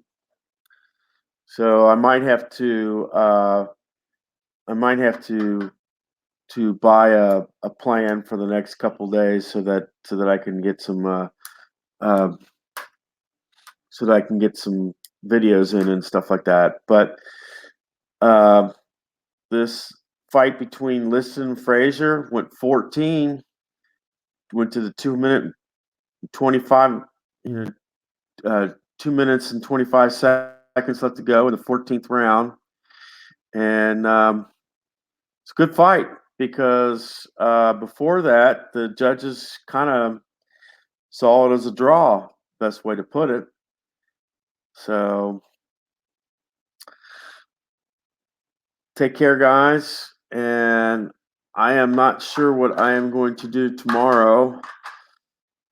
So I might have to buy a plan for the next couple days so that I can get some so that I can get some videos in and stuff like that. But this fight between Liston and Frazier went 14, went to the 2 minute 25, 2 minutes and 25 seconds left to go in the 14th round. And it's a good fight because before that, the judges kind of saw it as a draw, best way to put it. So take care, guys. And I am not sure what I am going to do tomorrow.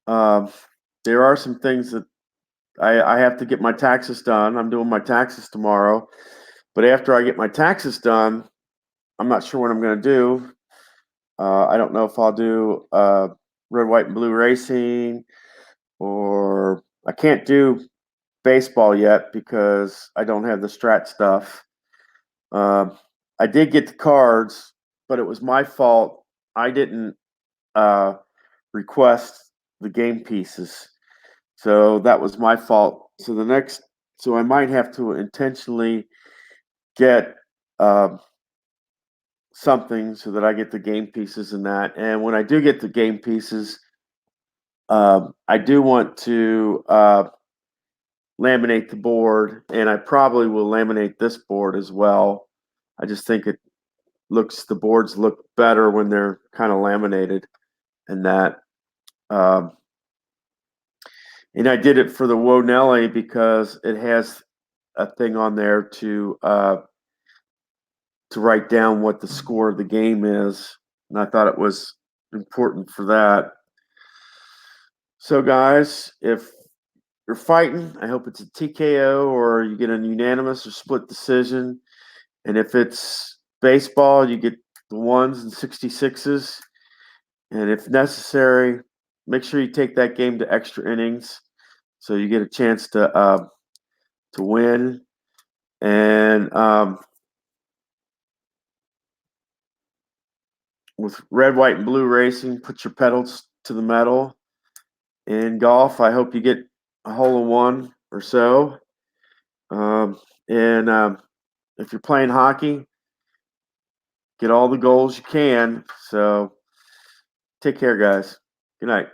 There are some things that I have to get my taxes done. I'm doing my taxes tomorrow. But after I get my taxes done, I'm not sure what I'm going to do. I don't know if I'll do red, white, and blue racing, or I can't do baseball yet because I don't have the strat stuff. I did get the cards, but it was my fault. I didn't request the game pieces, so that was my fault. So I might have to intentionally get something so that I get the game pieces in that. And when I do get the game pieces, I do want to laminate the board, and I probably will laminate this board as well. I just think the boards look better when they're kind of laminated, and that. Um, and I did it for the Wonelli because it has a thing on there to write down what the score of the game is, and I thought it was important for that. So, guys, if you're fighting, I hope it's a TKO or you get a unanimous or split decision. And if it's baseball, you get the ones and 66s. And if necessary, make sure you take that game to extra innings so you get a chance to win. And with red, white, and blue racing, put your pedals to the metal. In golf, I hope you get a hole in one or so. And if you're playing hockey, get all the goals you can. So take care, guys. Good night.